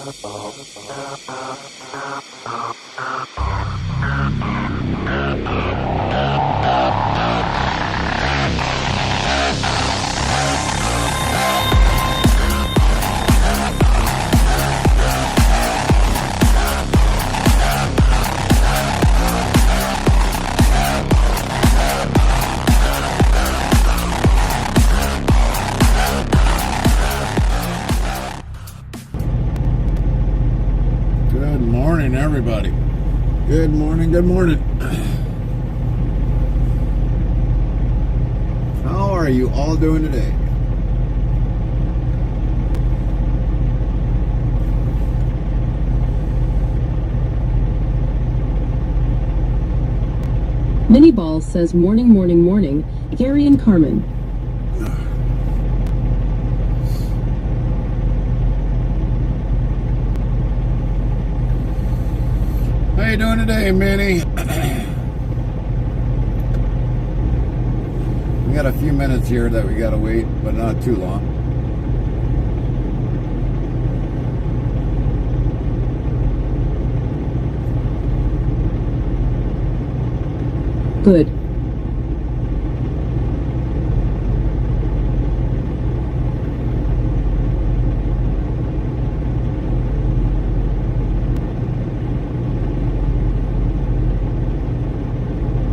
Good morning, everybody. Good morning, good morning. How are you all doing today? Minnie Ball says morning, morning, morning. Gary and Carmen. How you doing today, Minnie? We got a few minutes here that we gotta wait, but not too long. Good.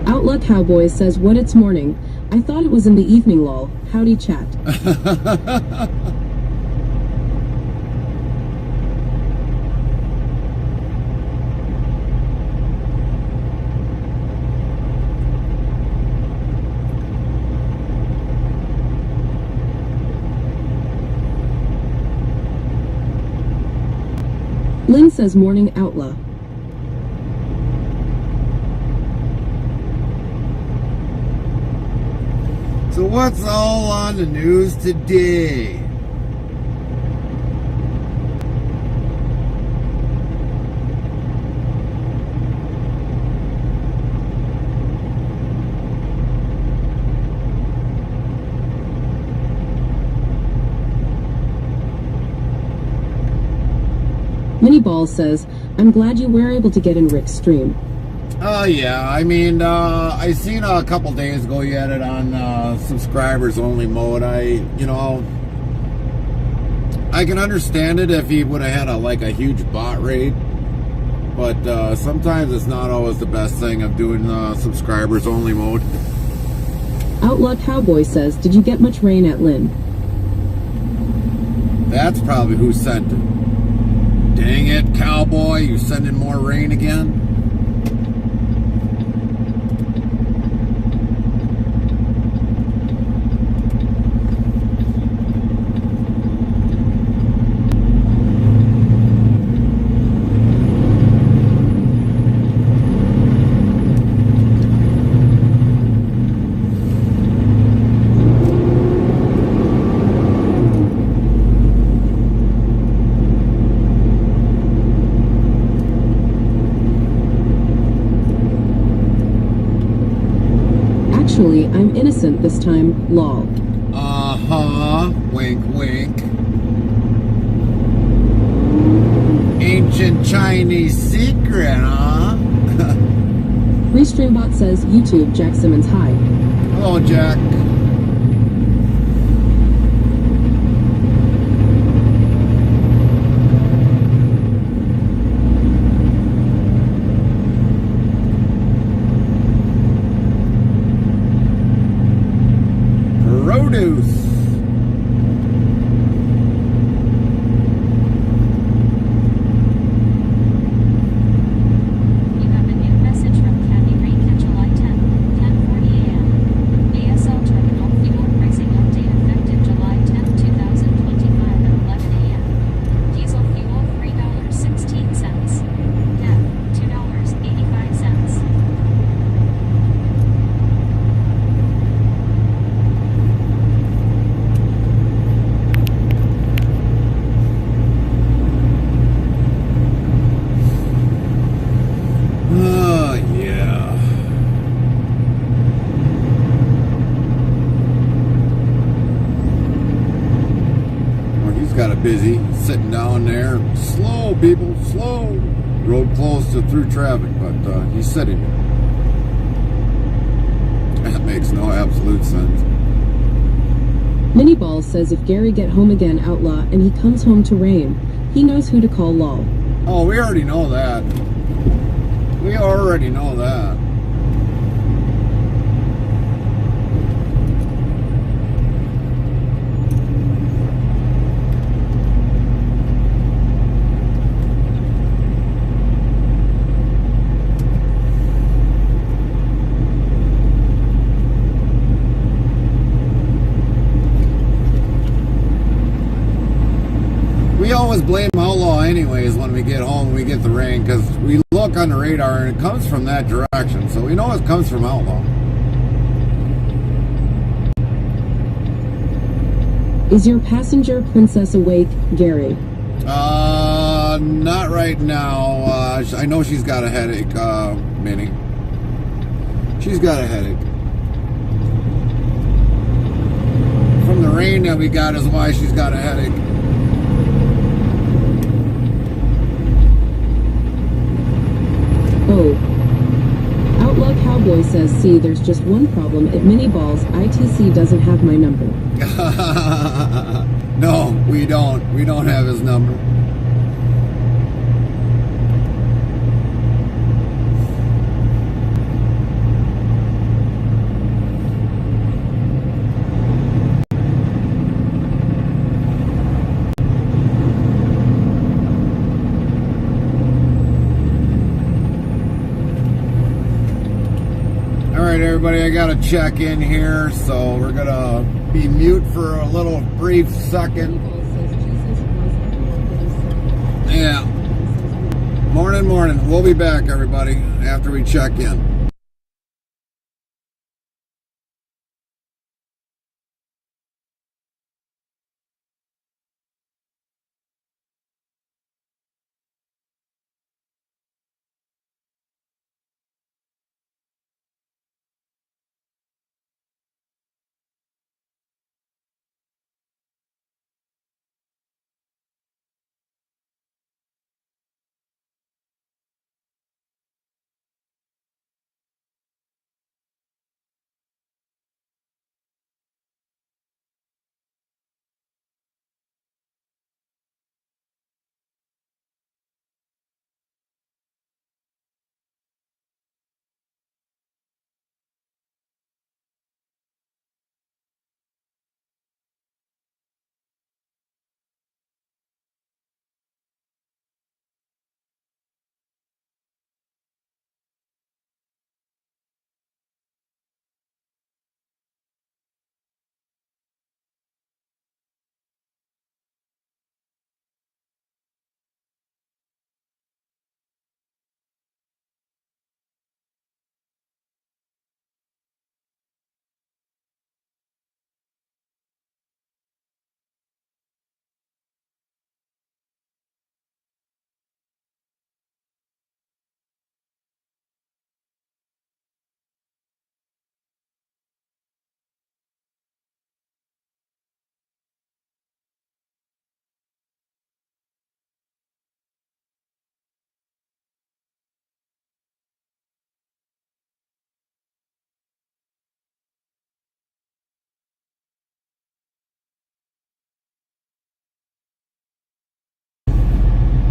Outlaw Cowboy says, what it's morning. I thought it was in the evening, lol. Howdy chat. Lynn says morning, Outlaw. So what's all on the news today? Minnie Ball says, I'm glad you were able to get in Rick's stream. Oh yeah, I mean, I seen a couple days ago you had it on subscribers only mode. I can understand it if he would have had a huge bot rate, but sometimes it's not always the best thing of doing subscribers only mode. Outlaw Cowboy says, did you get much rain at Lynn? That's probably who sent it. Dang it, Cowboy, you sending more rain again? Actually, I'm innocent this time, lol. Uh-huh, wink, wink. Ancient Chinese secret, huh? Restreambot says, YouTube, Jack Simmons, hi. Hello, Jack. Produce. You have a new message from Kathy Ray, July 10th, 10:40 a.m. ASL terminal. sitting down there. Slow, people, slow. Road closed to through traffic, but he's sitting there. That makes no absolute sense. Minnie Balls says if Gary get home again outlaw and he comes home to rain, he knows who to call lol. Oh, we already know that. We already know that. We always blame Outlaw anyways when we get home and we get the rain, because we look on the radar and it comes from that direction, so we know it comes from Outlaw. Is your passenger princess awake, Gary? Not right now. I know she's got a headache, Minnie. She's got a headache. From the rain that we got is why she's got a headache. Oh. Outlaw Cowboy says, see, there's just one problem. At Minnie Balls, ITC doesn't have my number. No, we don't. We don't have his number. Alright everybody, I gotta check in here, so we're gonna be mute for a little brief second. Yeah. Morning. We'll be back, everybody, after we check in.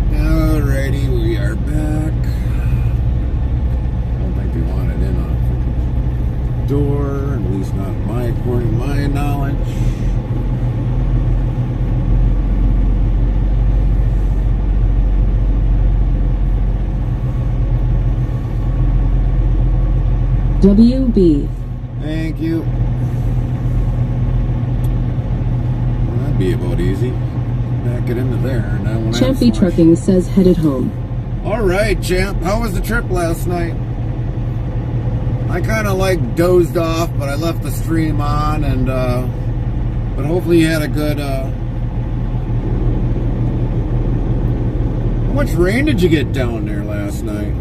Alrighty, we are back. I don't think we want it in on the door, at least not according to my knowledge. WB. Thank you. Well, that'd be about easy. Back it into there. And I won't have Champy flush. Trucking says headed home. All right, champ. How was the trip last night? I kind of like dozed off, but I left the stream on, and but hopefully you had a good. How much rain did you get down there last night?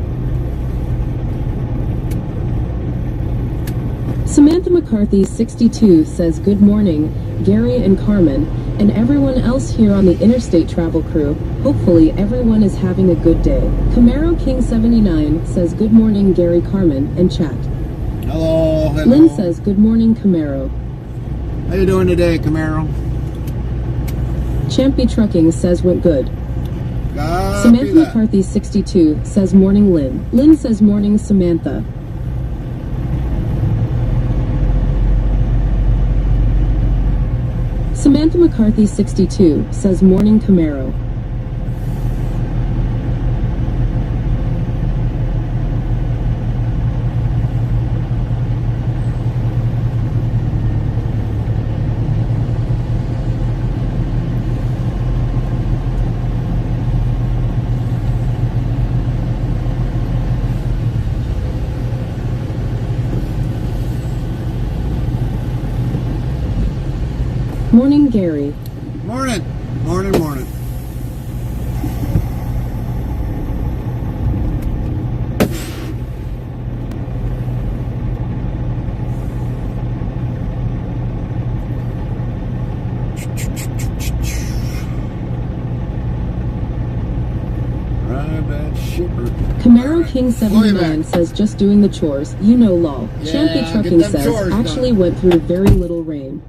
Samantha McCarthy, 62, says good morning, Gary and Carmen, and everyone else here on the Interstate Travel crew. Hopefully everyone is having a good day. Camaro King 79 says good morning, Gary, Carmen, and chat. Hello, hello. Lynn says good morning, Camaro. How you doing today, Camaro? Champy Trucking says went good. Copy Samantha that. McCarthy, 62, says morning, Lynn. Lynn says morning, Samantha. Samantha McCarthy, 62, says morning, Camaro. Morning, Gary. Morning. Morning, morning. Camaro King 79 says just doing the chores, you know lol. Yeah, Champy Trucking get them says chores actually done. went through very little rain.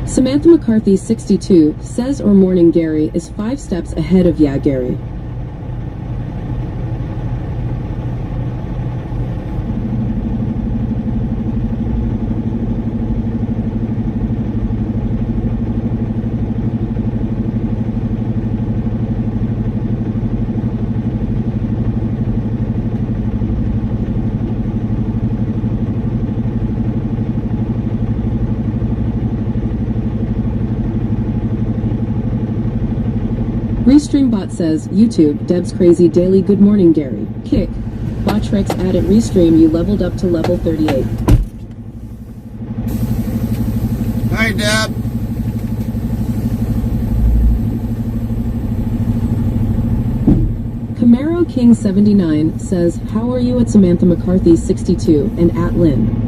Samantha McCarthy, 62, says or morning Gary is 5 steps ahead of yeah Gary. Restreambot says, YouTube, Deb's crazy daily good morning Gary. Kick. Botrex added Restream you leveled up to level 38. Hi, Deb. Camaro King 79 says, how are you at Samantha McCarthy 62 and at Lynn?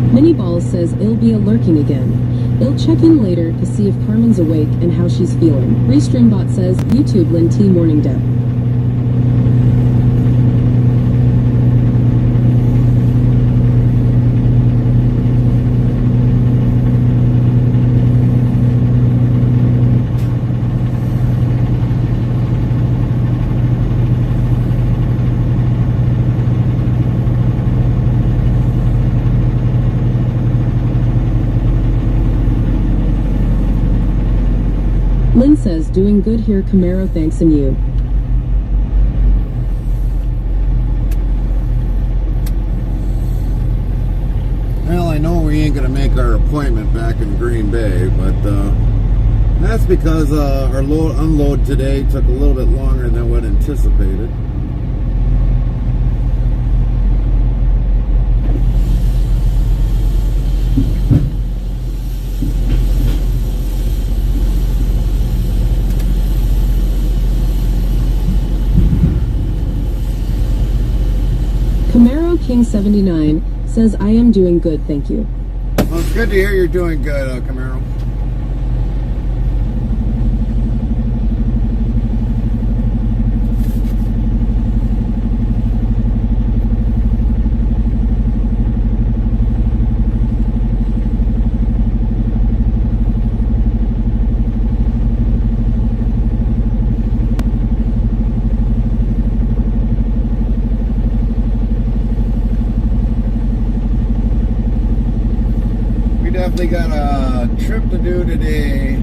Minnieballs says it'll be a lurking again. It'll check in later to see if Carmen's awake and how she's feeling. Restreambot says, YouTube Lynn T morning Deb. Lynn says, doing good here Camaro thanks and you. Well, I know we ain't gonna make our appointment back in Green Bay, but that's because our unload today took a little bit longer than what anticipated. Camaro King 79 says, I am doing good, thank you. Well, it's good to hear you're doing good, Camaro. Definitely got a trip to do today.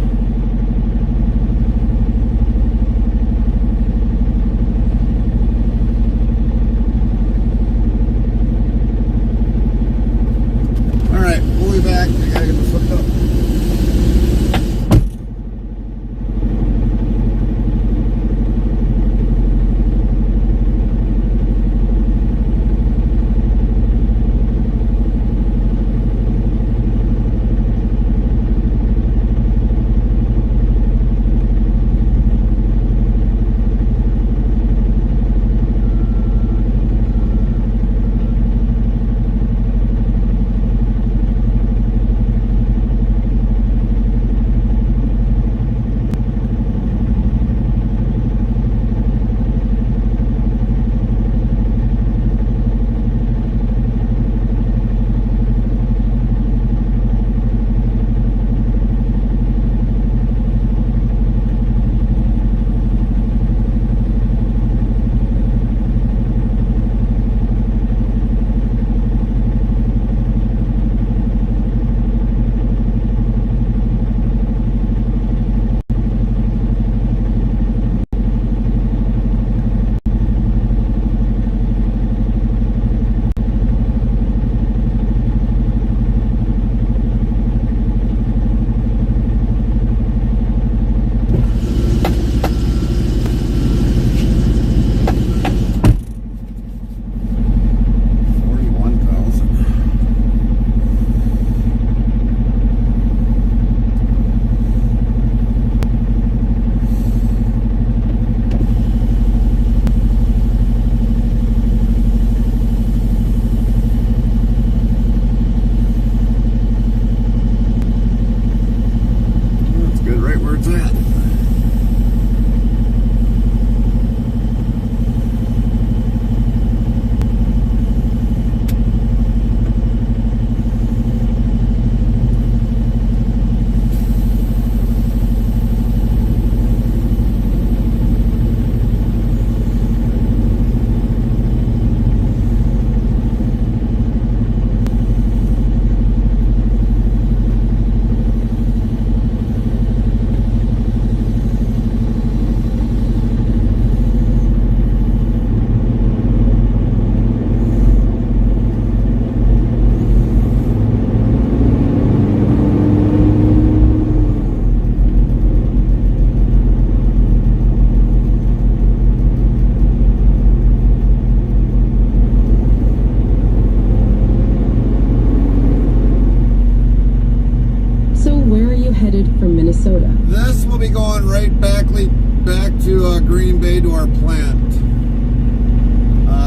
Minnesota. This will be going right back to Green Bay to our plant.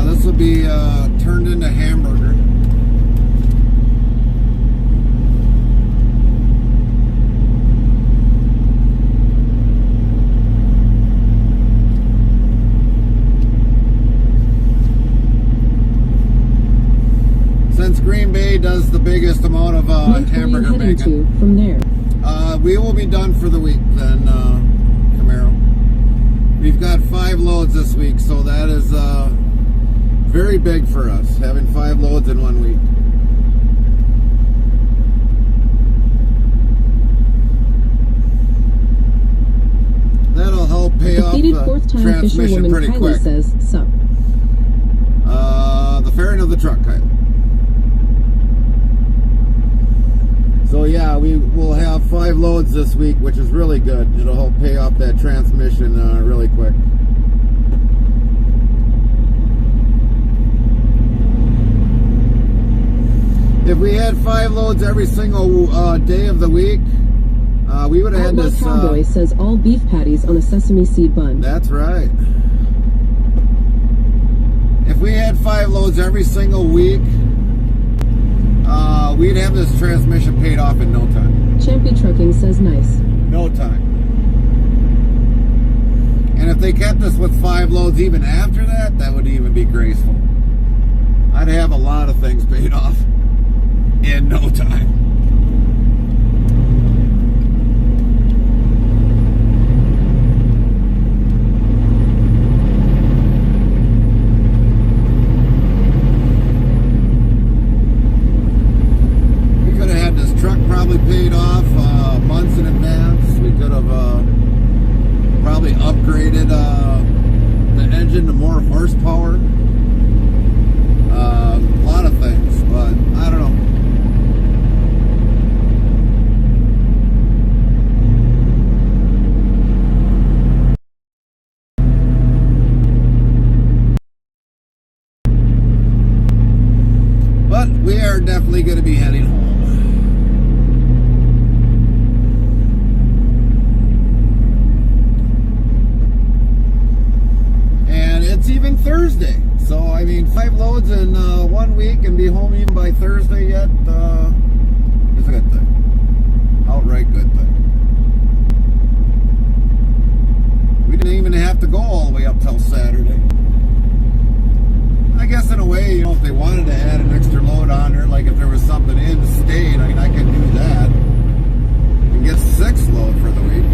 This will be turned into hamburger. Since Green Bay does the biggest amount of hamburger making, from there. We will be done for the week then, Camaro. We've got 5 loads this week, so that is very big for us, having 5 loads in 1 week. That'll help pay off the transmission pretty quick. Says, sup. The fairing of the truck, Kyle. So yeah, we will have 5 loads this week, which is really good. It'll help pay off that transmission really quick. If we had 5 loads every single day of the week, we would have had this. Cowboy says all beef patties on a sesame seed bun. That's right. If we had 5 loads every single week, we'd have this transmission paid off in no time. Champy Trucking says nice. No time. And if they kept us with 5 loads even after that, that would even be graceful. I'd have a lot of things paid off in no time. Probably paid off months in advance. We could have probably upgraded the engine to more horsepower. A lot of things, but I don't know. But we are definitely going to be heading home. Even Thursday, so I mean 5 loads in 1 week and be home even by Thursday yet is a good thing. Outright good thing. We didn't even have to go all the way up till Saturday. I guess in a way, you know, if they wanted to add an extra load on there, like if there was something in state, I mean I could do that and get 6 load for the week.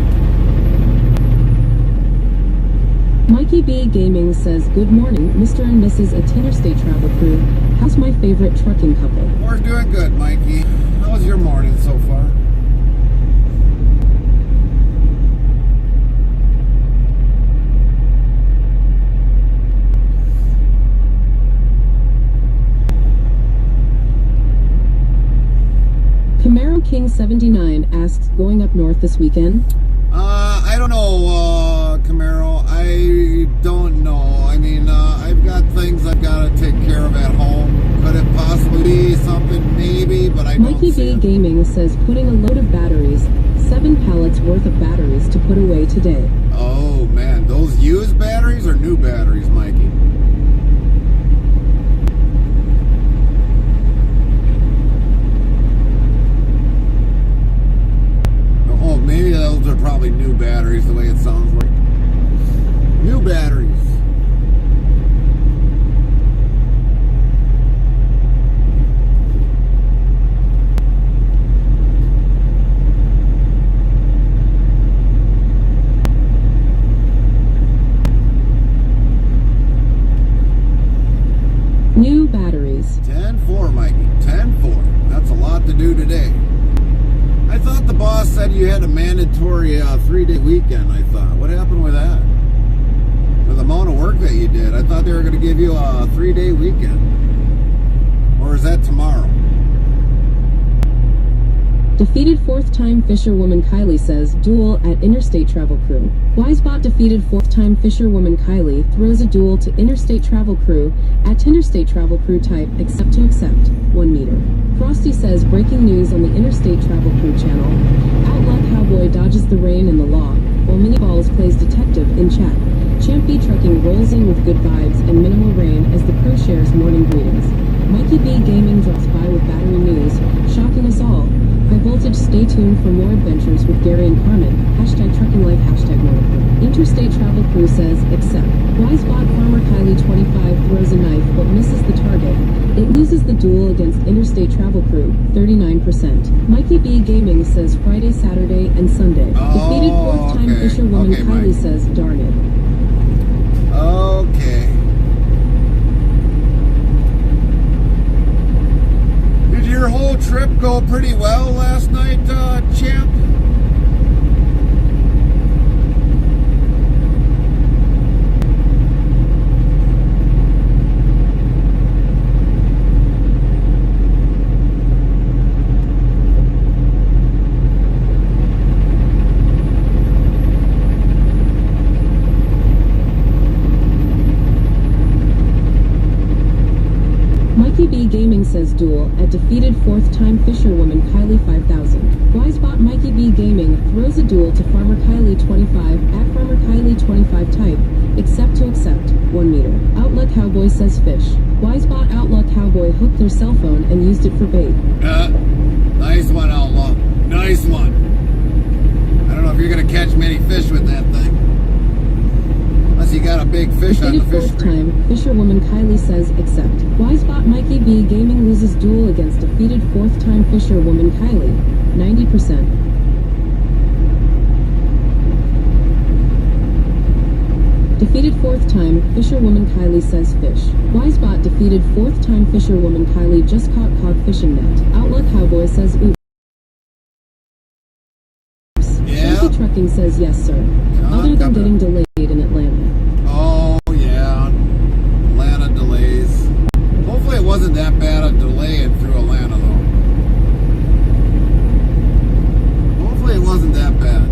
Mikey B Gaming says, good morning, Mr. and Mrs. Interstate Travel Crew. How's my favorite trucking couple? We're doing good, Mikey. How's your morning so far? Camaro King 79 asks, going up north this weekend? I don't know, Camaro. I don't know. I mean, I've got things I've got to take care of at home. Could it possibly be something? Maybe, but I don't Mikey see B it. Gaming says, putting a load of batteries, 7 pallets worth of batteries to put away today. Oh, man. Those used batteries or new batteries, Mikey? Oh, maybe those are probably new batteries, the way it sounds like. New batteries. New batteries. 10-4, Mikey. 10-4. That's a lot to do today. I thought the boss said you had a mandatory 3-day weekend, I thought. What happened with that? With the amount of work that you did. I thought they were going to give you a 3-day weekend. Or is that tomorrow? Defeated 4th-time fisherwoman Kylie says, duel at Interstate Travel Crew. Wisebot defeated 4th-time fisherwoman Kylie throws a duel to Interstate Travel Crew at Interstate Travel Crew type accept to accept, 1 meter. Frosty says, breaking news on the Interstate Travel Crew channel. Outlaw Cowboy dodges the rain and the law, while Mini Balls plays detective in chat. Champ B Trucking rolls in with good vibes and minimal rain as the crew shares morning greetings. Mikey B Gaming drops by with battery news, shocking us all. High Voltage, stay tuned for more adventures with Gary and Carmen. Hashtag Trucking Life, hashtag Motor. Interstate Travel Crew says, accept. Wisebot Farmer Kylie 25 throws a knife but misses the target. It loses the duel against Interstate Travel Crew, 39%. Mikey B Gaming says Friday, Saturday, and Sunday. Defeated fourth-time fisherwoman Kylie Mike. says, darn it. Okay. Did your whole trip go pretty well last night, champ? Mikey B Gaming says duel at defeated fourth-time fisherwoman Kylie 5000. Wisebot Mikey B Gaming throws a duel to Farmer Kylie 25 at Farmer Kylie 25 type. Accept to accept. 1 meter. Outlaw Cowboy says fish. Wisebot Outlaw Cowboy hooked their cell phone and used it for bait. Nice one, Outlaw. Nice one. I don't know if you're going to catch many fish with that thing. Unless you got a big fish on the Defeated fish fourth stream. time, fisherwoman Kylie says accept. Wisebot Mikey B Gaming loses duel against defeated fourth-time fisherwoman Kylie, 90%. Defeated fourth time, fisherwoman Kylie says fish. Wisebot defeated fourth-time fisherwoman Kylie just caught cod fishing net. Outlaw Cowboy says oops. Yeah. Chelsea Trucking says yes sir. Other than getting delayed in Atlanta. Oh, yeah. Atlanta delays. Hopefully it wasn't that bad a delay in through Atlanta, though. Hopefully it wasn't that bad.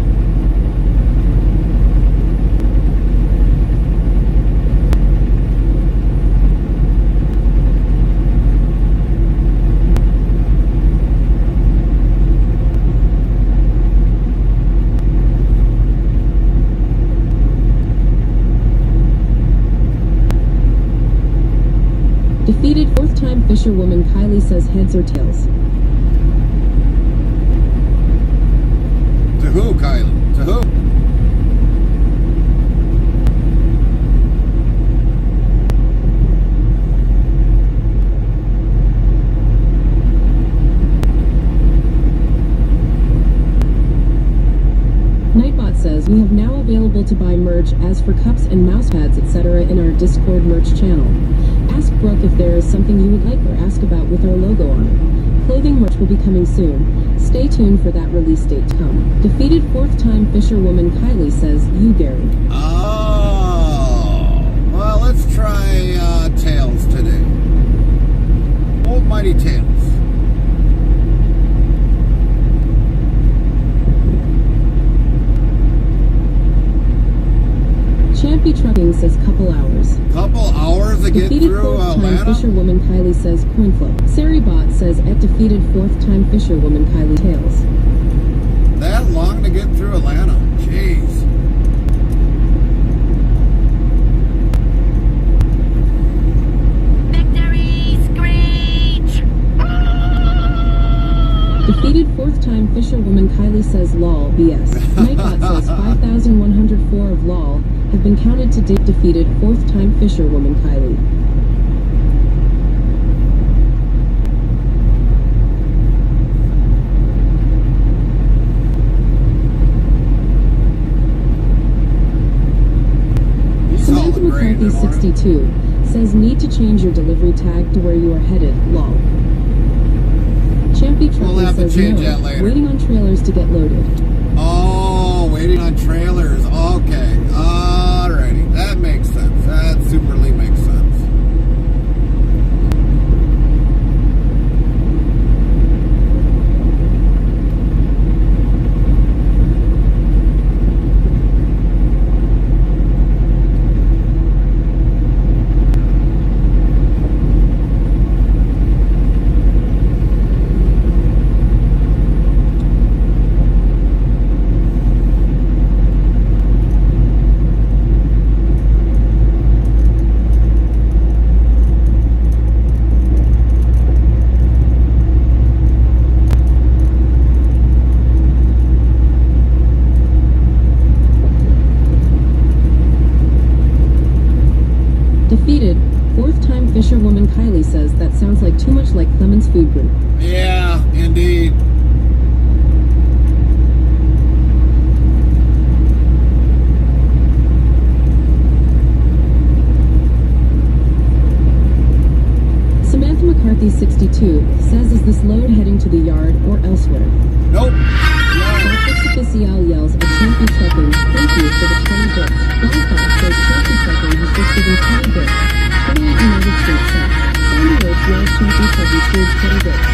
Defeated fourth-time fisherwoman Kylie says heads or tails. To who, Kylie? To who? Nightbot says we have now available to buy merch as for cups and mouse pads etc. in our Discord merch channel. Ask Brooke if there is something you would like or ask about with our logo on it. Clothing merch will be coming soon. Stay tuned for that release date to come. Defeated fourth-time fisherwoman Kylie says, you Gary. Oh. Well, let's try tails today. Old mighty tails. Champy Trucking says couple hours. Couple hours to get Defeated through fourth-time Atlanta? fisherwoman Kylie says coin flip. Saribot says at defeated fourth-time fisherwoman Kylie tails. That long to get through Atlanta? Jeez. Victory screech! Defeated fourth-time fisherwoman Kylie says lol BS. Nightbot says 5,104 of lol have been counted to date. Defeated fourth-time fisherwoman Kylie. Samantha McCarthy 62 says need to change your delivery tag to where you are headed. Lol. Champy We'll Trucking have to says change no. that later. Waiting on trailers to get loaded. Oh, waiting on trailers. Okay. Alrighty. That makes sense. That superly makes sense. Defeated. Fourth-time fisherwoman Kylie says that sounds like too much like Clemens Food Group. Yeah, indeed. Samantha McCarthy, 62, says, is this load heading to the yard or elsewhere? Nope. Graphics Official yells at Champion Trucking, thank you for the 20 bits. Wildcat says Champion Trucking has just given 20 bits. 28 United States cents. Sandy Rhodes yells Champion Trucking cheers 20 bits.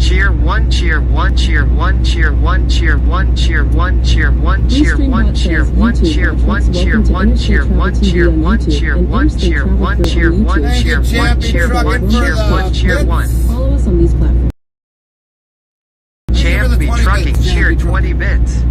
Cheer one, cheer one, cheer one, cheer one, cheer one, cheer one, cheer one, cheer one, cheer one, cheer one, cheer one, cheer one, cheer one, cheer one, cheer one, cheer one, cheer one, cheer one, cheer one, cheer one. Follow us on these platforms. Champion Trucking cheer 20 bits.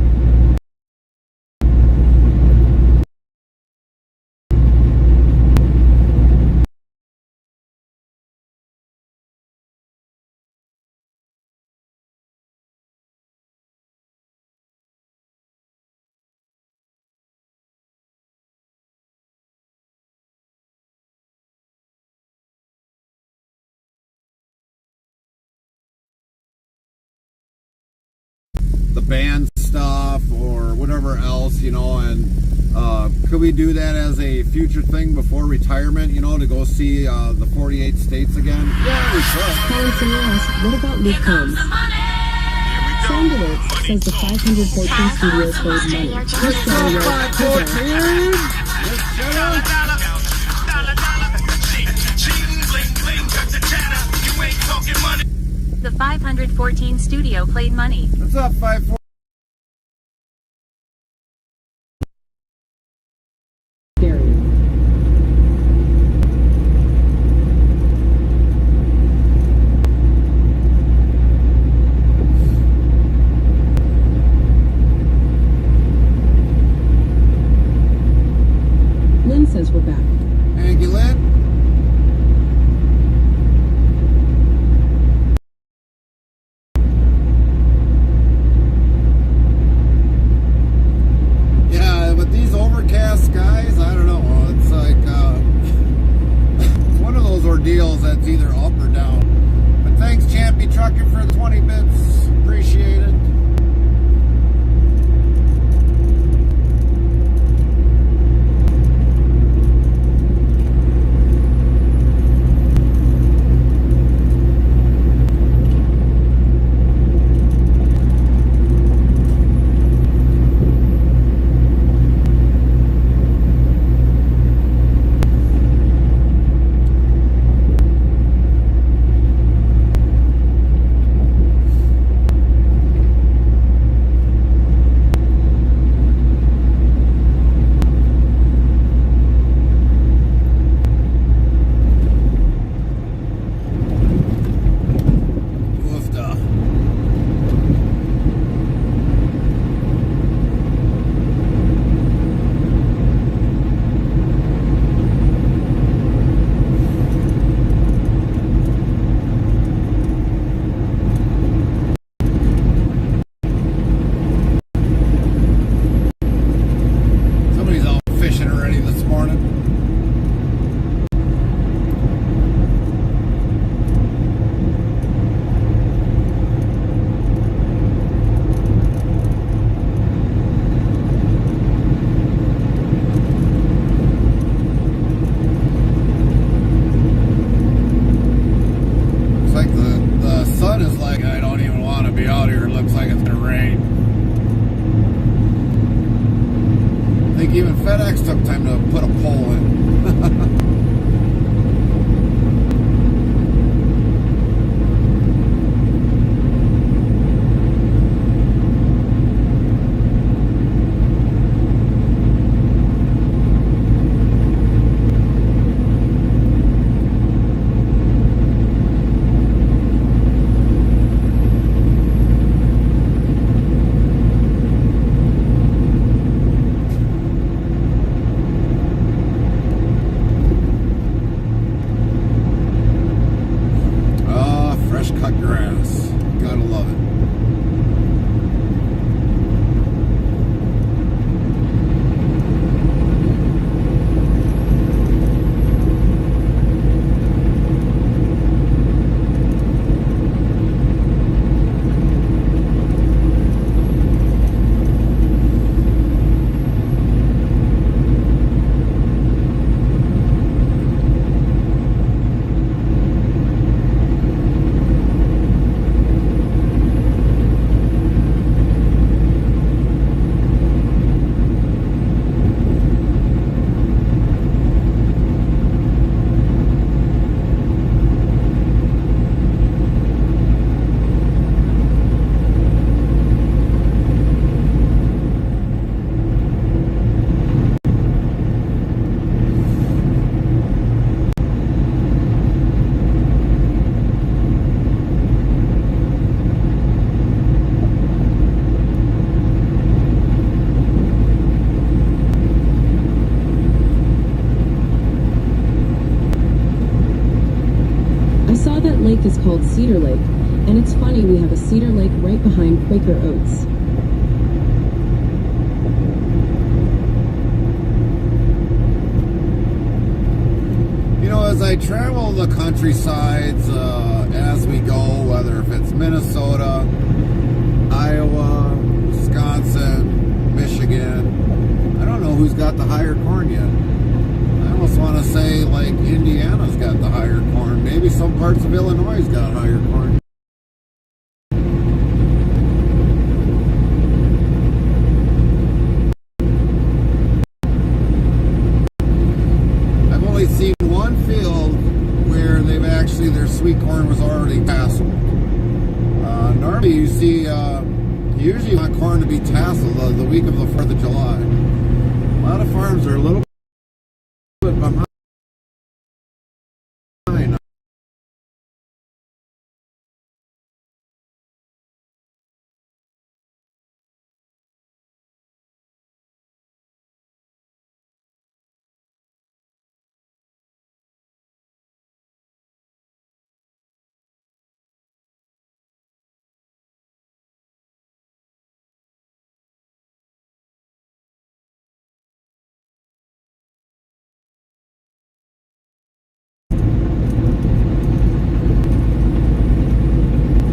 The band stuff or whatever else, you know, and could we do that as a future thing before retirement, you know, to go see the 48 states again? Yeah, we could. Colin Singer asks, what about Luke Combs? Sound Alerts says the 514 studio played money. Chris Sawyer, The 514 studio played money. What's up, 5-4? Gary. Lynn says we're back. Thank you, Lynn. Yeah, but these overcast skies, I don't know. It's like it's one of those ordeals that's either up or down. But thanks, Champion Trucking, for the 20 bits. Appreciate it. Even FedEx took time to put a pole in. lake is called Cedar Lake, and it's funny we have a Cedar Lake right behind Quaker Oats. You know, as I travel the countrysides as we go, whether if it's Minnesota, Iowa, Wisconsin, Michigan, I don't know who's got the higher corn yet. I almost want to say like Indiana's got the higher corn. Maybe some parts of Illinois got higher corn. I've only seen one field where they've actually, their sweet corn was already tasseled. Normally you see, you usually want corn to be tasseled the week of the 4th of July. A lot of farms are a little bit behind.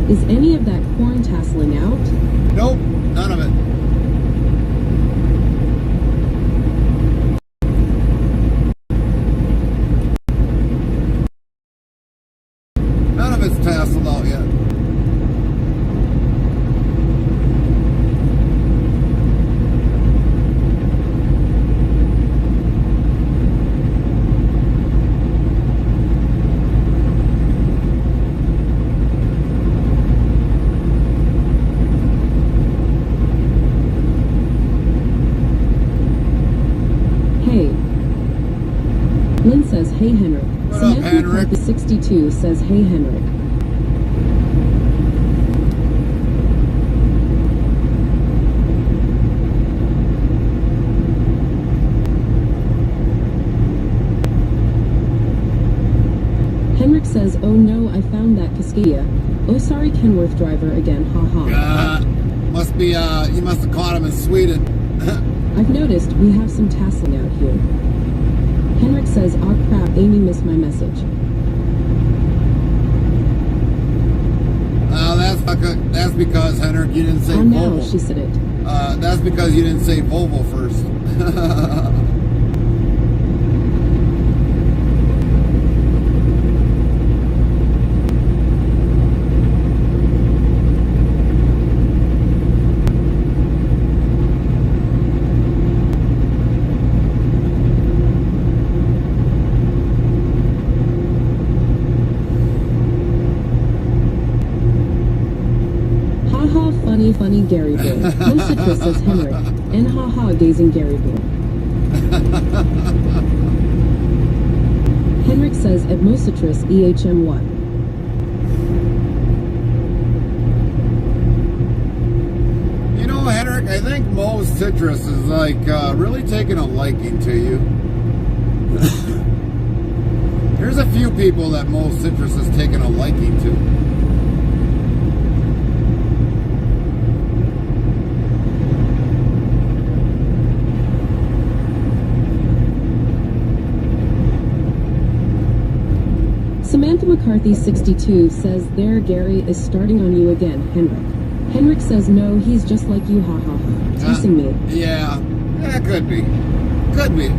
Is any of that corn tasseling out? Nope, none of it. None of it's tasseled out yet. Lynn says, hey Henrik. What up, Henrik? Samantha 62 says, hey Henrik. Henrik says, oh no, I found that Cascadia. Oh sorry Kenworth driver again, haha. Must be, you must have caught him in Sweden. I've noticed we have some tasseling out here. Henrik says, aw crap, Amy missed my message. That's because, Henrik, you didn't say oh Volvo. no, she said it. That's because you didn't say Volvo first. Funny Gary boy. No citrus says Henrik. And haha gazing Gary boy. Henrik says at most citrus EHM what? You know, Henrik, I think most citrus is like really taking a liking to you. There's a few people that most citrus is taking a liking to. Samantha McCarthy 62 says there Gary is starting on you again, Henrik. Henrik says no, he's just like you, ha ha ha. Teasing me. Yeah, could be. Could be.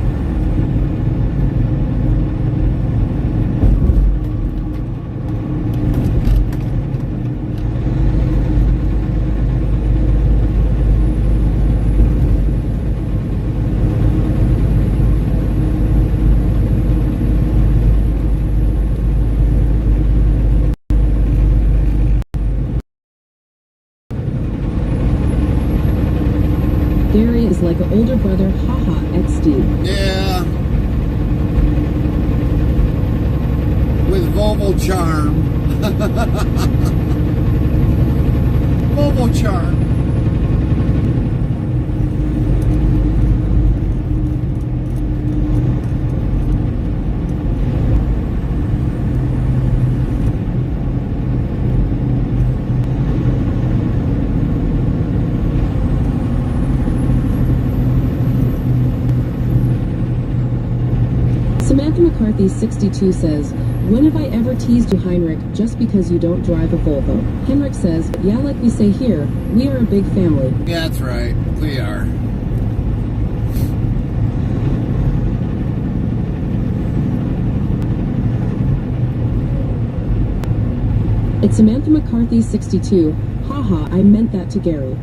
Gary is like an older brother, haha, XD. Yeah. With Volvo charm. Volvo charm. Samantha McCarthy 62 says, when have I ever teased you, Heinrich, just because you don't drive a Volvo? Henrik says, yeah, like we say here, we are a big family. Yeah, that's right. We are. It's Samantha McCarthy 62. Haha, I meant that to Gary.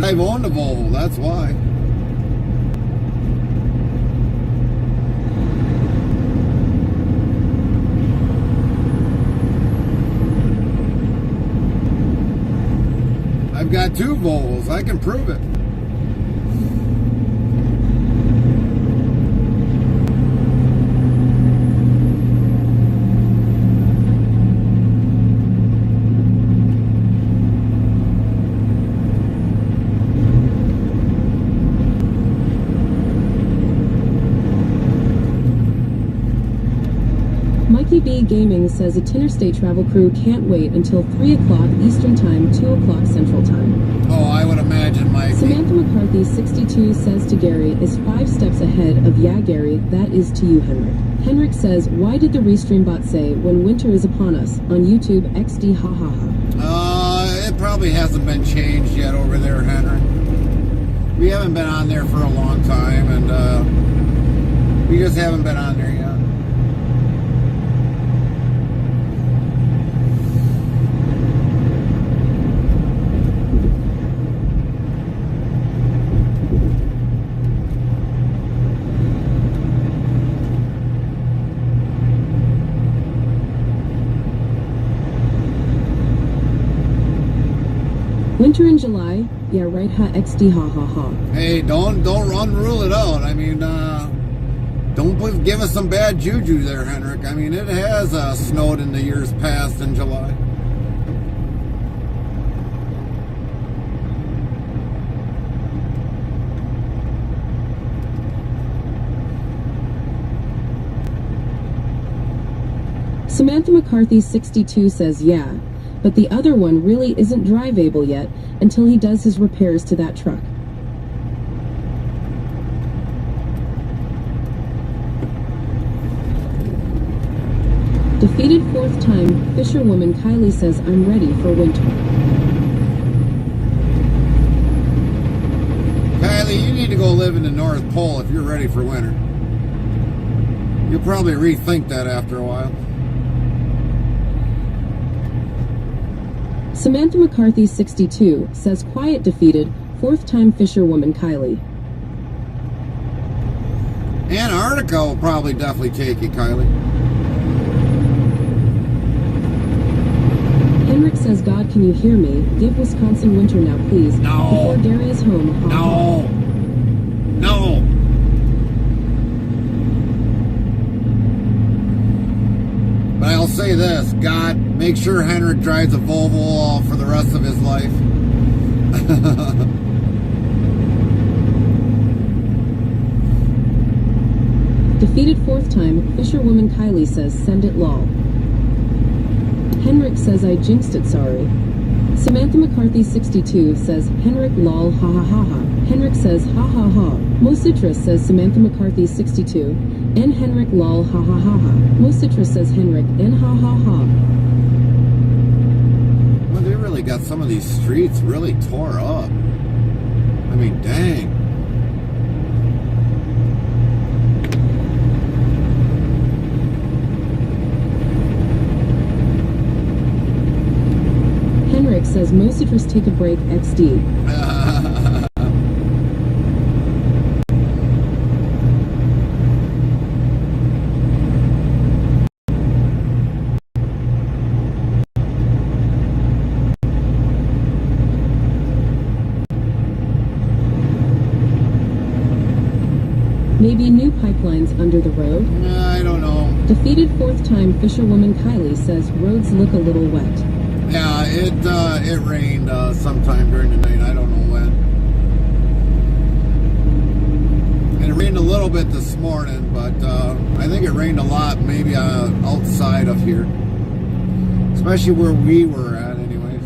I've owned a Volvo, that's why. I've got 2 Volvos, I can prove it. Mikey B Gaming says a Tinnerstate travel crew can't wait until 3 o'clock Eastern Time, 2 o'clock Central Time. Oh, I would imagine, Mikey. Samantha McCarthy 62 says to Gary is 5 steps ahead of yeah, Gary, that is to you, Henrik. Henrik says, why did the Restream bot say when winter is upon us on YouTube XD ha ha ha? It probably hasn't been changed yet over there, Henrik. We haven't been on there for a long time, and we just haven't been on there yet. Winter in July? Yeah, right, ha, XD, ha, ha, ha. Hey, don't rule it out. I mean, don't give us some bad juju there, Henrik. I mean, it has snowed in the years past in July. Samantha McCarthy 62 says, yeah, but the other one really isn't drive-able yet until he does his repairs to that truck. Defeated 4th time, fisherwoman Kylie says, I'm ready for winter. Kylie, you need to go live in the North Pole if you're ready for winter. You'll probably rethink that after a while. Samantha McCarthy 62 says quiet defeated 4th time fisherwoman Kylie. Antarctica will probably definitely take you, Kylie. Henrik says, God, can you hear me? Give Wisconsin winter now, please. No. Before Gary is home. Ha, no. No. But I'll say this, God, make sure Henrik drives a Volvo for the rest of his life. Defeated 4th time, fisherwoman Kylie says, send it lol. Henrik says, I jinxed it, sorry. Samantha McCarthy 62 says, Henrik lol ha ha ha ha. Henrik says, ha ha ha. Mo Citrus says Samantha McCarthy 62. And Henrik lol ha ha ha ha. Mo Citrus says Henrik and ha ha ha. Well, they really got some of these streets really tore up. I mean, dang. Henrik says Mo Citrus take a break XD. Maybe new pipelines under the road? I don't know. Defeated 4th time fisherwoman Kylie says roads look a little wet. Yeah, it rained sometime during the night. I don't know when. And it rained a little bit this morning, but I think it rained a lot maybe outside of here. Especially where we were at anyways.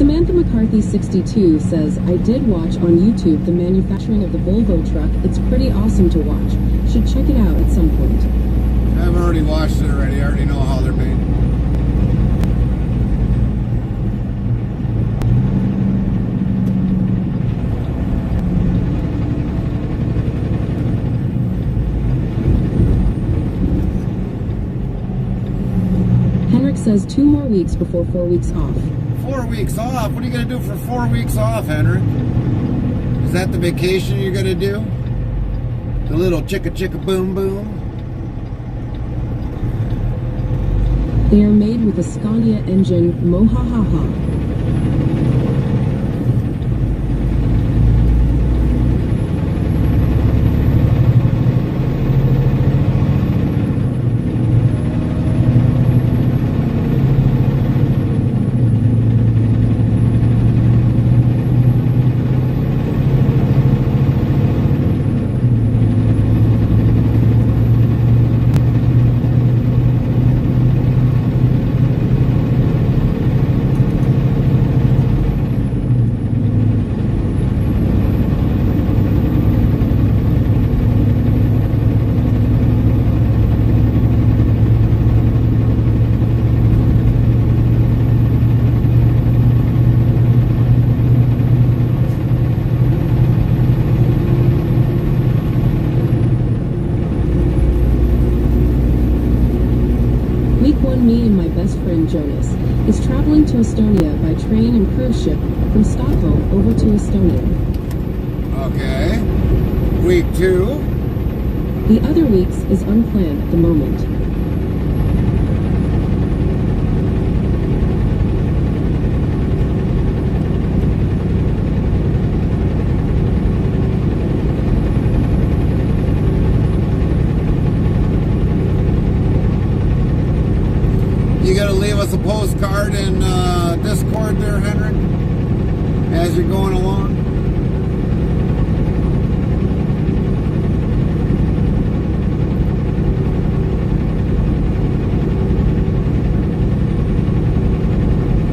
Samantha McCarthy 62 says, I did watch on YouTube the manufacturing of the Volvo truck. It's pretty awesome to watch. Should check it out at some point. I've already watched it already. I already know how they're made. Henrik says 2 more weeks before 4 weeks off. 4 weeks off? What are you going to do for 4 weeks off, Henrik? Is that the vacation you're going to do? The little chicka chicka boom boom? They are made with a Scandia engine, mohahaha. Me and my best friend Jonas is traveling to Estonia by train and cruise ship from Stockholm over to Estonia. Okay. Week 2. The other weeks is unplanned at the moment. You gotta leave us a postcard in Discord there, Henrik, as you're going along.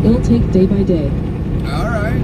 It'll take day by day. All right.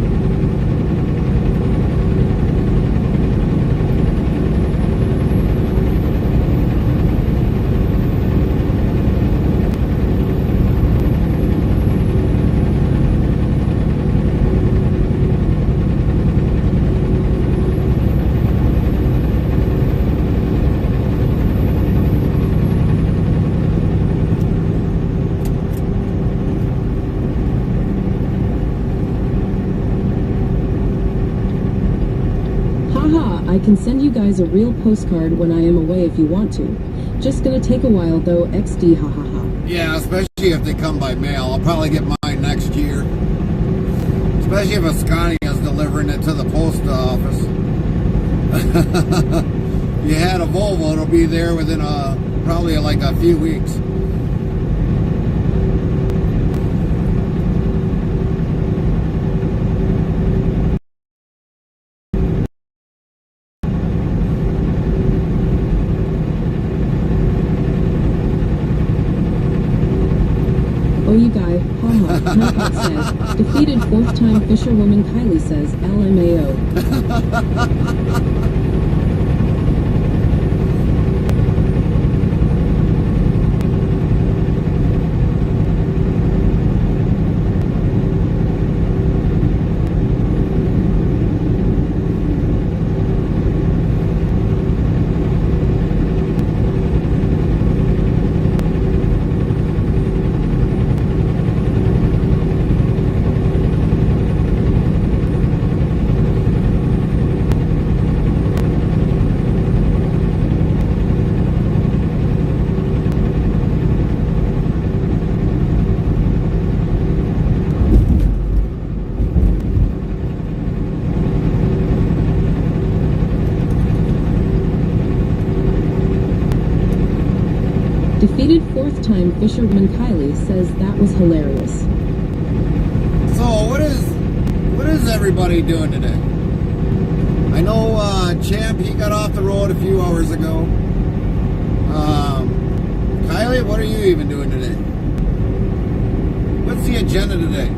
I can send you guys a real postcard when I am away if you want to. Just gonna take a while though, XD hahaha. Yeah, especially if they come by mail. I'll probably get mine next year. Especially if a Scania is delivering it to the post office. You had a Volvo, it'll be there within probably like a few weeks. Oh, you guy, haha, Knockout says, defeated 4th time fisherwoman Kylie says, LMAO. Defeated 4th time fisherwoman Kylie says that was hilarious. So what is everybody doing today? I know Champ, he got off the road a few hours ago. Kylie, what are you even doing today? What's the agenda today?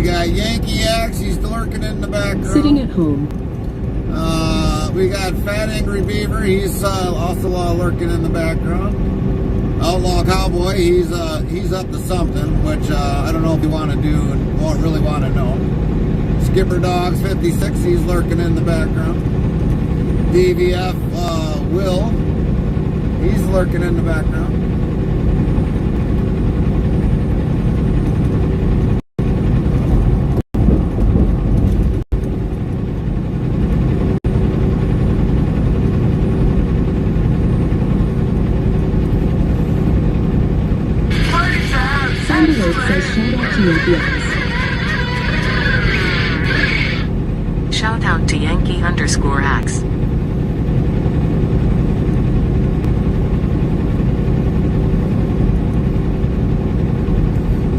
We got Yankee Axe, he's lurking in the background. Sitting at home. We got Fat Angry Beaver, he's also lurking in the background. Outlaw Cowboy, he's up to something, which I don't know if you want to do and won't really want to know. Skipper Dogs 56, he's lurking in the background. DVF Will, he's lurking in the background. Says shout out to Yankee Axe. Shout out to Yankee_Axe.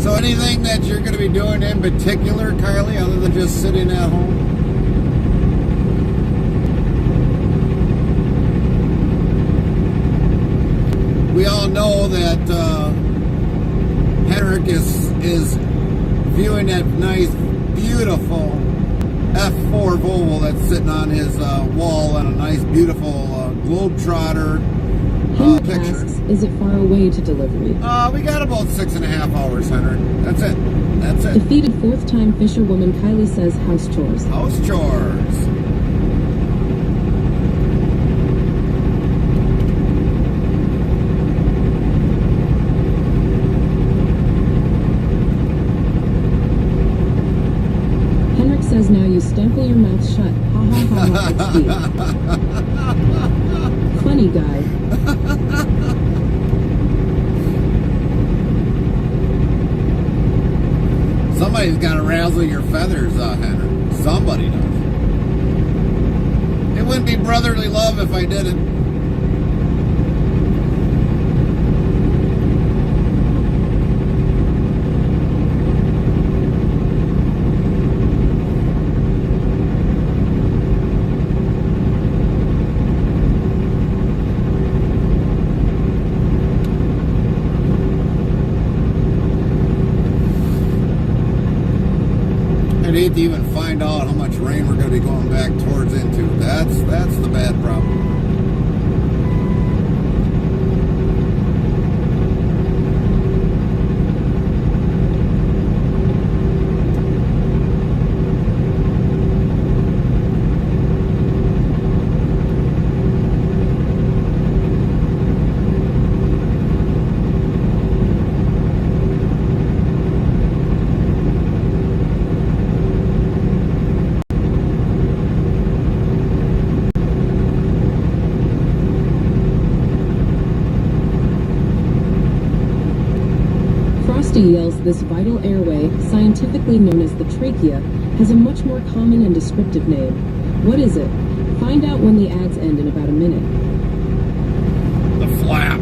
So anything that you're going to be doing in particular, Kylie, other than just sitting at home? We all know that Henrik is viewing that nice, beautiful F4 Volvo that's sitting on his wall and a nice, beautiful Globetrotter Henrik picture. asks, is it far away to delivery? We got about 6.5 hours, Henrik. That's it. That's it. Defeated fourth-time fisherwoman Kylie says house chores. House chores. Henrik says now you stample your mouth shut. Ha ha ha ha. Funny guy. Somebody's got to razzle your feathers, Henrik. Somebody does. It wouldn't be brotherly love if I didn't. I'd hate to even find out how much rain we're going to be going back towards into. That's the bad problem. Frosty yells this vital airway, scientifically known as the trachea, has a much more common and descriptive name. What is it? Find out when the ads end in about a minute. The flap.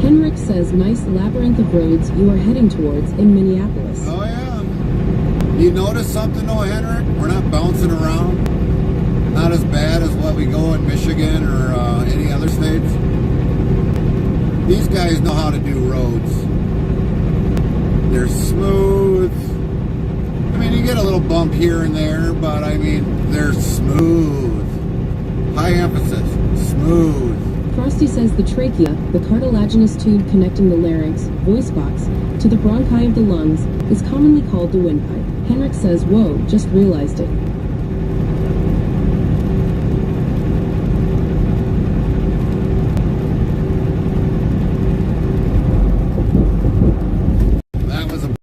Henrik says nice labyrinth of roads you are heading towards in Minneapolis. Oh, yeah. You notice something, though, Henrik? We're not bouncing around. Not as bad as what we go in Michigan or any other states. These guys know how to do roads. They're smooth. I mean, you get a little bump here and there, but I mean, they're smooth. High emphasis. Smooth. Frosty says the trachea, the cartilaginous tube connecting the larynx, voice box, to the bronchi of the lungs, is commonly called the windpipe. Henrik says, whoa, just realized it. That was a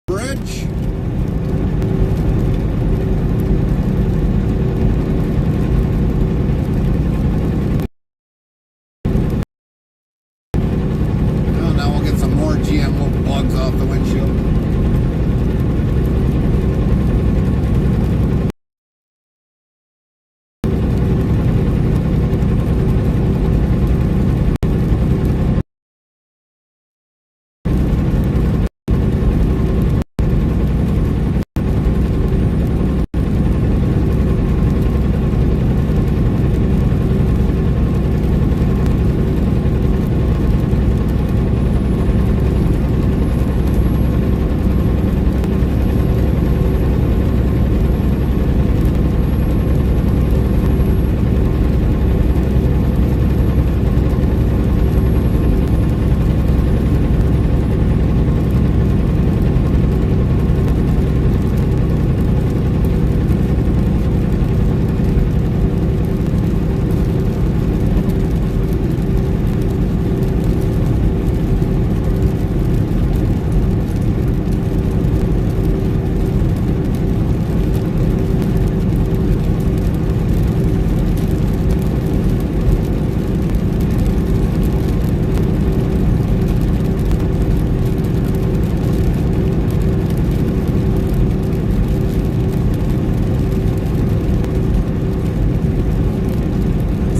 bridge. more GMO bugs off the windshield.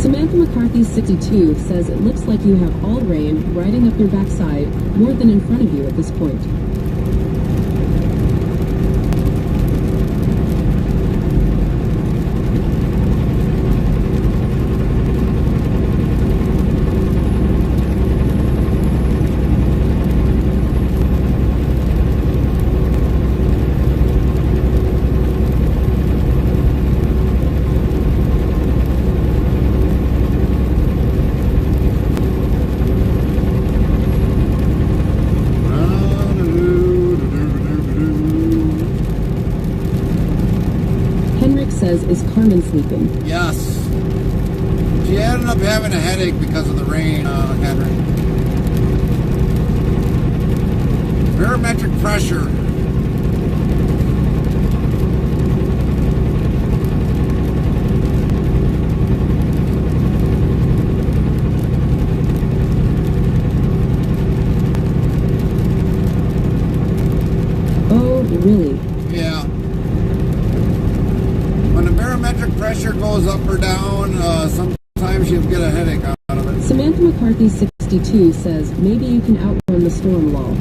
Samantha McCarthy 62 says it looks like you have all rain riding up your backside more than in front of you at this point. Says, is Carmen sleeping? Yes. She ended up having a headache because of the rain, Henry. Barometric pressure. Oh, really? Yeah. When the barometric pressure goes up or down, sometimes you'll get a headache out of it. Samantha McCarthy 62 says maybe you can outrun the storm lull.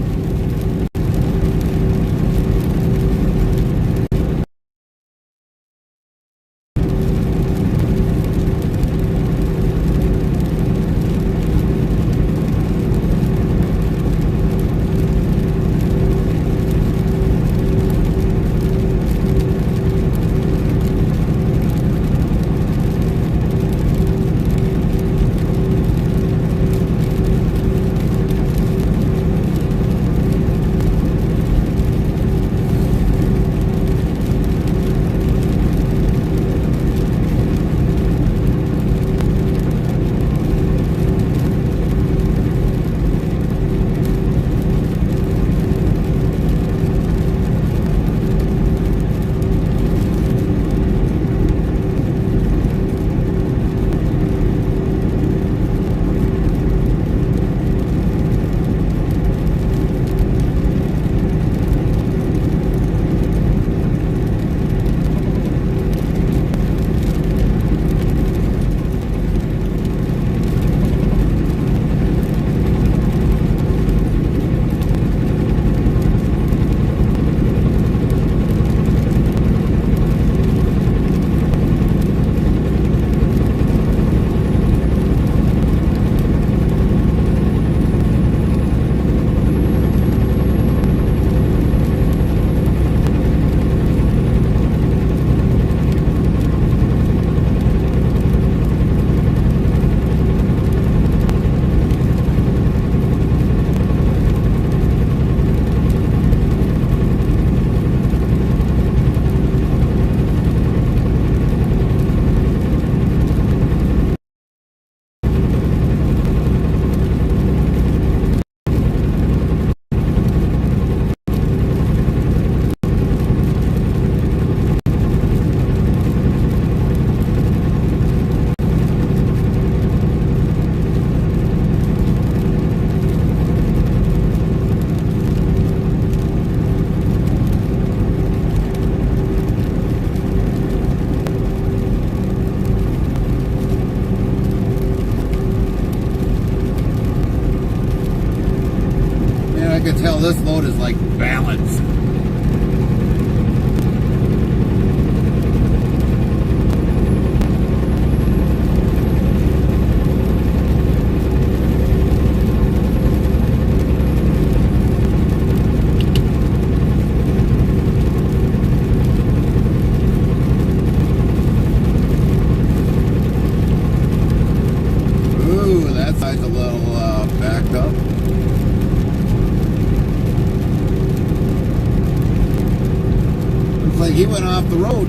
can tell this load is like balanced. Ooh, that side's a little backed up. Looks like he went off the road.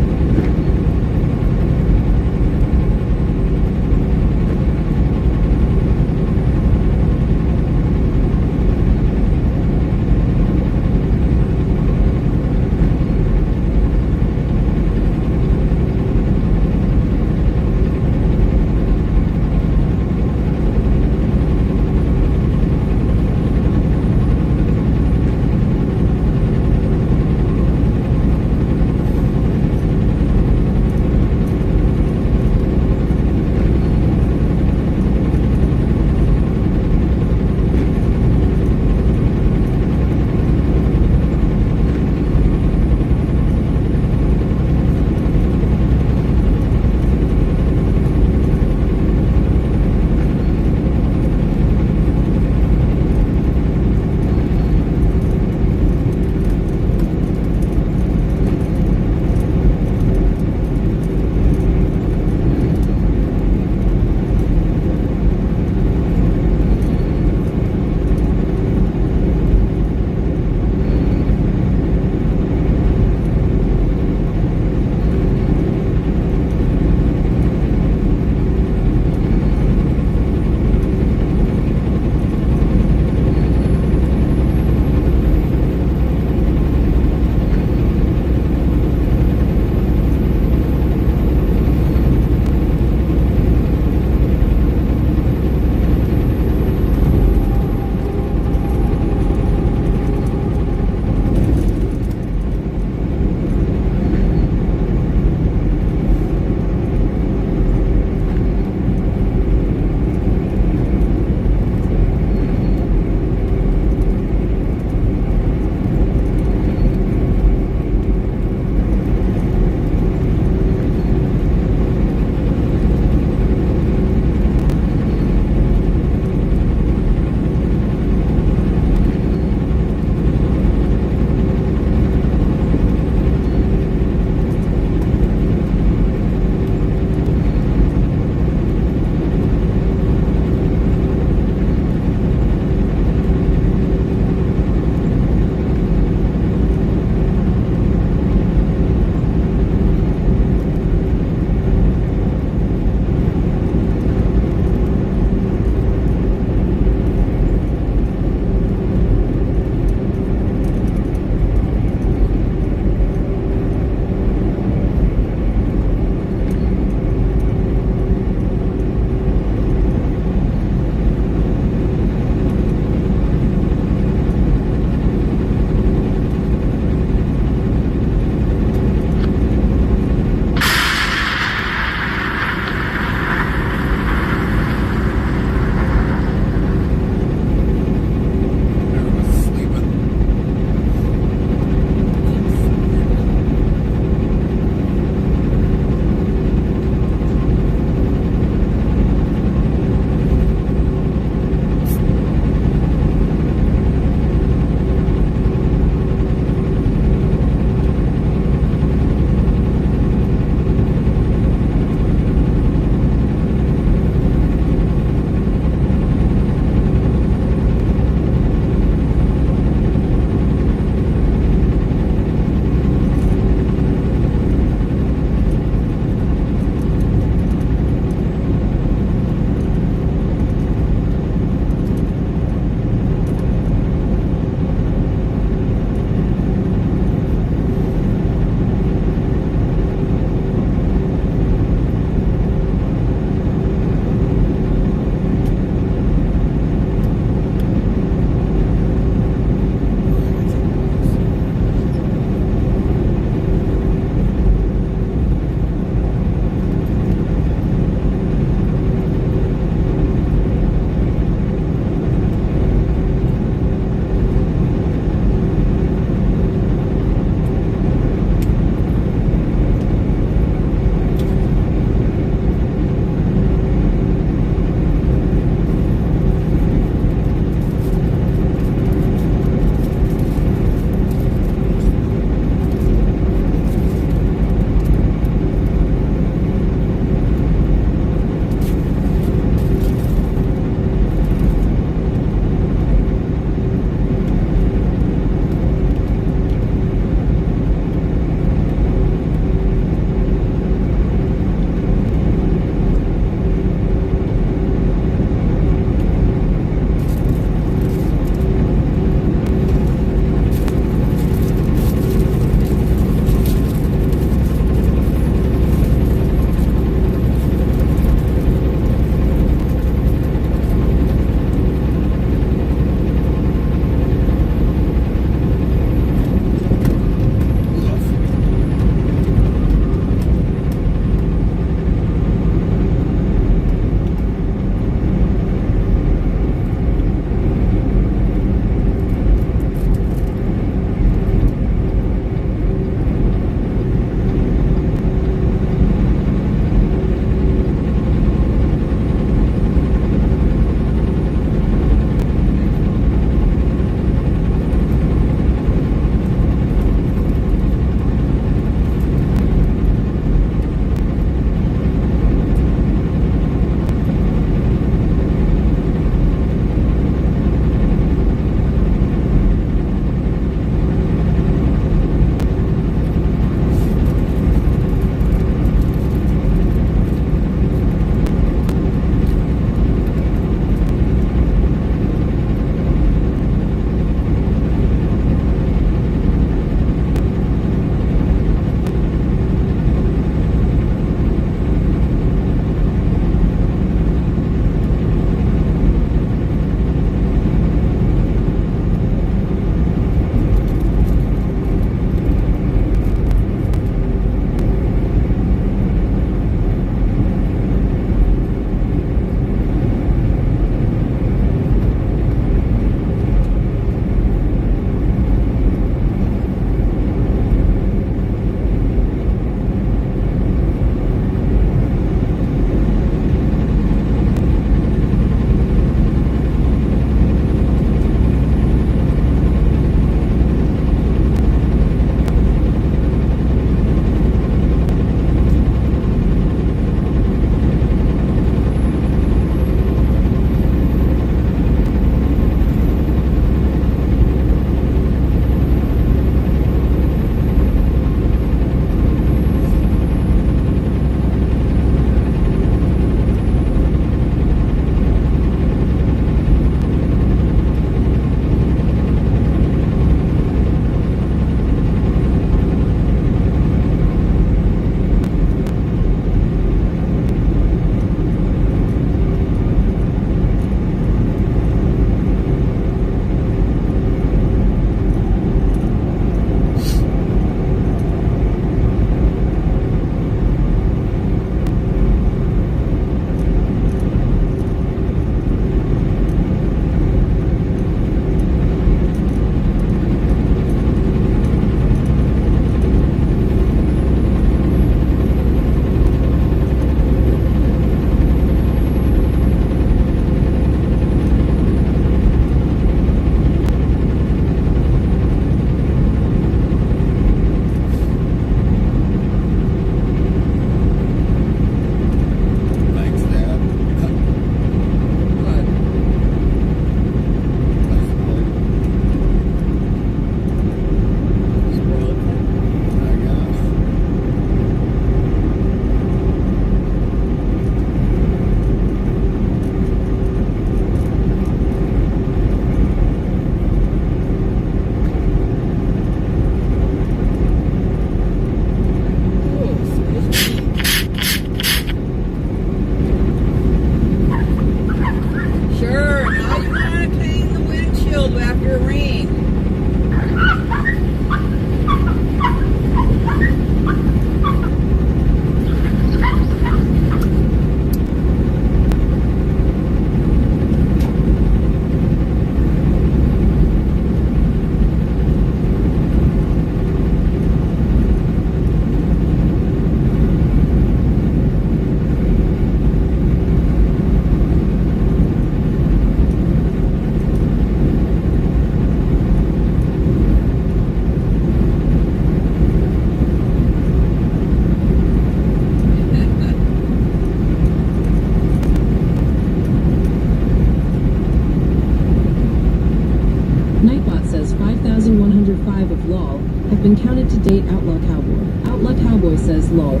lol, have been counted to date. Outlaw Cowboy. Outlaw Cowboy says lol.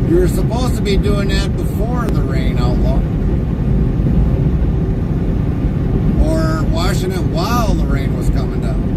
You were supposed to be doing that before the rain, Outlaw. Or washing it while the rain was coming down.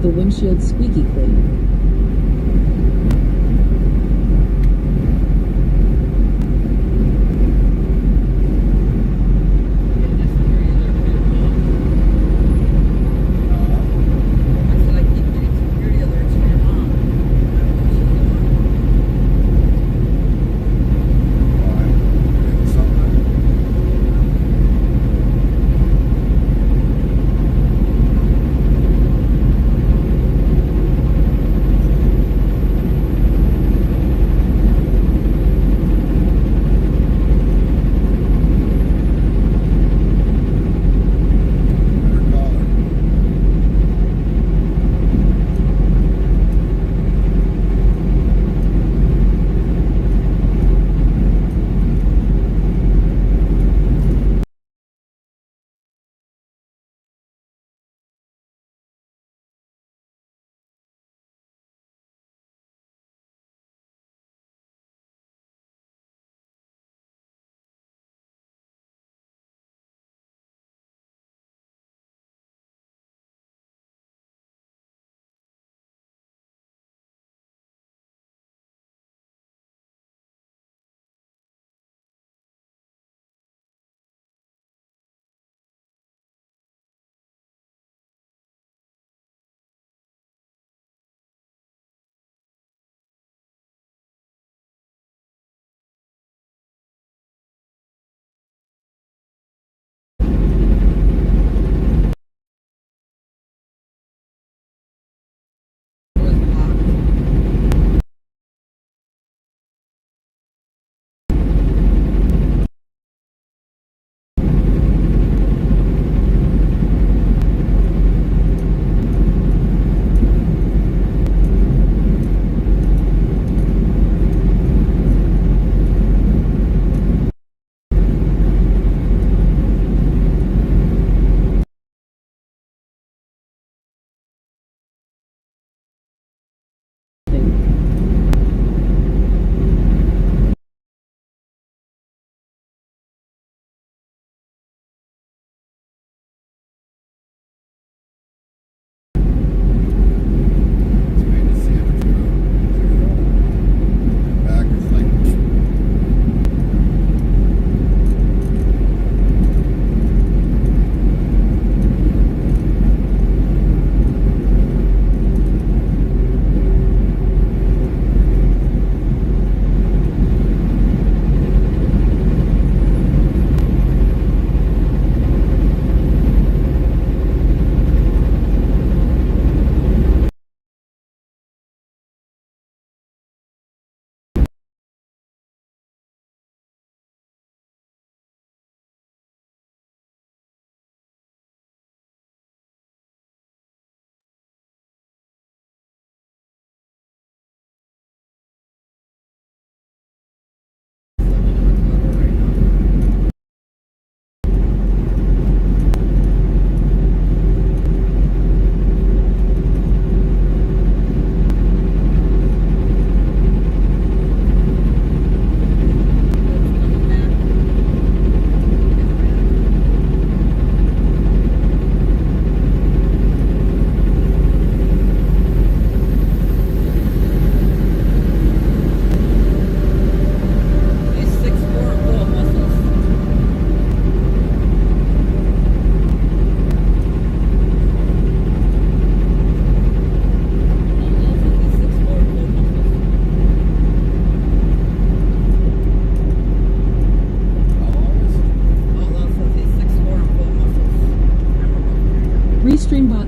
Windshield squeaky clean.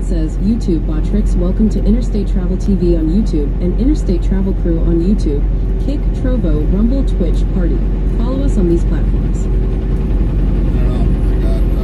says, YouTube Botrix, welcome to Interstate Travel TV on YouTube and Interstate Travel Crew on YouTube. Kick, Trovo, Rumble, Twitch, Party. Follow us on these platforms. I don't know. I got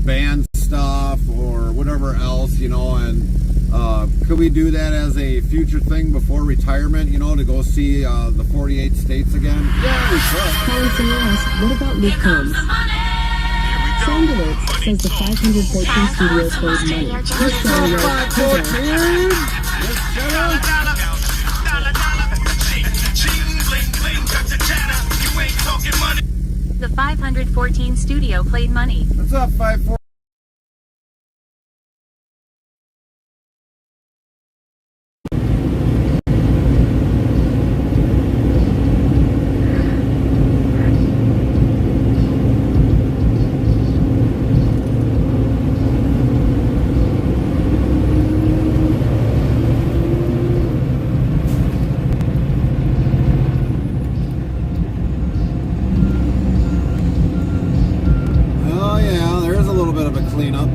band stuff or whatever else, you know, and could we do that as a future thing before retirement, you know, to go see the 48 states again? Yeah, we could. Colin Singer asks, what about Luke Combs? Sound Alerts says the 514 studio played money. This song was 514! Let's The 514 studio played money. What's up, 514? Cleanup.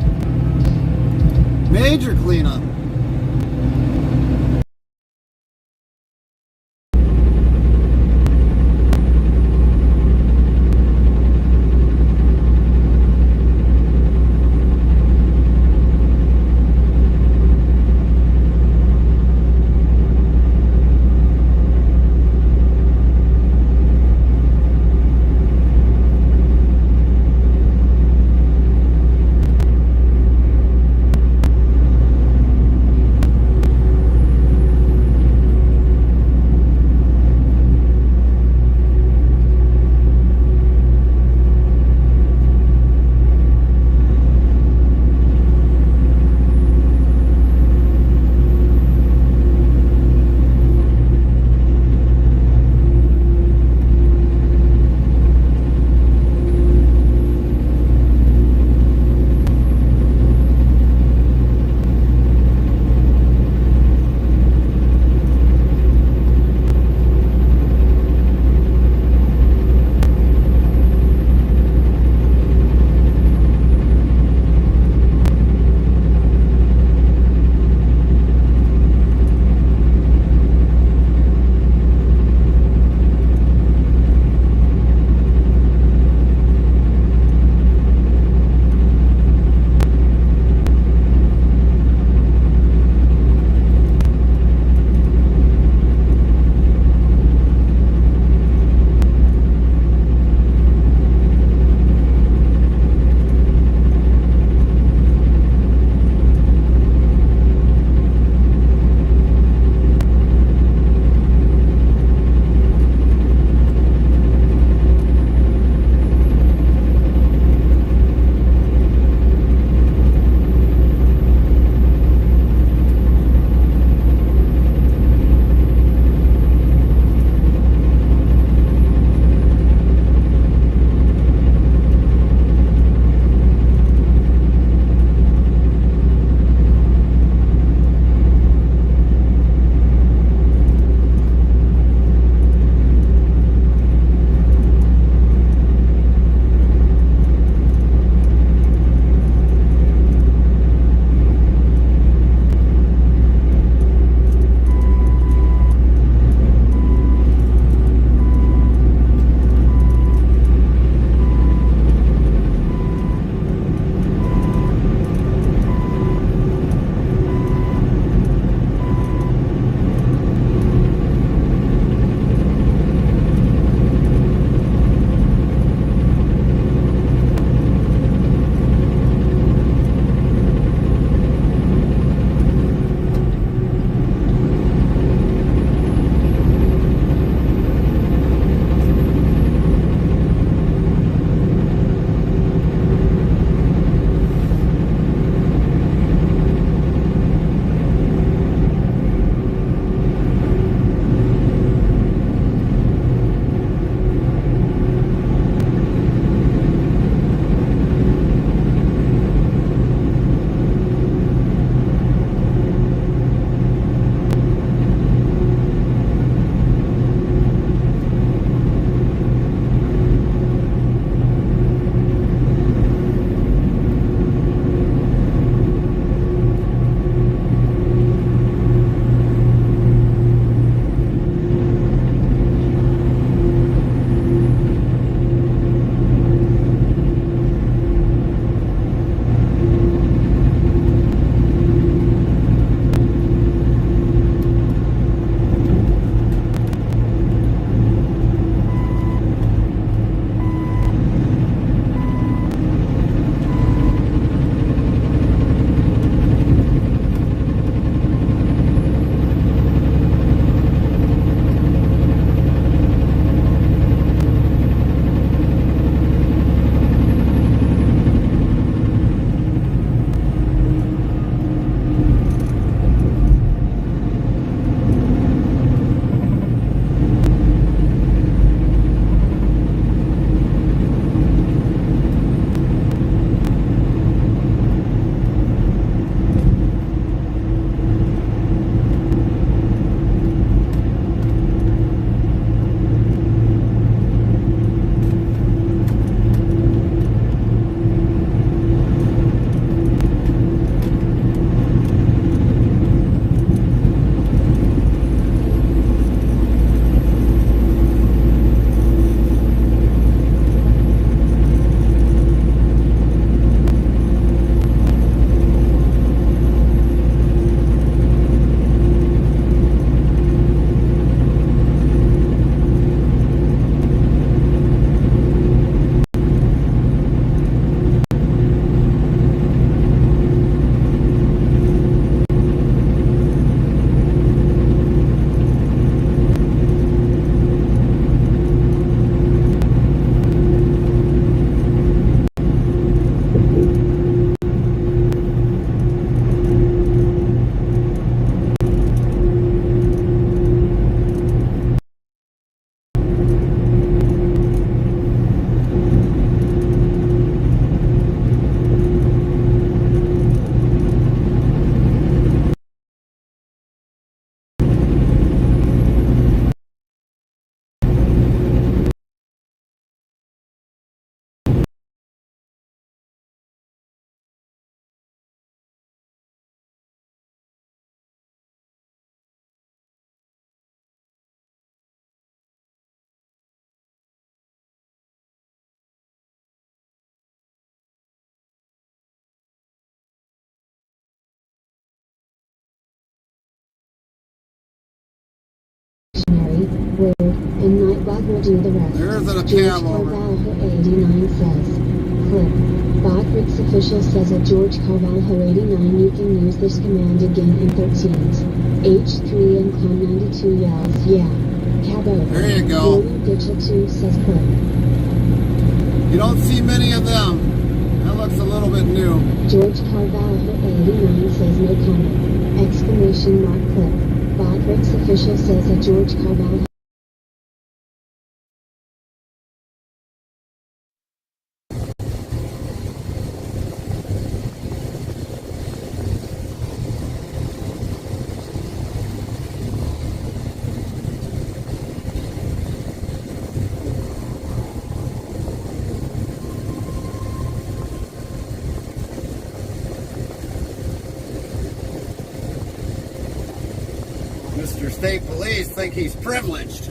Major cleanup. Mary, Word, and Nightbug will do the rest. There's a George cab over. Carvalho 89 says. Clip. Botrix official says at George Carvalho 89 you can use this command again in 13s. H3 and Clone 92 yells, yeah. Cab over. There you go. William Ditchell 2 says clip. You don't see many of them. That looks a little bit new. George Carvalho 89 says no comment. Exclamation mark clip. Botrix official says at George Carvalho. Mr. State Police think he's privileged.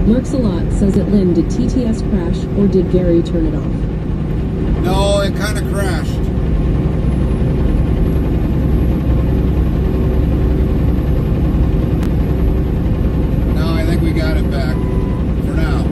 Lurks a lot says it Lynn, did TTS crash or did Gary turn it off? No, it kind of crashed. No, I think we got it back for now.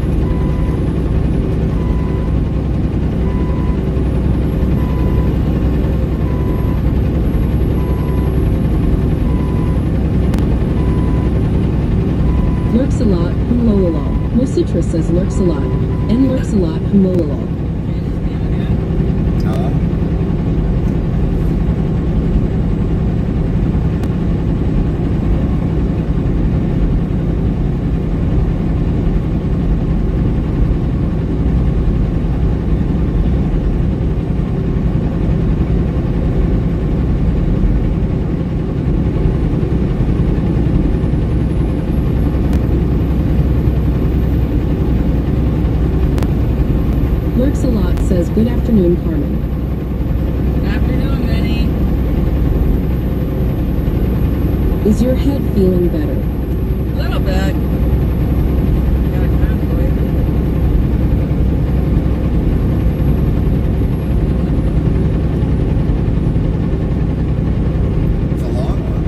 Lurks a lot, humlololol. No citrus says lurks a lot. And lurks a lot, humlololol. Lurks a lot says good afternoon, Carmen. Good afternoon, Minnie. Is your head feeling better? A little bit. Got a convoy. It's a long one.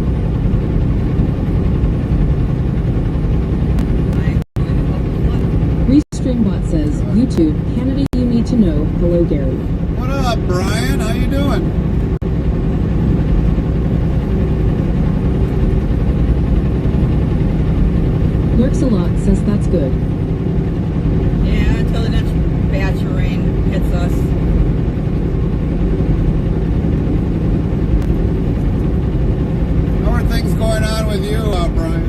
Restreambot says YouTube, Canada, you need to know. Hello, Gary. What up, Brian? How you doing? Lurks a lot says that's good. Yeah, until the next batch of rain hits us. How are things going on with you, Brian?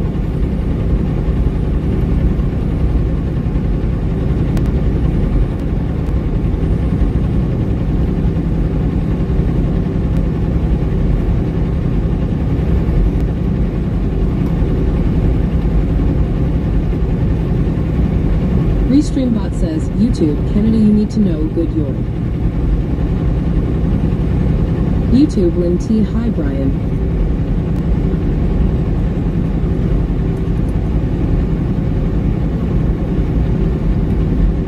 Restreambot says YouTube, Canada, you need to know. Good york. YouTube, Lynn T. Hi, Brian.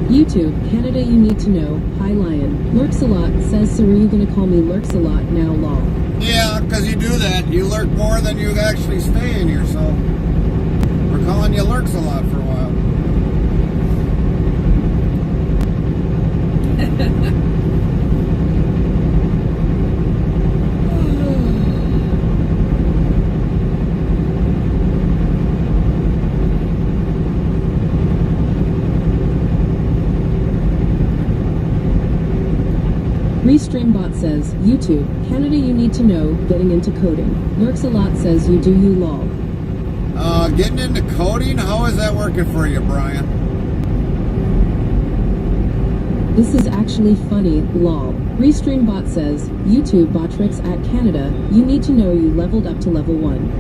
YouTube, Canada, you need to know. Hi, Lion. Lurks a lot says, so are you gonna call me Lurks a lot now, lol? Yeah, because you do that. You lurk more than you actually stay in here, so we're calling you Lurks a lot for a while. Restreambot says, YouTube, Canada, you need to know. Getting into coding. Lurks a lot says, you do you lol. Getting into coding? How is that working for you, Brian? This is actually funny, lol. Restreambot says, YouTube Botrix at Canada, you need to know you leveled up to level 1.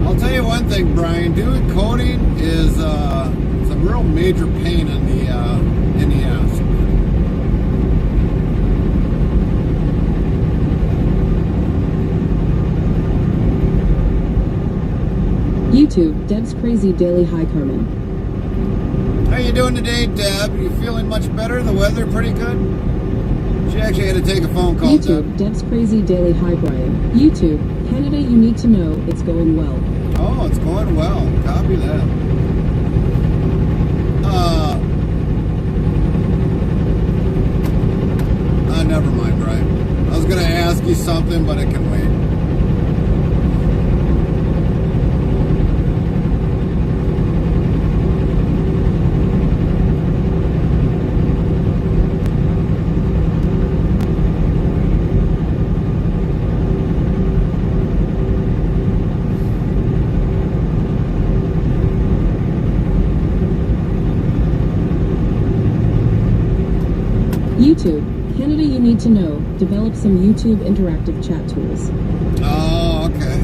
I'll tell you one thing, Brian. Doing coding is it's a real major pain in the ass. YouTube, Deb's Crazy Daily Hi, Carmen. How you doing today, Deb? You feeling much better? The weather pretty good? She actually had to take a phone call, YouTube, Deb. Deb's Crazy Daily Hi, Brian. YouTube, Canada, you need to know. It's going well. Oh, it's going well. Copy that. Never mind, Brian. I was going to ask you something, but it can wait. YouTube, Canada, you need to know. Develop some YouTube interactive chat tools. Oh, okay.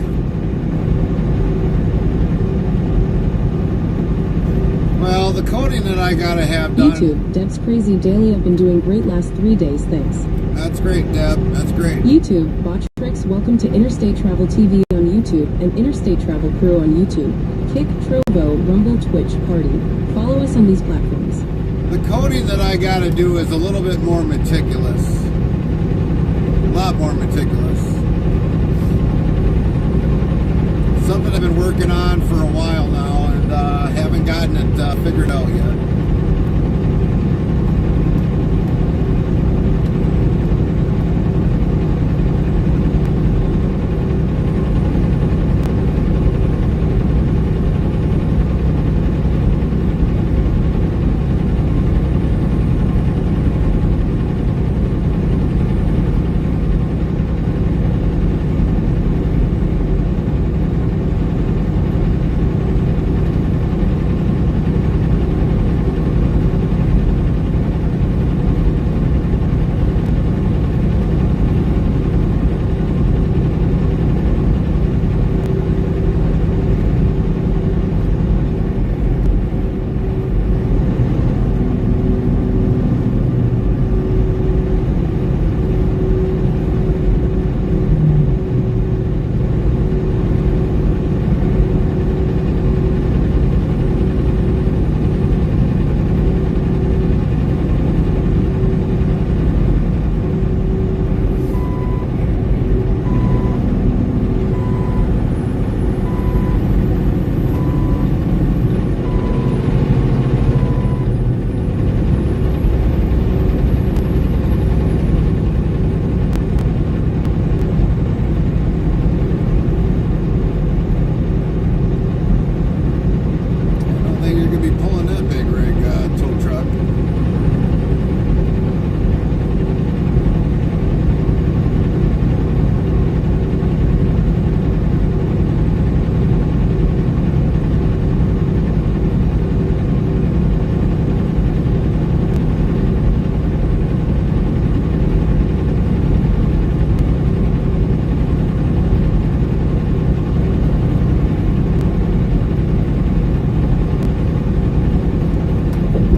Well, the coding that I gotta have done. YouTube, Deb's Crazy Daily. I've been doing great last 3 days, thanks. That's That's great, Deb. That's great. YouTube, Bottrix, welcome to Interstate Travel TV on YouTube and Interstate Travel Crew on YouTube. Kick, Trovo, Rumble, Twitch, Party. Follow us on these platforms. The coding that I gotta do is a little bit more meticulous. A lot more meticulous. Something I've been working on for a while now and haven't gotten it figured out yet.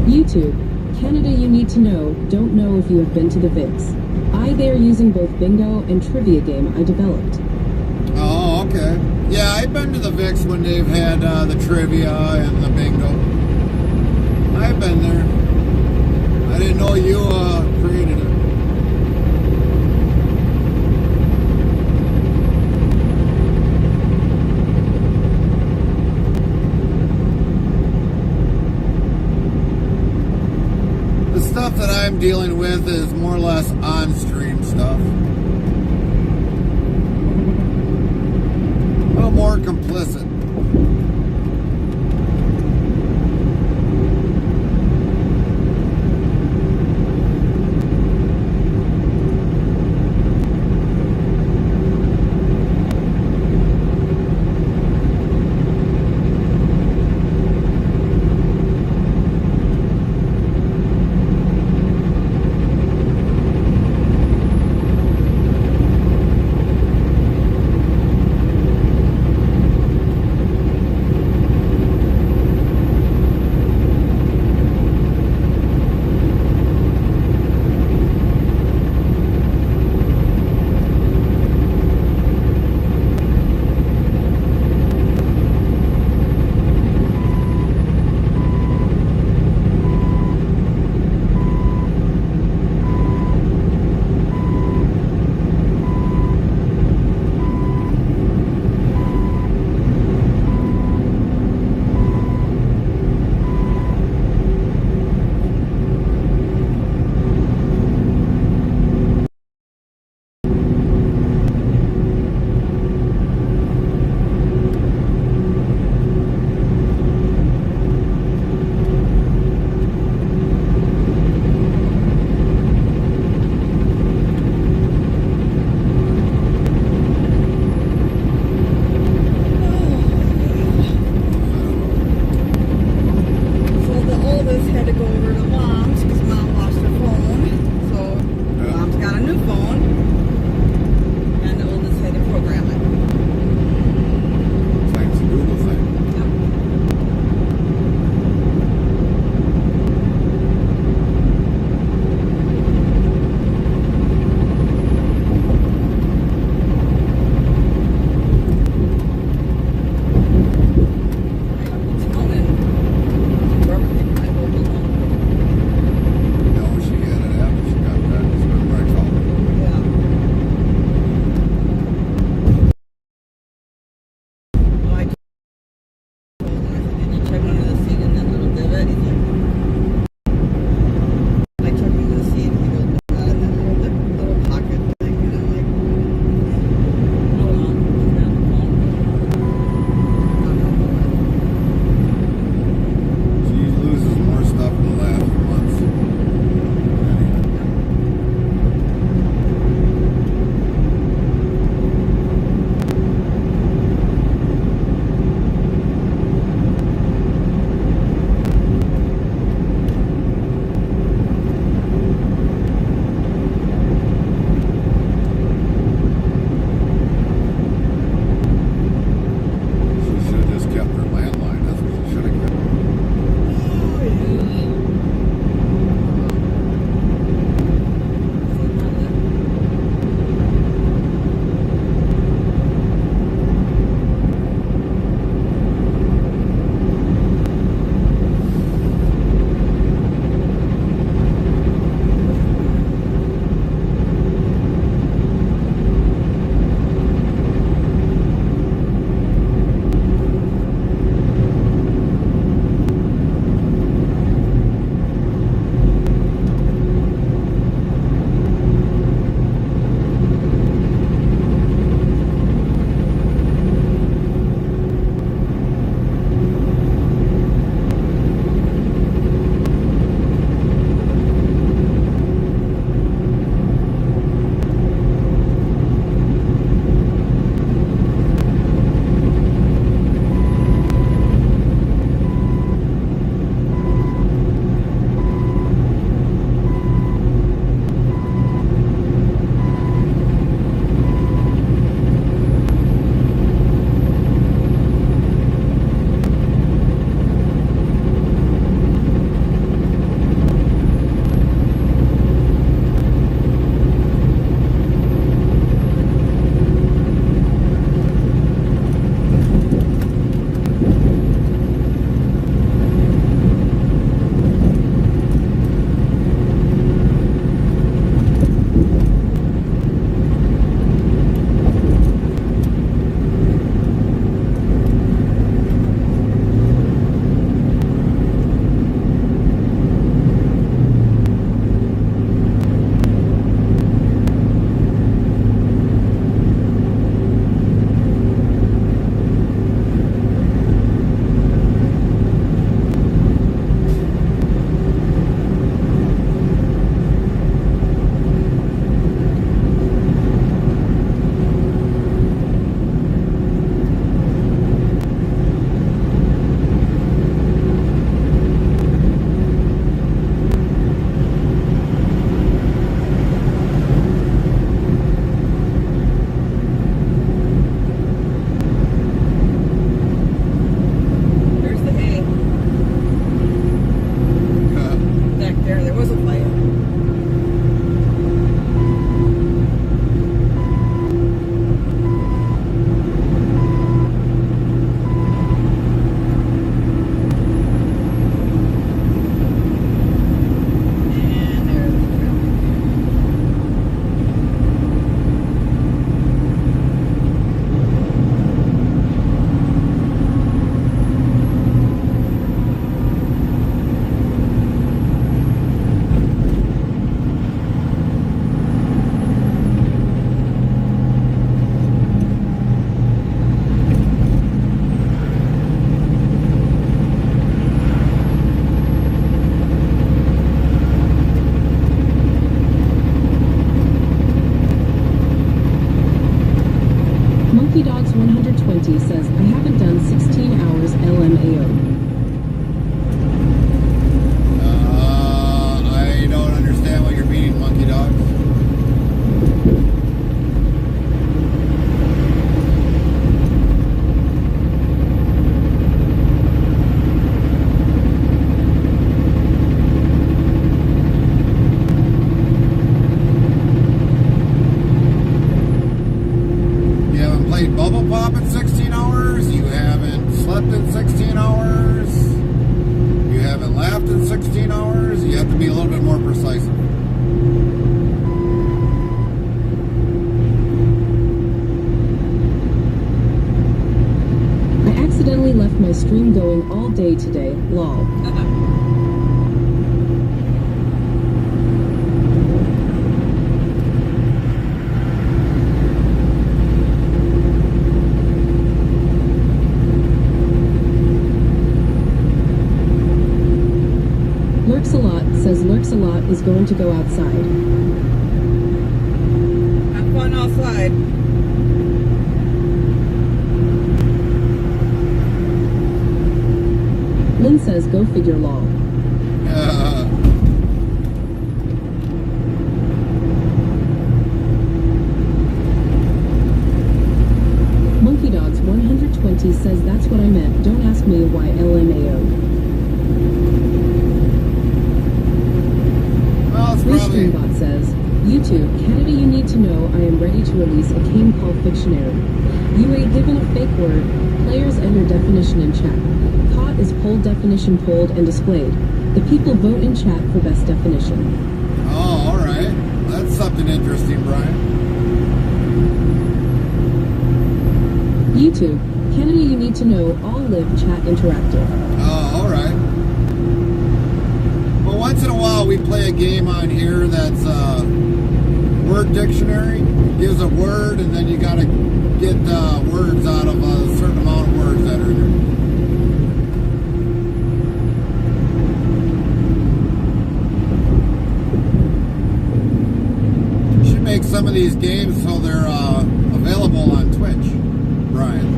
YouTube, Canada you need to know, don't know if you have been to the VIX. They are using both bingo and trivia game I developed. Oh, okay. Yeah, I've been to the VIX when they've had the trivia and the bingo. I've been there. I didn't know you created it. The stuff that I'm dealing with is more or less on-stream stuff. A little more complicit. Monkey Dogs 120 says, I haven't done 16 hours LMAO. I don't understand what you're meaning, Monkey Dogs. Bubble pop in 16 hours, you haven't slept in 16 hours, you haven't laughed in 16 hours, you have to be a little bit more precise. I accidentally left my stream going all day today, lol. Lurks a lot is going to go outside. Have fun outside. Lynn says go figure lol. Monkey Dogs 120 says that's what I meant. Don't ask me why LMAO. Restreambot says, YouTube, Canada, you need to know I am ready to release a game called Fictionary. UA given a fake word, players enter definition in chat. Caught is polled definition polled and displayed. The people vote in chat for best definition. Oh, alright. That's something interesting, Brian. YouTube, Canada, you need to know all live chat interactive. Oh, alright. Once in a while we play a game on here that's a word dictionary. It gives a word and then you gotta get words out of a certain amount of words that are in there. You should make some of these games so they're available on Twitch, Brian.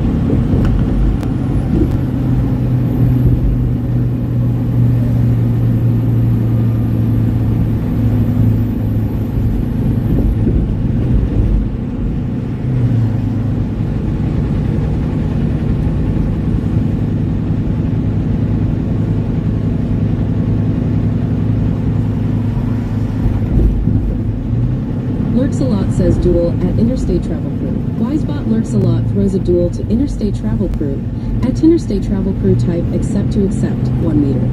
Says duel at Interstate Travel Crew. Wisebot Lurks a Lot throws a duel to Interstate Travel Crew. At Interstate Travel Crew type accept to accept 1 meter.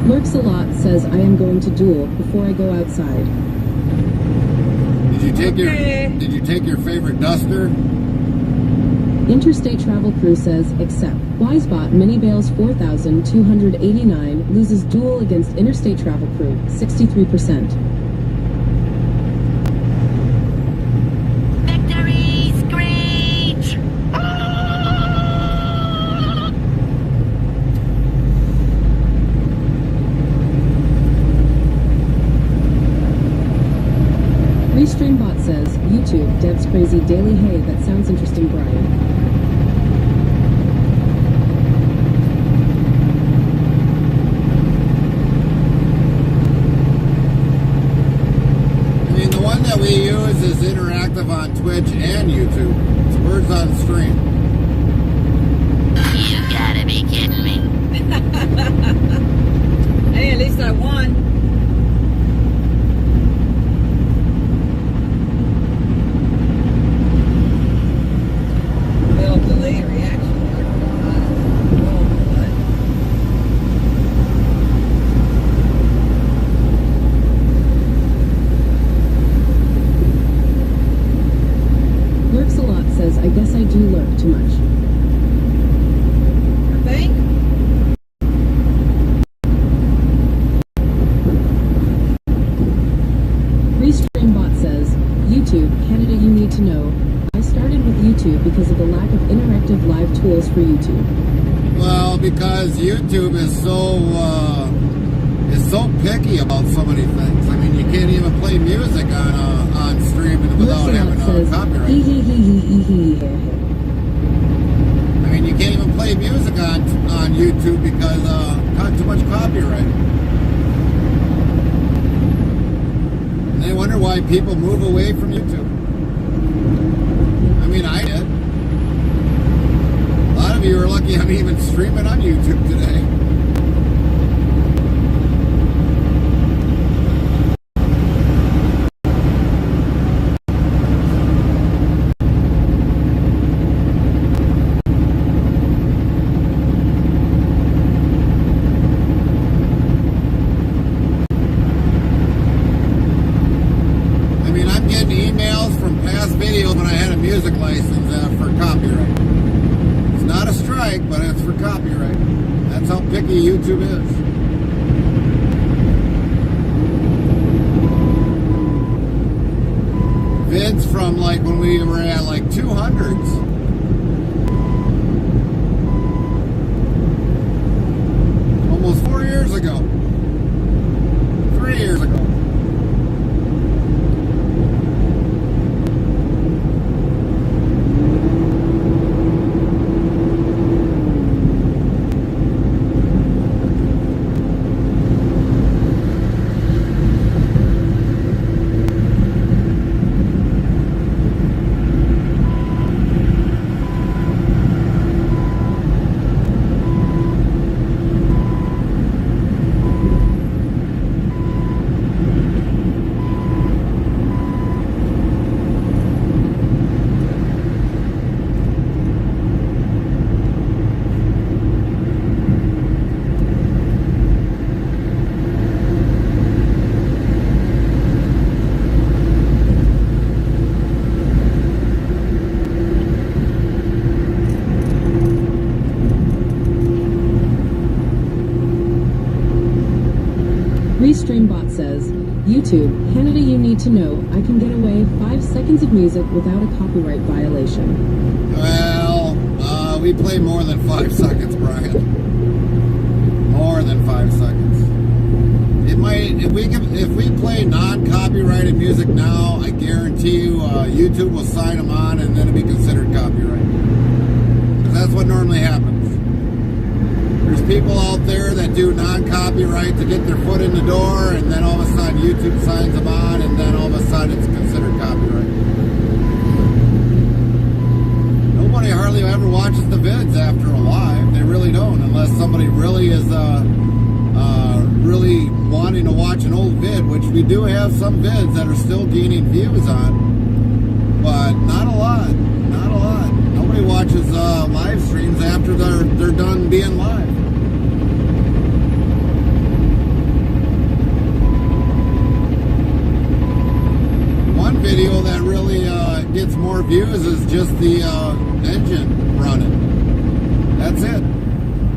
Lurks a Lot says I am going to duel before I go outside. Did you take your favorite duster? Interstate Travel Crew says accept. Wisebot Mini Bales 4,289 loses duel against Interstate Travel Crew 63%. Victory screech! Restreambot says YouTube Dev's crazy daily. Hey, that sounds interesting, Brian. That we use is interactive on Twitch and YouTube. It's words on stream. You gotta be kidding me. Hey, at least I won. Little delayed reaction. I guess I do lurk too much. Think? Restreambot says, YouTube, Canada, you need to know. I started with YouTube because of the lack of interactive live tools for YouTube. Well, because YouTube is so so picky about so many things. I mean, you can't even play music on streaming without having a copyright. I mean, you can't even play music on YouTube because got too much copyright. And they wonder why people move away from YouTube. I mean, I did. A lot of you are lucky I'm even streaming on YouTube today. Videos when I had a music license for copyright. It's not a strike, but it's for copyright. That's how picky YouTube is. Vids from like when we were at like 200s. Almost 4 years ago. 3 years ago. Restreambot says, YouTube, Canada, you need to know, I can get away 5 seconds of music without a copyright violation. Well, we play more than 5 seconds, Brian. More than 5 seconds. It might, if we play non-copyrighted music now, I guarantee you, YouTube will sign them on and then it'll be considered copyright. Because that's what normally happens. There's people out there that do non-copyright to get their foot in the door, and then all of a sudden YouTube signs them on, and then all of a sudden it's considered copyright. Nobody hardly ever watches the vids after a live. They really don't, unless somebody really is really wanting to watch an old vid, which we do have some vids that are still gaining views on, but not a lot. Not a lot. Nobody watches live streams after they're done being live. One video that really gets more views is just the engine running. That's it.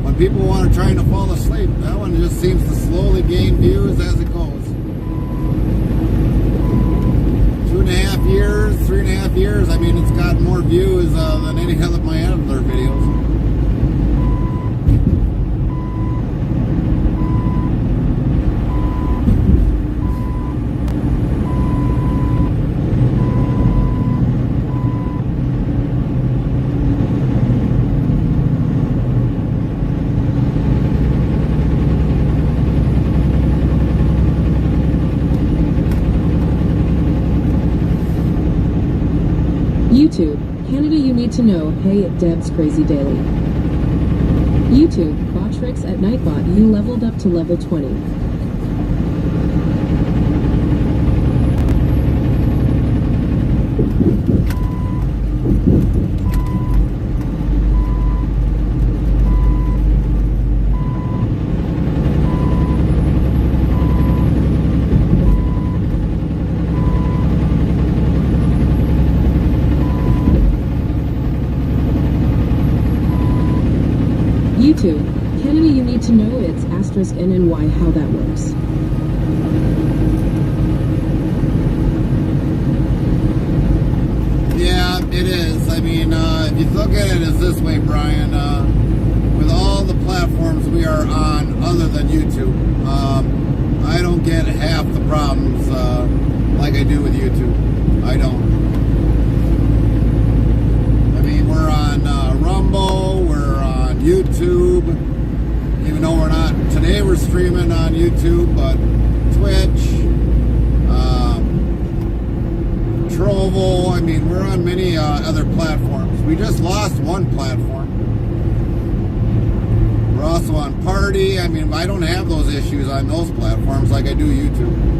When people want to try to fall asleep, that one just seems to slowly gain views as it goes. 2.5 years, 3.5 years, I mean, it's got more views than any of my other videos. YouTube, Canada, you need to know, hey, Deb's Crazy Daily. YouTube, Botrix at Nightbot, you leveled up to level 20. YouTube, Canada, you need to know it's asterisk NNY how that works. Yeah, it is. I mean, if you look at it as this way, Brian, with all the platforms we are on other than YouTube, problems like I do with YouTube. I don't. I mean, we're on Rumble, we're on YouTube, even though we're not. Today we're streaming on YouTube, but Twitch, Trovo, I mean, we're on many other platforms. We just lost one platform. We're also on Party. I mean, I don't have those issues on those platforms like I do YouTube.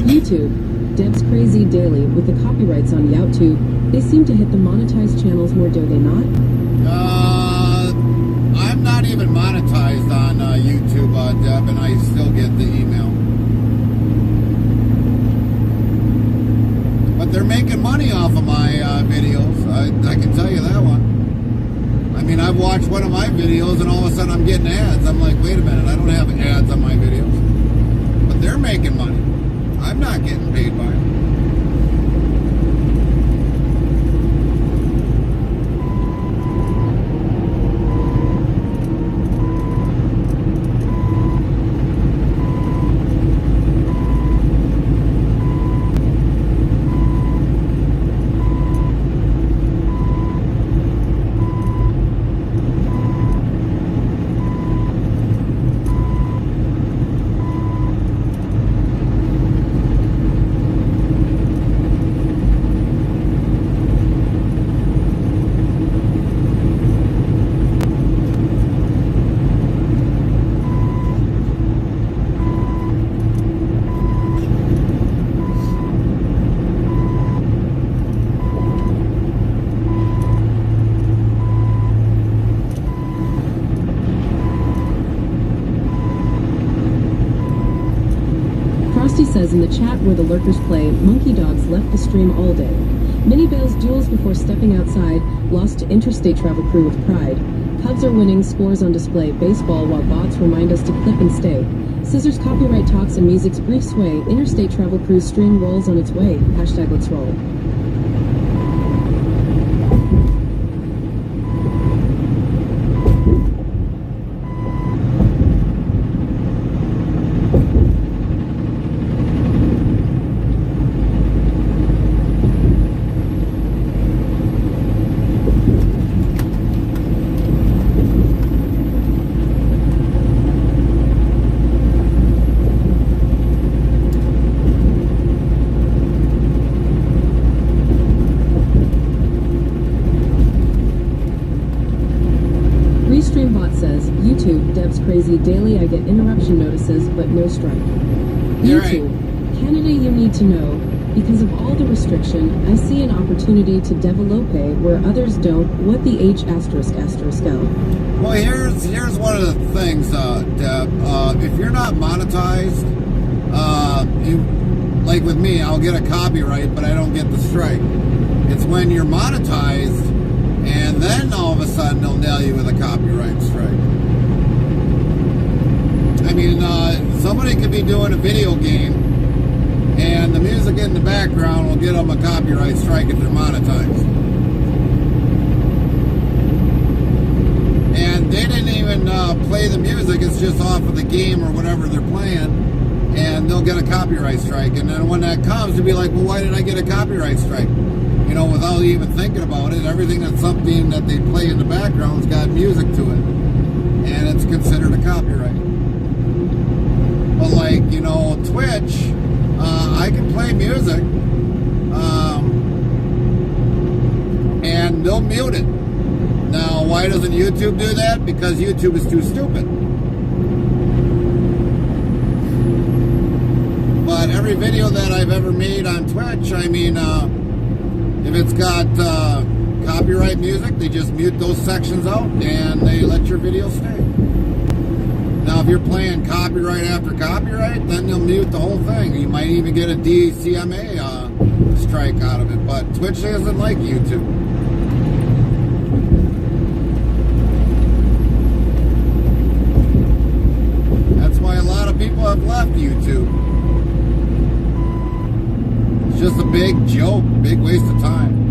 YouTube, Deb's Crazy Daily with the copyrights on YouTube. They seem to hit the monetized channels more, do they not? I'm not even monetized on YouTube, Deb, and I still get the email. But they're making money off of my videos. I can tell you that one. I mean, I've watched one of my videos and all of a sudden I'm getting ads. I'm like, wait a minute, I don't have ads on my videos. But they're making money. I'm not getting paid by it. Frosty says in the chat where the lurkers play, Monkey Dogs left the stream all day. Mini Bales duels before stepping outside, lost to Interstate Travel Crew with pride. Cubs are winning, scores on display, baseball while bots remind us to clip and stay. Scissors copyright talks and music's brief sway, Interstate Travel Crew's stream rolls on its way. Hashtag let's roll. Restreambot says, YouTube, Deb's Crazy Daily, I get interruption notices, but no strike. You're YouTube, Canada, you need to know, because of all the restriction, I see an opportunity to develope where others don't. What the H asterisk asterisk L. Well, here's one of the things, Deb. If you're not monetized, like with me, I'll get a copyright, but I don't get the strike. It's when you're monetized, and then all of a sudden they'll nail you with a copyright strike. I mean, somebody could be doing a video game, and the music in the background will get them a copyright strike if they're monetized. And they didn't even play the music, it's just off of the game or whatever they're playing. and they'll get a copyright strike. And then when that comes, to be like, well, why did I get a copyright strike? You know, without even thinking about it, everything that's something that they play in the background's got music to it, and it's considered a copyright. But like, you know, Twitch, I can play music, and they'll mute it. Now, why doesn't YouTube do that? Because YouTube is too stupid. But every video that I've ever made on Twitch, I mean, if it's got copyright music, they just mute those sections out and they let your video stay. Now, if you're playing copyright after copyright, then they'll mute the whole thing. You might even get a DCMA strike out of it. But Twitch isn't like YouTube. That's why a lot of people have left YouTube. It's just a big joke, big waste of time.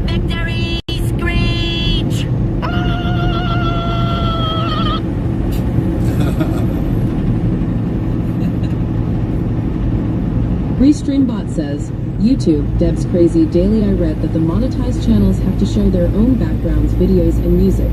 Victory screech! Restreambot says, YouTube, Deb's crazy daily. I read that the monetized channels have to show their own backgrounds, videos, and music.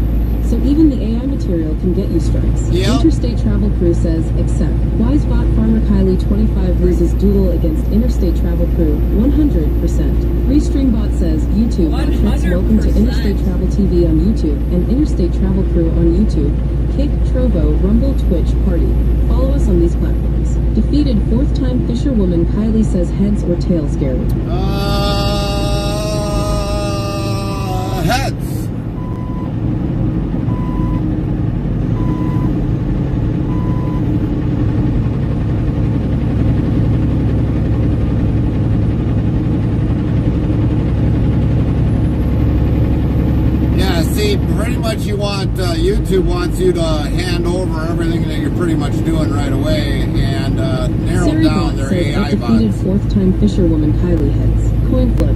So even the AI material can get you strikes. Yep. Interstate Travel Crew says, except Wisebot Farmer Kylie 25 loses duel against Interstate Travel Crew 100%. Restreambot says, YouTube, metrics. Welcome to Interstate Travel TV on YouTube and Interstate Travel Crew on YouTube. Kick, Trovo, Rumble, Twitch, Party. Follow us on these platforms. Defeated fourth-time fisherwoman Kylie says heads or tails, Gary. Heads. Pretty much you want, YouTube wants you to hand over everything that you're pretty much doing right away and narrow down their says, AI bots. defeated fourth-time fisherwoman Kylie heads. Coin flip.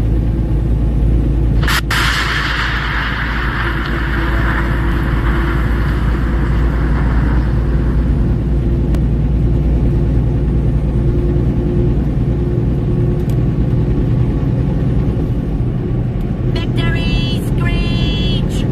Victory screech!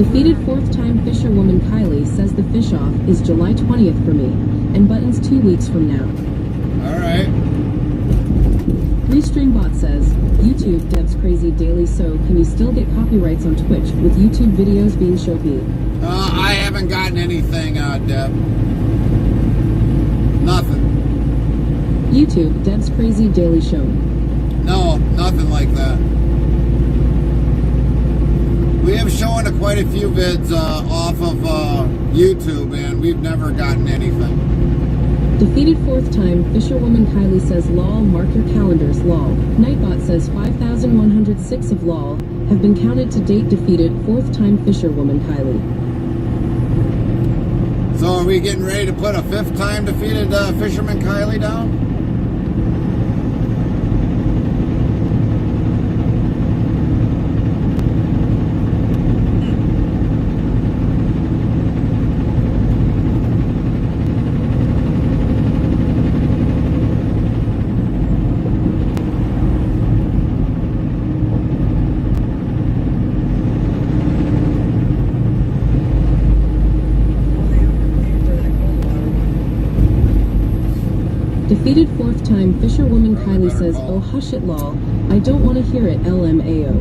Defeated fourth-time fisherwoman Kylie says the fish-off is July 20th for me, and buttons 2 weeks from now. Alright. Restreambot says, YouTube Deb's crazy daily, so can you still get copyrights on Twitch with YouTube videos being showy? I haven't gotten anything, Deb. Nothing. YouTube Deb's crazy daily show. No, nothing like that. We have shown quite a few vids off of YouTube, and we've never gotten anything. Defeated fourth-time fisherwoman Kylie says lol, mark your calendars lol. Nightbot says 5,106 of lol have been counted to date. Defeated fourth-time fisherwoman Kylie. So are we getting ready to put a fifth-time defeated fisherman Kylie down? Defeated fourth-time fisherwoman Kylie says, oh hush it lol, I don't want to hear it LMAO.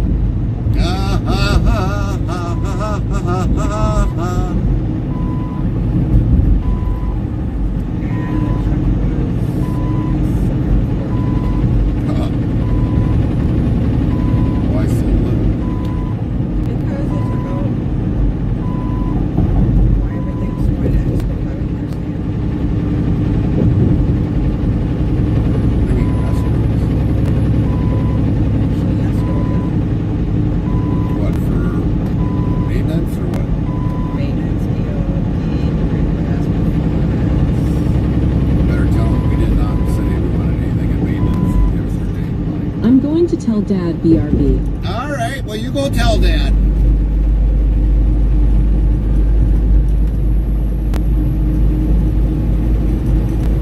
Why so little? Because it's about why everything's going to expect I don't understand. What, for maintenance or what? Maintenance, DOT, request, Better tell them we did not say we wanted anything in maintenance. Give us their name. I'm going to tell Dad BRB. Alright, well you go tell Dad.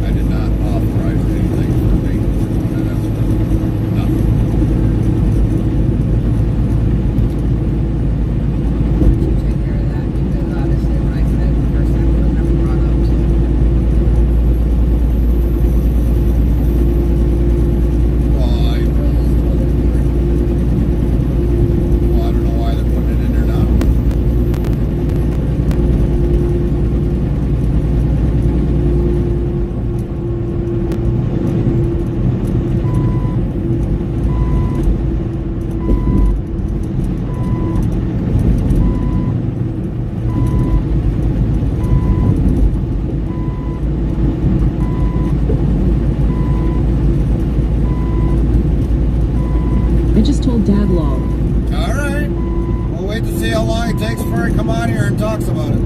I did not authorize anything for maintenance. Nothing. to take care of that because obviously when I said it the first time it was never brought up. So. Well, I don't know why they're putting it in there now. I just told Dad lol. Alright. We'll wait to see how long it takes before he come on here and talks about it.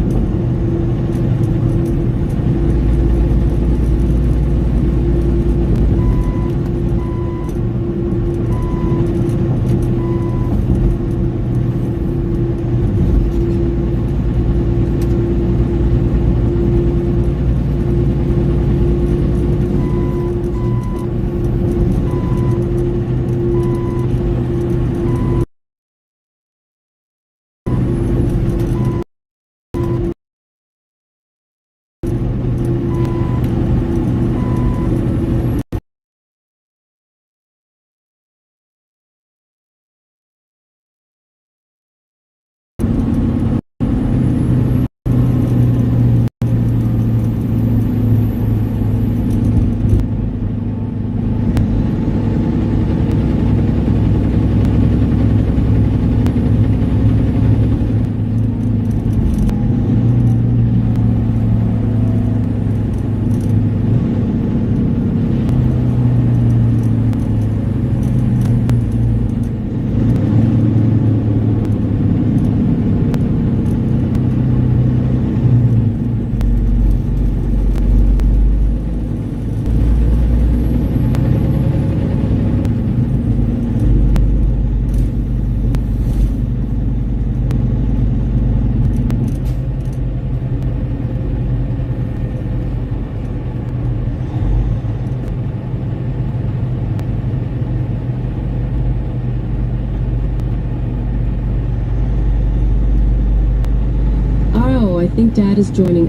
I think Dad is joining.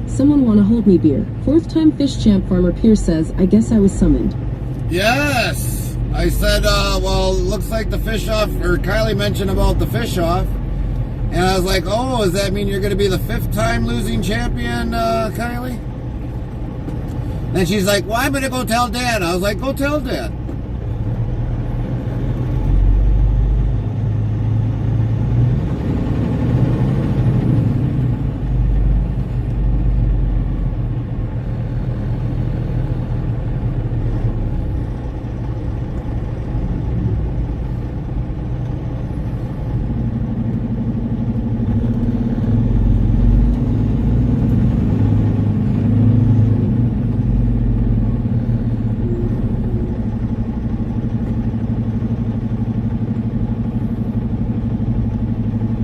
Someone wanna hold me beer. Fourth time fish champ Farmer Pierce says, I guess I was summoned. Yes! I said, well, looks like the fish off, or Kylie mentioned about the fish off. And I was like, oh, does that mean you're going to be the 5th time losing champion, Kylie? Then she's like, well, I'm going to go tell Dad. I was like, go tell Dad.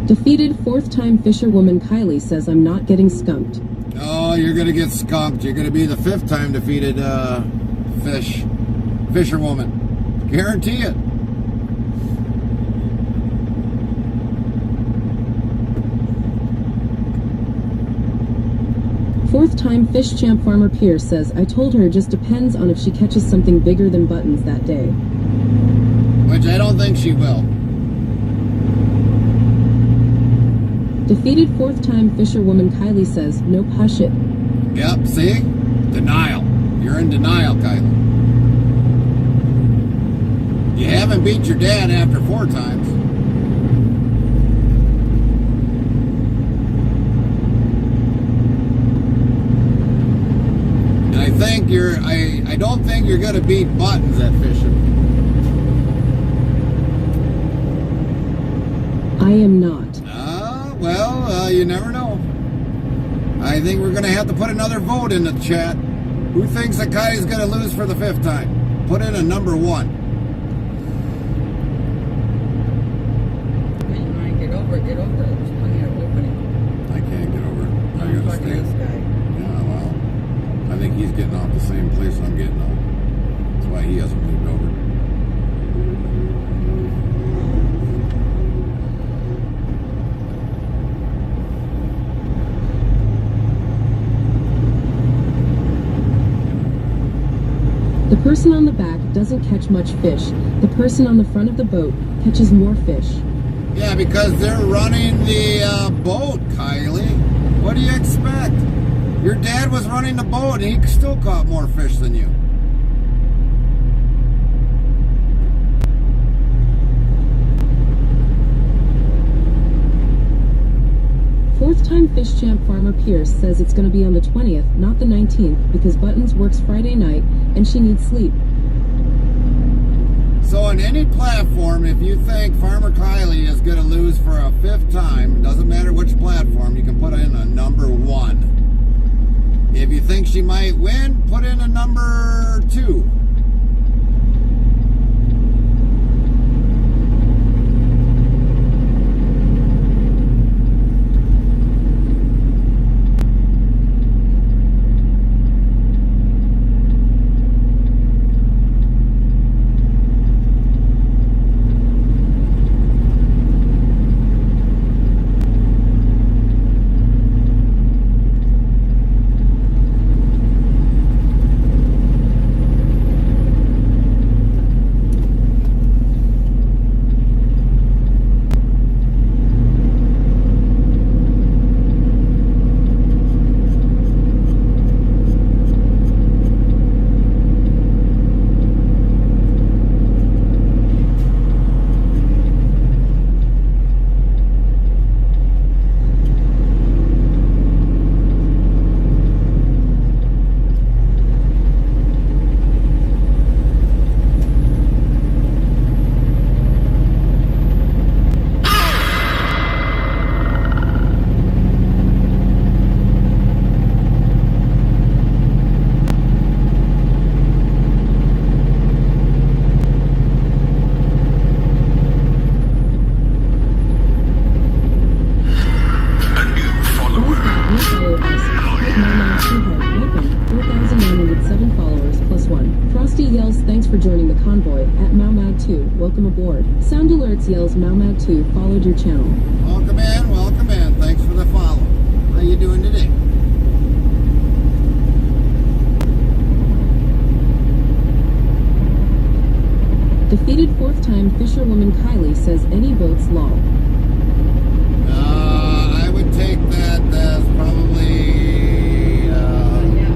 Defeated fourth time fisherwoman Kylie says I'm not getting skunked. Oh, you're going to get skunked. You're going to be the 5th time defeated fisherwoman. Guarantee it. Fourth time fish champ Farmer Pierce says I told her it just depends on if she catches something bigger than buttons that day. Which I don't think she will. Defeated fourth time fisherwoman Kylie says, nope, hush it. Yep, see? Denial. You're in denial, Kylie. You haven't beat your dad after 4 times. And I think I don't think you're gonna beat buttons at fishing. I am not. Well, you never know. I think we're going to have to put another vote in the chat. Who thinks that Kylie's going to lose for the 5th time? Put in a number 1. Get over it. There's plenty of opening. I can't get over it. I got to stay. This guy. Yeah, well, I think he's getting off the same place I'm getting off. That's why he hasn't moved over. The person on the back doesn't catch much fish. The person on the front of the boat catches more fish. Yeah, because they're running the boat, Kylie. What do you expect? Your dad was running the boat and he still caught more fish than you. Fourth time fish champ Farmer Pierce says it's going to be on the 20th, not the 19th, because Buttons works Friday night and she needs sleep. So on any platform, if you think Farmer Kylie is going to lose for a 5th time, doesn't matter which platform, you can put in a number 1. If you think she might win, put in a number 2. For joining the convoy at Mau2. Welcome aboard. Sound Alerts yells Mau2 followed your channel. Welcome in, welcome in. Thanks for the follow. says any boats lol. I would take that as probably. Yeah.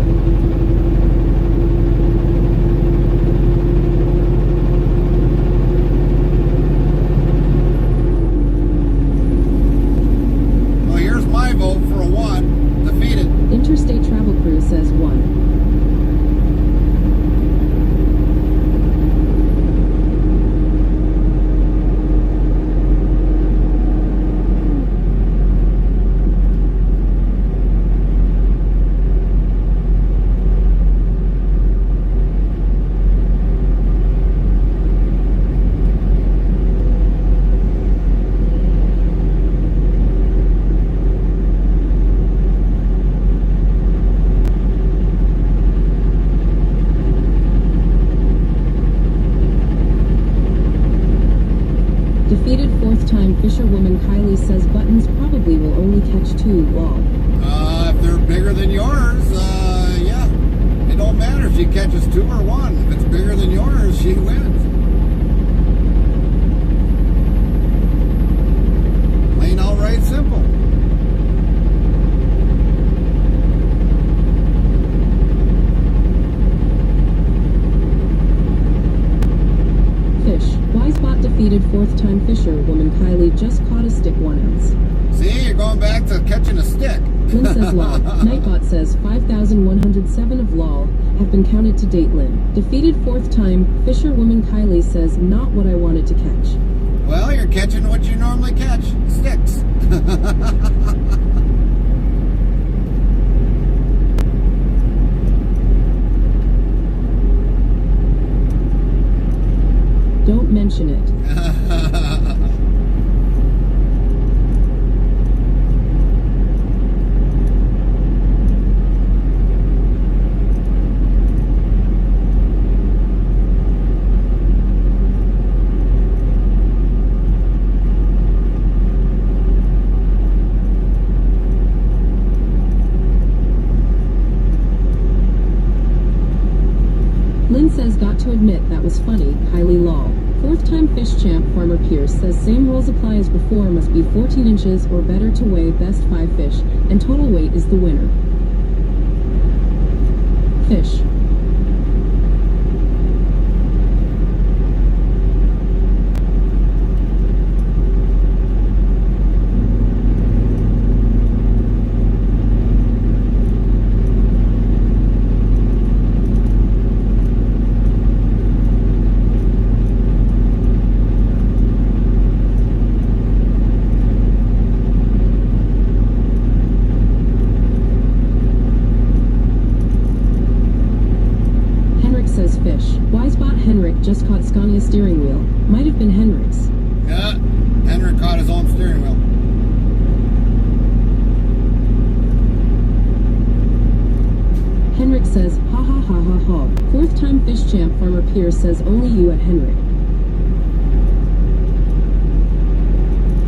Well, here's my vote for a 1. Defeated. Interstate Travel Crew says 1. Defeated 4th time fisherwoman Kylie says buttons probably will only catch 2 lol. If they're bigger than yours, yeah. It don't matter if she catches 2 or 1. If it's bigger than yours, she wins. Plain outright simple. Fish. Wisebot defeated 4th time fisherwoman Kylie just caught a stick 1 ounce. See, you're going back to catching a stick. Lynn says lol. Nightbot says 5,107 of lol have been counted to date. Lynn. Defeated 4th time fisherwoman Kylie says not what I wanted to catch. Well, you're catching what you normally catch. Sticks. Don't mention it. Lynn says got to admit that was funny, Kylie lol. 4th time fish champ Farmer Pierce says same rules apply as before, must be 14 inches or better to weigh best 5 fish, and total weight is the winner. Fish. Fish. Wisebot Henrik just caught Scania's steering wheel. Might have been Henrik's. Yeah, Henrik caught his own steering wheel. Henrik says, ha ha ha ha ha. 4th time fish champ Farmer Pierce says only you at Henrik.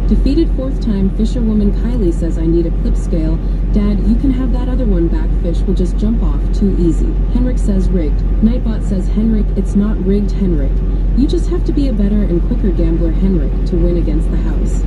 Defeated 4th time fisherwoman Kylie says I need a clip scale. Dad, you can have that other one back, fish will just jump off too easy. Henrik says rigged. Nightbot says Henrik, it's not rigged Henrik. You just have to be a better and quicker gambler Henrik to win against the house.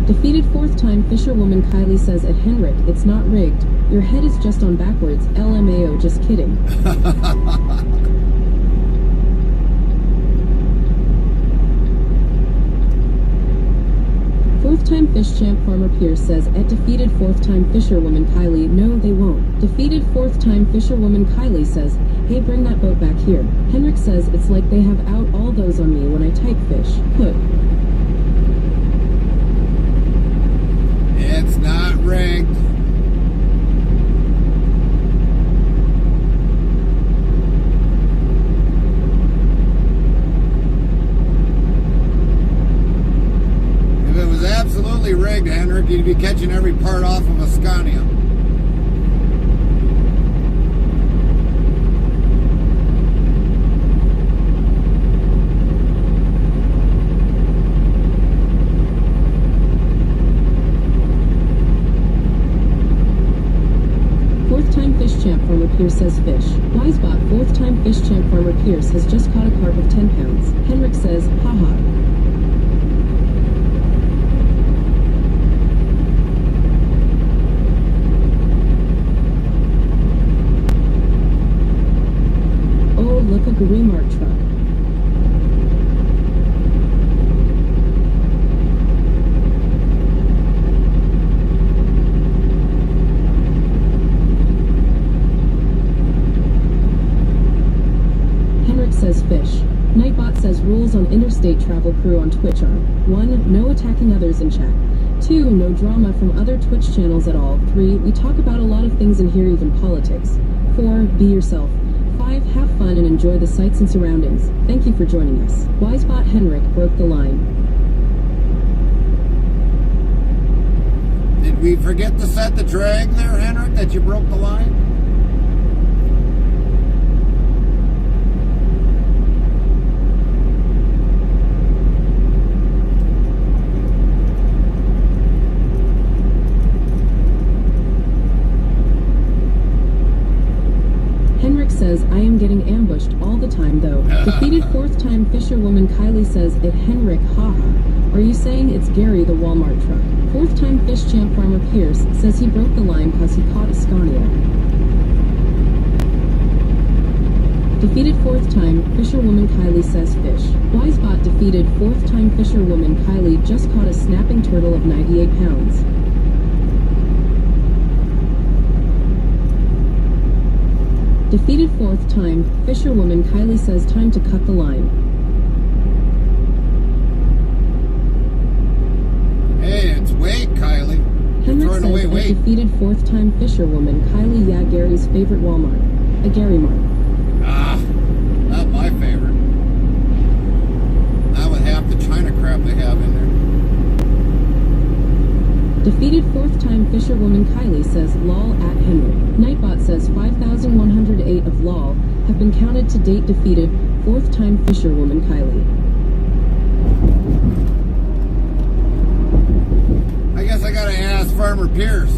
Defeated 4th time fisherwoman Kylie says at Henrik, it's not rigged. Your head is just on backwards. LMAO, just kidding. 4th time fish champ Farmer Pierce says at defeated 4th time fisherwoman Kylie, no they won't. Defeated 4th time fisherwoman Kylie says, hey bring that boat back here. Henrik says it's like they have out all those on me when I type fish. Put. It's not rigged. If it was absolutely rigged, Henrik, you'd be catching every part off of a Scania. Pierce says fish. Wisebot, fourth-time fish champ farmer Pierce has just caught a carp of 10 pounds. Henrik says, haha. Oh, look, a Remark truck. Says fish. Nightbot says rules on interstate travel crew on Twitch are 1. No attacking others in chat. 2. No drama from other Twitch channels at all. 3. We talk about a lot of things in here, even politics. 4. Be yourself. 5. Have fun and enjoy the sights and surroundings. Thank you for joining us. Wisebot Henrik broke the line. Did we forget to set the drag there, Henrik, that you broke the line? Says, I am getting ambushed all the time though. Defeated fourth-time fisherwoman Kylie says, it Henrik, haha. Are you saying it's Gary the Walmart truck? Fourth-time fish champ farmer Pierce says he broke the line cause he caught a Scania. Defeated fourth-time fisherwoman Kylie says fish. Wisebot defeated fourth-time fisherwoman Kylie just caught a snapping turtle of 98 pounds. Defeated fourth time, fisherwoman Kylie says time to cut the line. Hey, it's weight, Kylie. You're Henrik throwing says away weight. defeated fourth time fisherwoman Kylie, yeah, Gary's favorite Walmart. A Gary Mart. Ah, not my favorite. Not with half the China crap they have in there. Defeated fourth-time fisherwoman Kylie says lol at Henry. Nightbot says 5,108 of lol have been counted to date. Defeated fourth-time fisherwoman Kylie. I guess I gotta ask Farmer Pierce.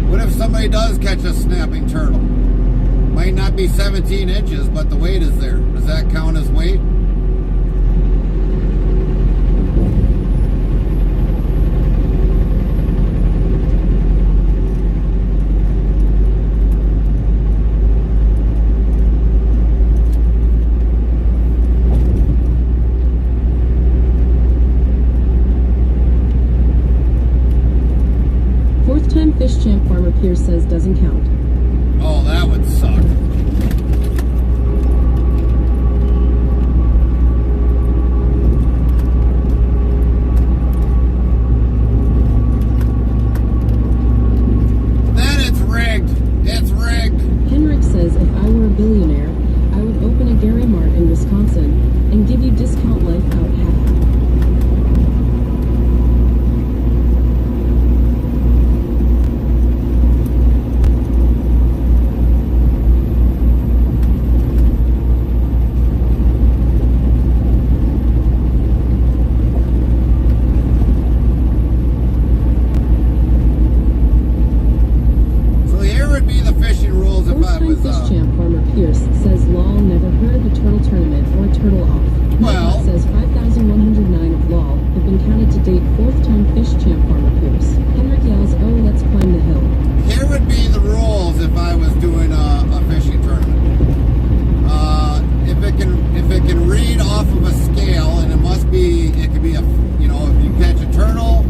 What if somebody does catch a snapping turtle? Might not be 17 inches, but the weight is there. Does that count as weight? Fish champ farmer Pierce says doesn't count. Oh, that would suck. Then it's rigged. It's rigged. Henrik says if I were a billionaire, I would open a Gary Mart in Wisconsin and give you discount life out half. Says lol, never heard of a turtle tournament or a turtle off. Well, says 5,109 of lol have been counted to date. Fourth time fish champ farmer Pierce. Henrik yells, oh, let's climb the hill. Here would be the rules if I was doing a fishing tournament. If it can read off of a scale, and it could be a, if you catch a turtle,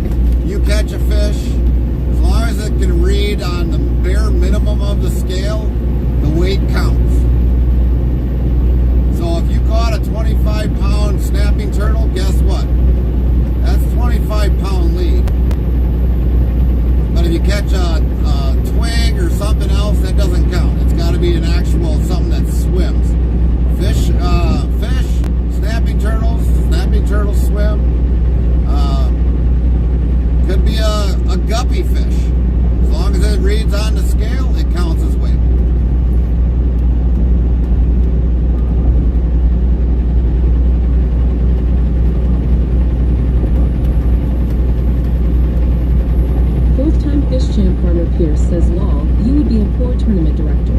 you catch a fish. As long as it can read on the bare minimum of the scale, the weight counts. So if you caught a 25-pound snapping turtle, guess what? That's 25-pound lead. But if you catch a twig or something else, that doesn't count. It's got to be an actual something that swims. Fish, snapping turtles swim. Could be a guppy fish. As long as it reads on the scale, it counts as weight. Fish champ farmer Pierce says lol, you would be a poor tournament director.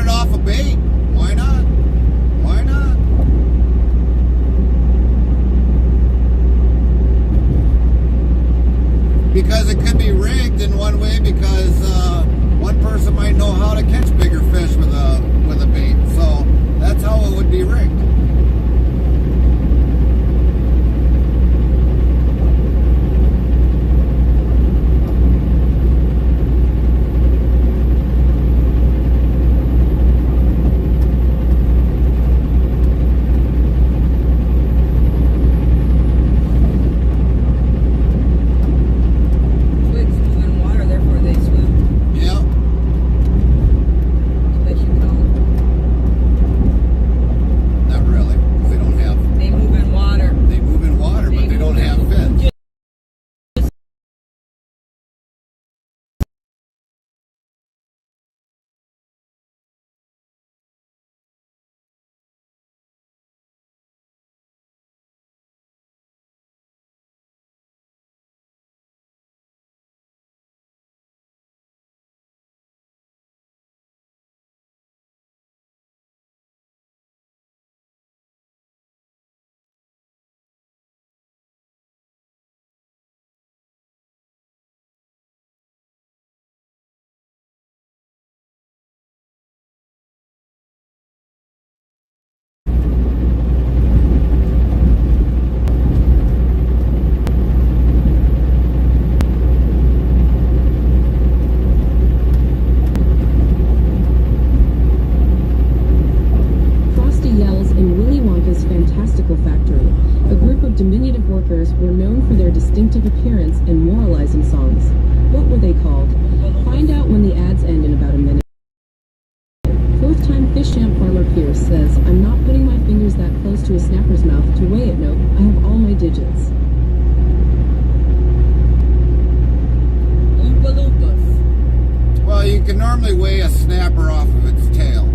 it off a bait. Why not? Why not? Because it could be rigged in one way because one person might know how to catch bigger fish with a bait. So that's how it would be rigged. Twigs move in water, therefore they swim. Yeah. Fish you don't. Not really, because they don't have. They move in water. They move in water, but they don't have fins. Frosty yells in Willy Wonka's Fantastical Factory. A group of diminutive workers were known for their distinctive appearance and moralizing songs. What were they called? Find out when the ads end in about a minute. Fourth-time fish champ Farmer Pierce says, I'm not putting my fingers that close to a snapper's mouth to weigh it, nope. I have all my digits. Oompa Loompas. Well, you can normally weigh a snapper off of its tail.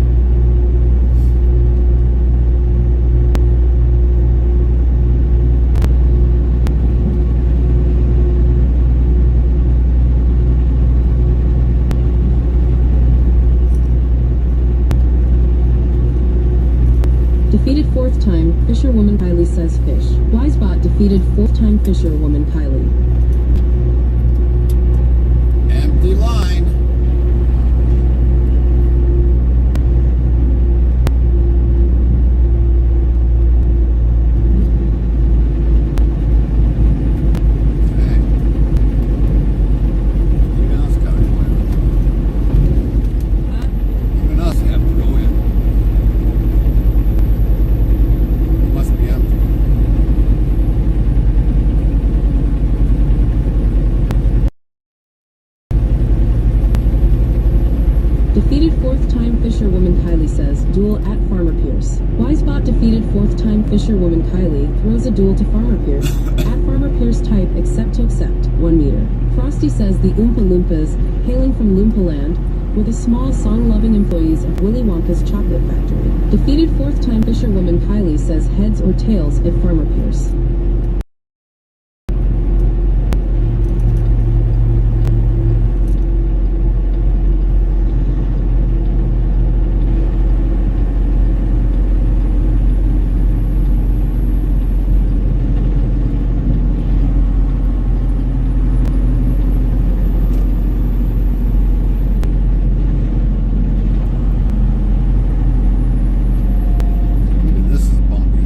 Defeated fourth-time fisherwoman Kylie says fish. Wisebot defeated fourth-time fisherwoman Kylie. Empty line. Okay. Even us gotta go in. Even us have to go in. It must be empty. Defeated fourth-time fisherwoman Kylie says, duel at Farmer Pierce. Wisebot defeated fourth-time fisherwoman Kylie, throws a duel to Farmer Pierce. At Farmer Pierce type accept to accept, 1 meter. Frosty says the Oompa Loompas, hailing from Loompaland, were the small song-loving employees of Willy Wonka's chocolate factory. Defeated fourth-time fisherwoman Kylie says heads or tails at Farmer Pierce. This is bumpy.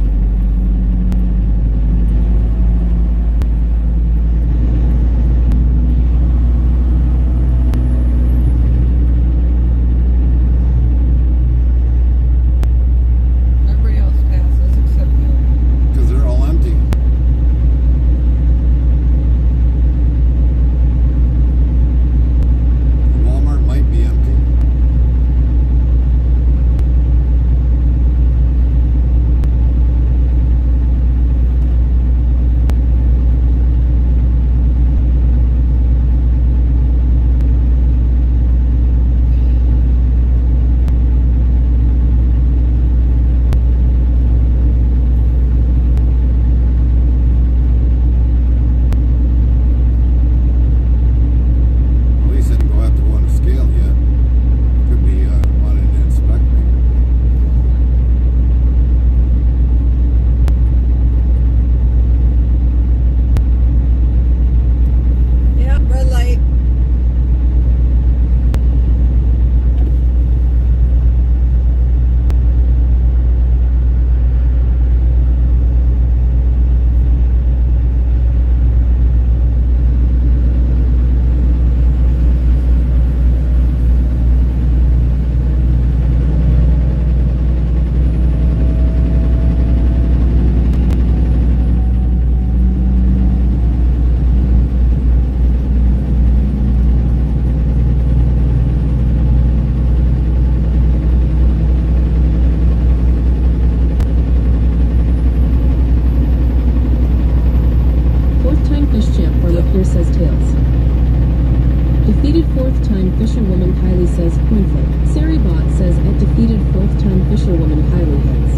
Kylie says coin flip. Saribot says at defeated fourth time fisherwoman Kylie heads.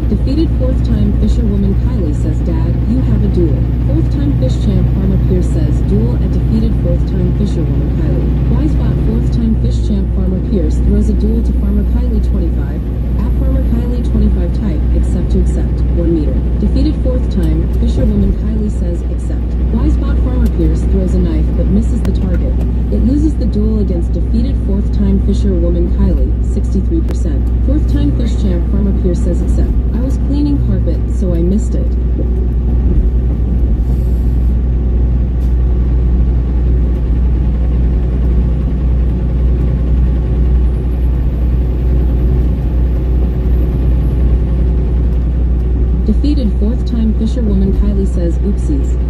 Defeated fourth-time fisherwoman Kylie says, Dad, you have a duel. Fourth-time fish champ Farmer Pierce says, duel at defeated fourth-time fisherwoman Kylie. Wisebot fourth-time fish champ Farmer Pierce throws a duel to Farmer Kylie 25. At Farmer Kylie 25 type, accept to accept, 1 meter. Defeated fourth-time fisherwoman Kylie says, accept. Wisebot Farmer Pierce throws a knife but misses the target. It loses the duel against defeated fourth-time fisherwoman Kylie, 63%. Fourth-time fish champ Farmer Pierce says, accept. I was cleaning carpet, so I missed it. Defeated fourth-time fisherwoman Kylie says, oopsies.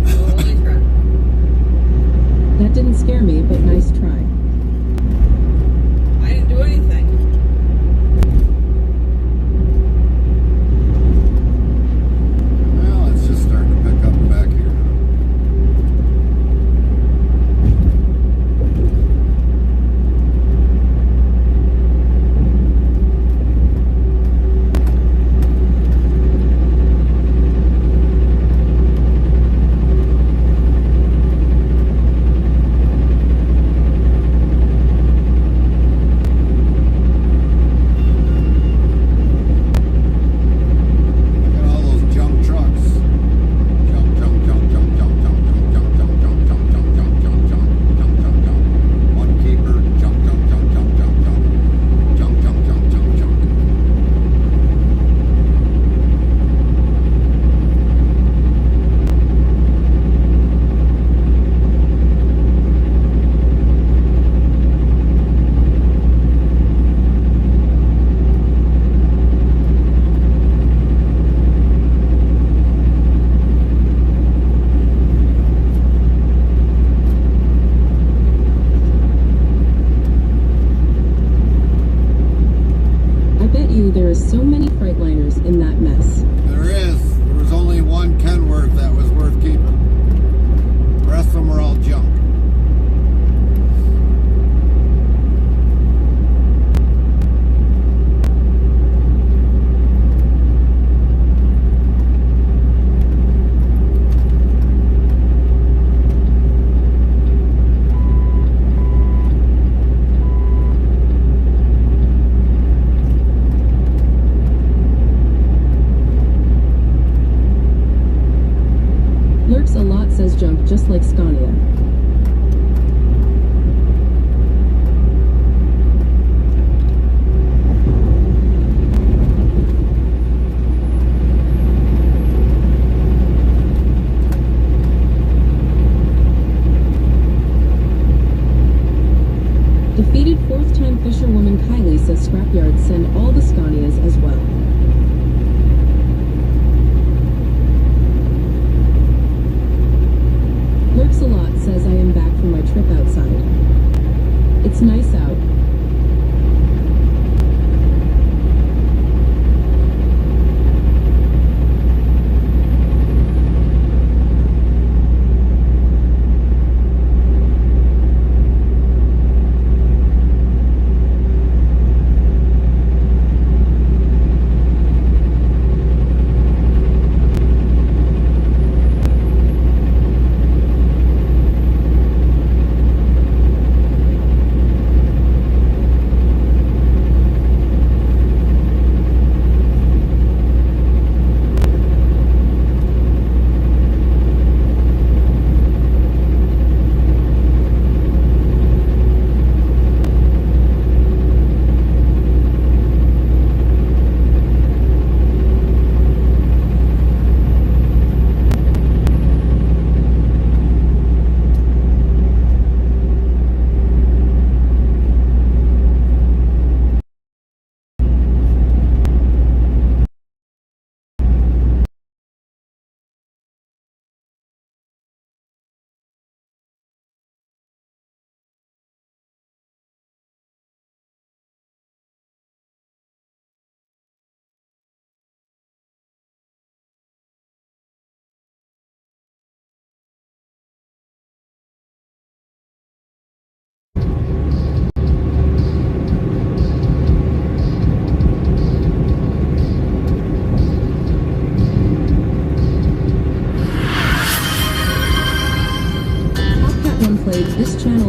Holy crap. That didn't scare me, but nice try. I didn't do anything. Well, it's just starting to pick up back here now. Look at all those junk trucks. Jump, jump, jump, jump, jump, jump, jump, jump, jump, jump, jump, jump, jump, jump, jump, jump, jump. One keeper, jump, jump, jump, jump, jump, jump. Jump, jump, jump, jump, jump. I bet you there are so many Freightliners in that mess. There is. There was only one Kenworth that was worth keeping. The rest of them were all junk. Lurks a lot says junk just like Scania. Defeated fourth-time fisherwoman Kylie says scrapyard send all the Scanias as well. Lurks a lot says I am back from my trip outside. It's nice out.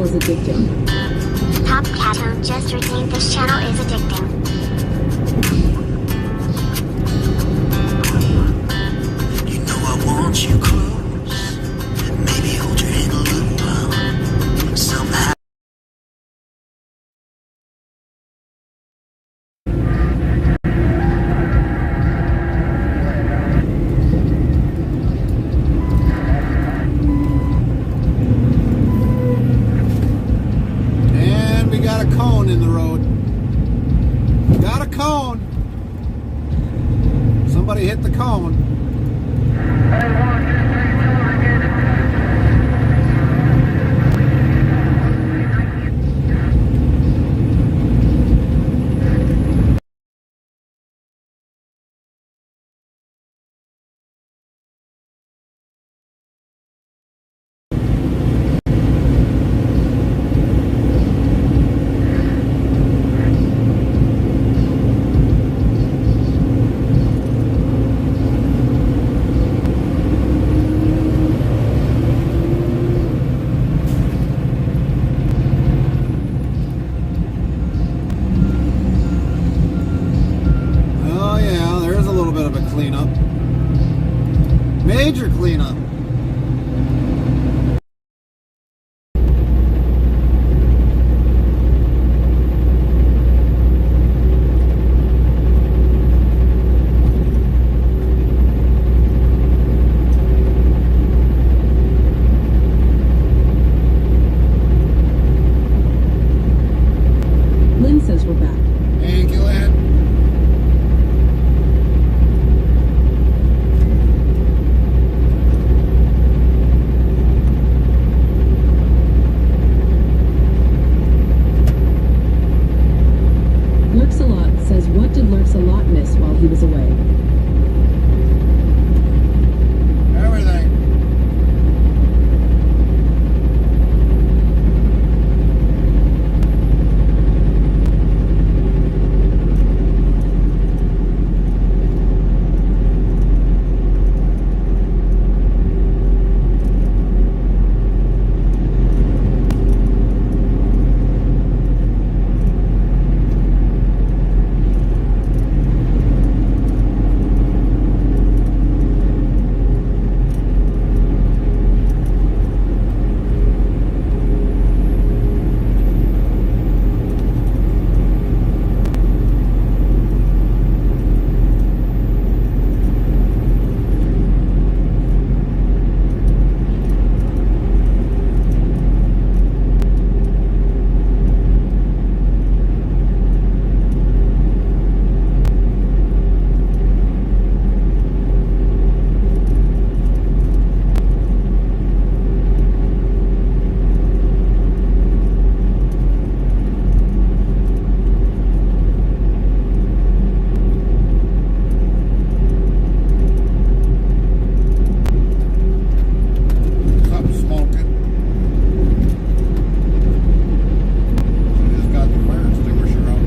channel is addicting. Top Cat just retained this channel is addicting. You know I want you close. Maybe hold your hand a little while. Somehow. And we got a cone in the road. Got a cone. Somebody hit the cone. Oh yeah, there's a little bit of a cleanup. Major cleanup. Lynn says we're back. Thank you, Ed. Lurks-a-lot says what did Lurks-a-lot miss while he was away? Everything. Something smoking. She just got the fire extinguisher out.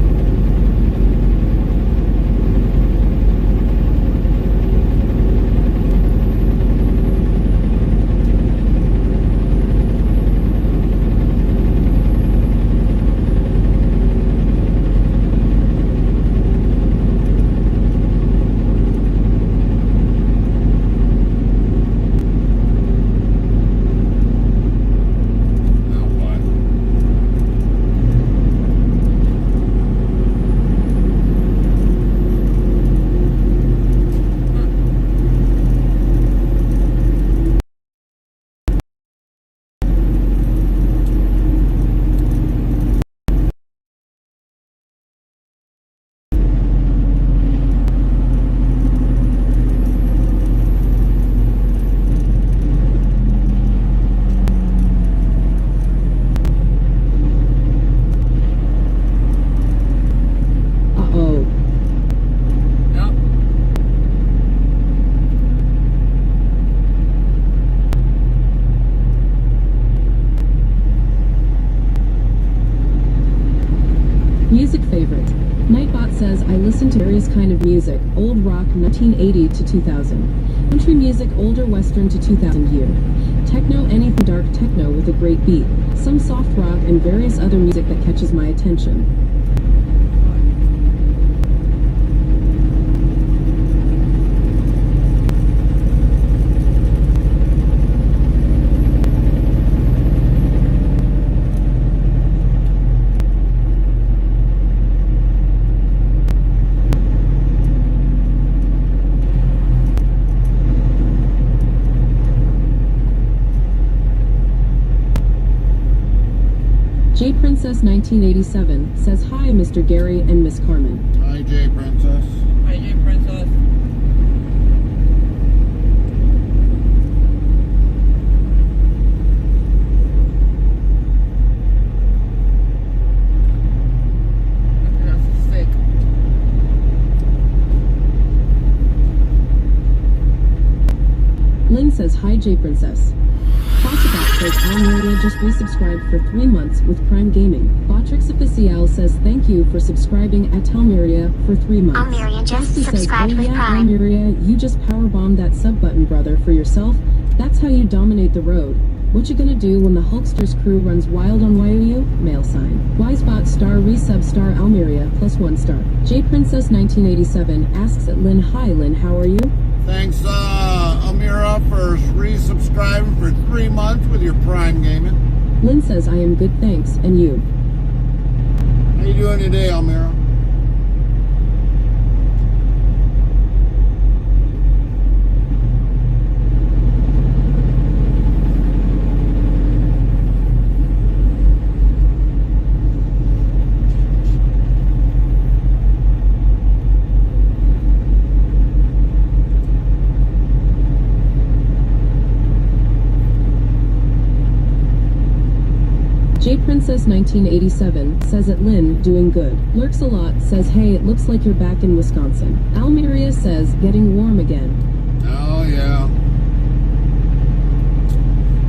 Now what? Uh-oh. Yep. Music favorite. Nightbot says, I listen to various kind of music, old rock 1980 to 2000, country music older western to 2000 year, techno anything dark techno with a great beat, some soft rock and various other music that catches my attention. J Princess 1987 says, hi, Mr. Gary and Miss Carmen. Hi, J Princess. Hi, J Princess. That's sick. Lynn says, hi, J Princess. Possibot says, Almeria just resubscribed for 3 months with Prime Gaming. Botrix Official says, thank you for subscribing at Almeria for 3 months. Almeria just Dusty says, subscribed oh with yeah, Prime. Almeria, you just powerbombed that sub button, brother, for yourself. That's how you dominate the road. What you gonna do when the Hulkster's crew runs wild on YOU? Mail sign. Wisebot star resub star Almeria plus 1 star. J Princess 1987 asks at Lynn, hi Lynn, how are you? Thanks, Amira, for resubscribing for 3 months with your Prime Gaming. Lynn says, I am good, thanks, and you? How you doing today, Amira? J Princess 1987 says at Lynn, doing good. Lurks a lot says, hey, it looks like you're back in Wisconsin. Almeria says, getting warm again. Oh, yeah.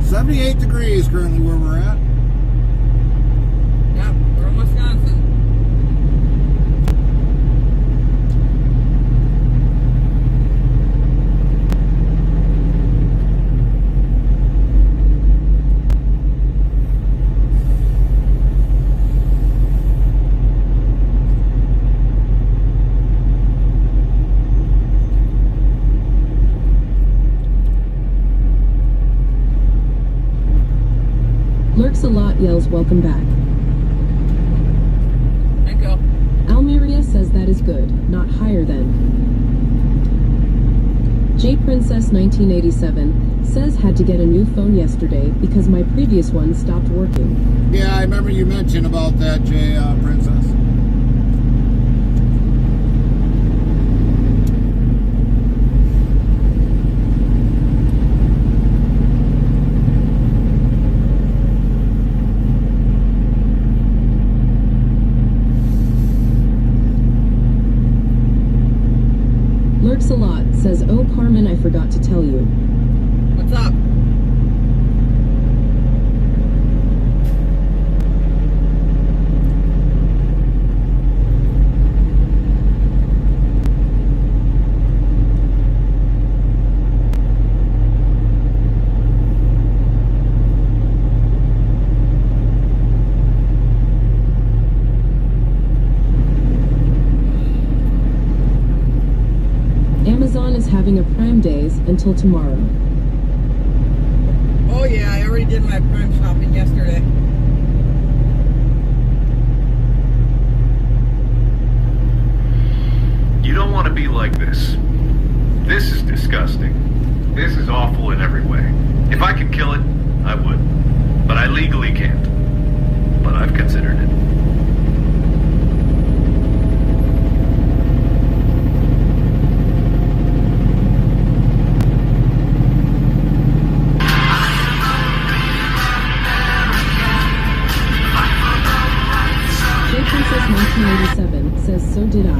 78 degrees currently where we're at. Yep, we're in Wisconsin. Lurks a lot yells, welcome back. Thank you. Almeria says that is good, not higher than. J Princess 1987 says had to get a new phone yesterday because my previous one stopped working. Yeah, I remember you mentioned about that, J Princess. Lurks a lot says, oh Carmen, I forgot to tell you. What's up? Amazon is having a Prime Days until tomorrow. Oh yeah, I already did my Prime shopping yesterday. You don't want to be like this. This is disgusting. This is awful in every way. If I could kill it, I would. But I legally can't. But I've considered it. J Princess 1987 says, so did I.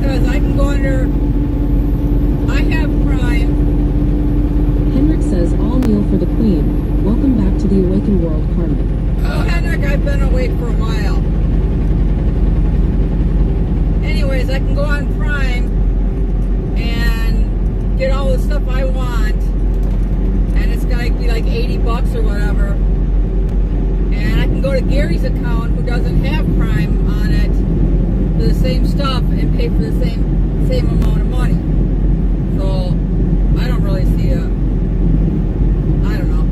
because I can go under. I have Prime. Henrik says, all kneel for the Queen. Welcome back to the Awakened World, Carmen. Oh, Henrik, I've been awake for a while. Anyways, I can go on Prime and get all the stuff I want, and it's gonna be like $80 or whatever. And I can go to Gary's account, who doesn't have Prime on it, for the same stuff and pay for the same amount of money. So I don't really see a. I don't know.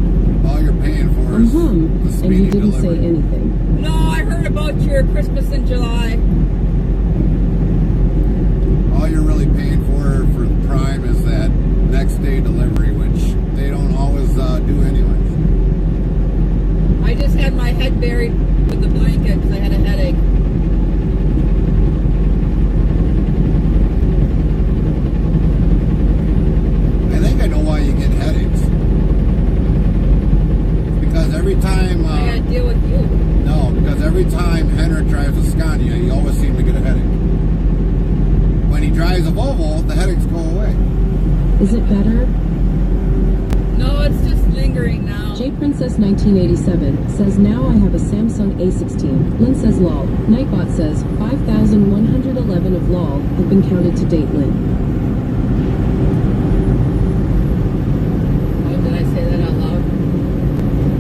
All you're paying for is the And you speedy didn't delivery. say anything. No, I heard about your Christmas in July. All you're really paying for Prime is that next day delivery, which they don't always do anyways. I just had my head buried with the blanket because I had a headache. I think I know why you get headaches. Because every time... I gotta deal with you. No, because every time Henrik drives a Scania, he always seems to get a headache. When he drives a Volvo, the headaches go away. Is it better? No, it's just lingering now. J Princess 1987 says, now I have a Samsung A16. Lynn says, lol. Nightbot says, 5,111 of lol have been counted to date, Lynn. Oh, did I say that out loud?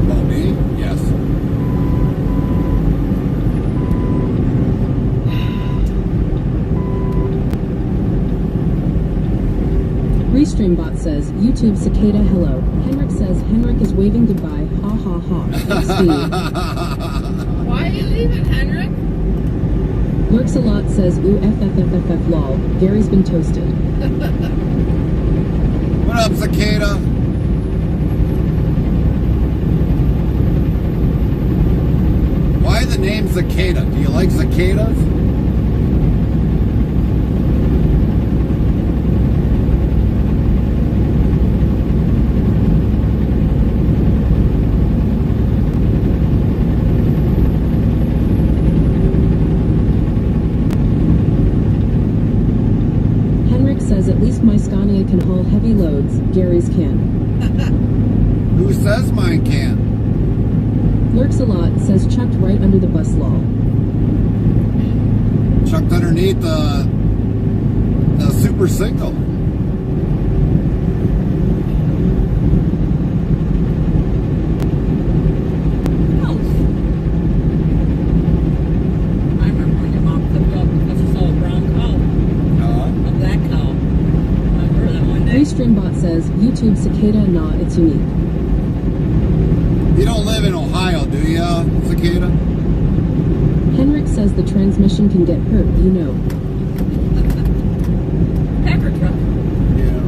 About me? Yes. Restreambot says, YouTube cicada hello. Henrik says, Henrik is waving goodbye. Ha ha ha. Thanks, Steve. Why are you leaving, Henrik? Lurks a lot says, ooh FFFFF lol. Gary's been toasted. What up, Cicada? Why the name Cicada? Do you like cicadas? Henrik says, at least my Scania can haul heavy loads. Gary's can. Who says mine can? Lurks a lot says, chucked right under the bus lol. Chucked underneath the super single. I remember when your mom flipped up because she saw a brown cow. A black cow. Remember that one day? Restreambot says, YouTube cicada nah, it's unique. You don't live in Ohio, do ya, Cicada? Henrik says the transmission can get hurt, you know. Packer truck. Yeah.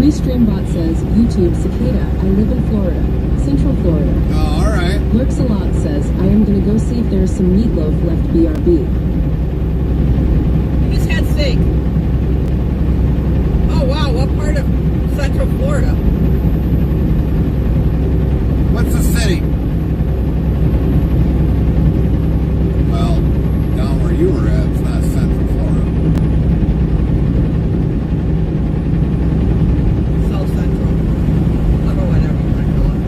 Restreambot says, YouTube cicada, I live in Florida. Central Florida. Oh, alright. Lurks a lot says, I am gonna go see if there's some meatloaf left BRB. You just had steak. Oh wow, what part of Central Florida? What's the city? Well, down where you were at, it's not Central Florida. South Central. Or whatever you want to call it.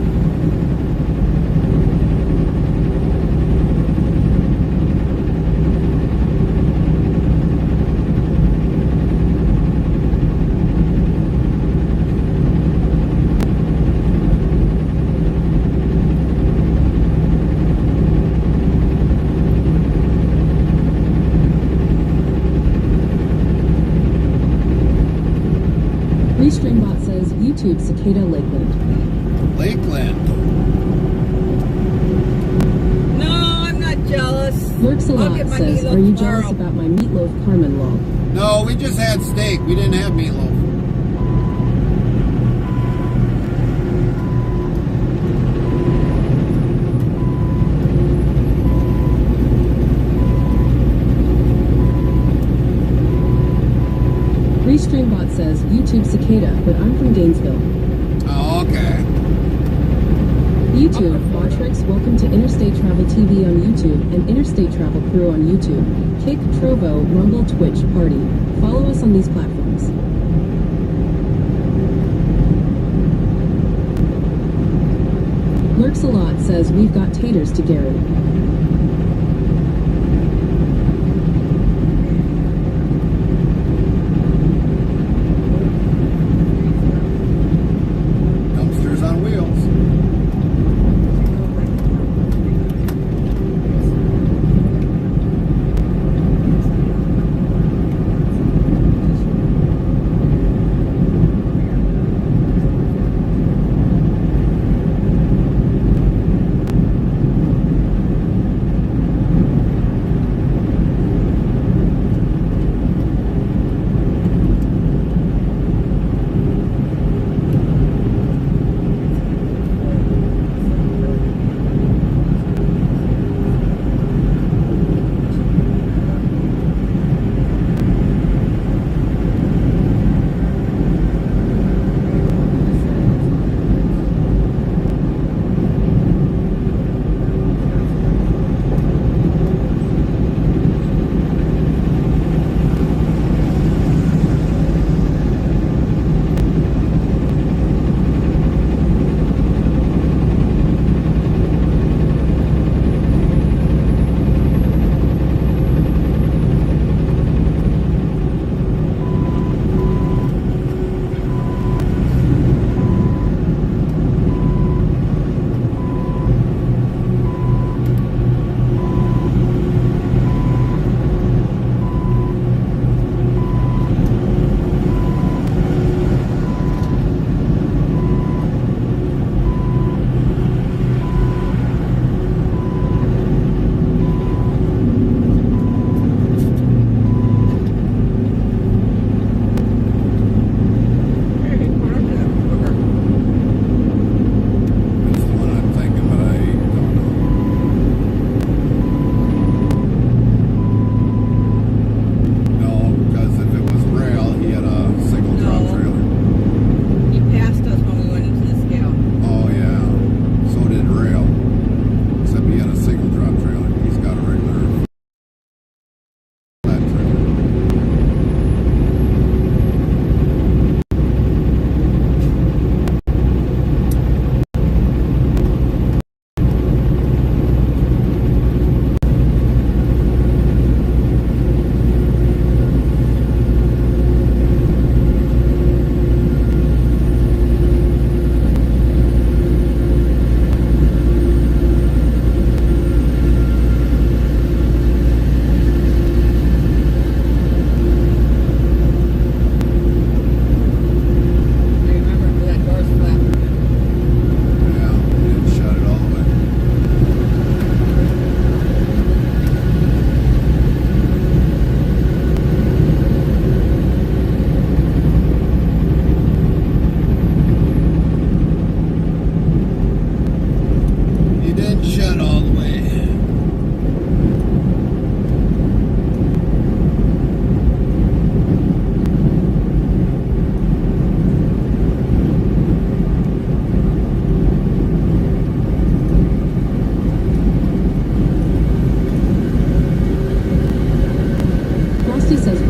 Restreambot says YouTube Cicada Lakeland. Lakeland. No, I'm not jealous. Lurks a I'll lot get my says, meatloaf are you tomorrow. jealous about my meatloaf Carmen lol? No, we just had steak. We didn't have meatloaf. Restreambot says YouTube Cicada, but I'm from Gainesville. Oh, okay. YouTube, Botrix, welcome to Interstate Travel TV on YouTube and Interstate Travel Crew on YouTube. Kick, Trovo, Rumble, Twitch, Party. Follow us on these platforms. Lurks a lot says we've got taters to Gary. Dumpsters on wheels.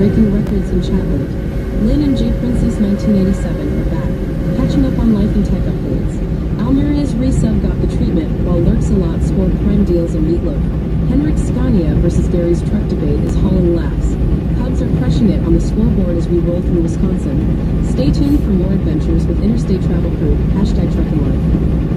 breaking records in Chatwood. Lynn and J Princess 1987 are back, catching up on life and tech updates. Almeria's resub got the treatment, while Lurks a Lot scored prime deals in Meatloaf. Henrik Scania versus Gary's truck debate is hauling laughs. Cubs are crushing it on the scoreboard as we roll through Wisconsin. Stay tuned for more adventures with Interstate Travel Crew, #TruckingLife.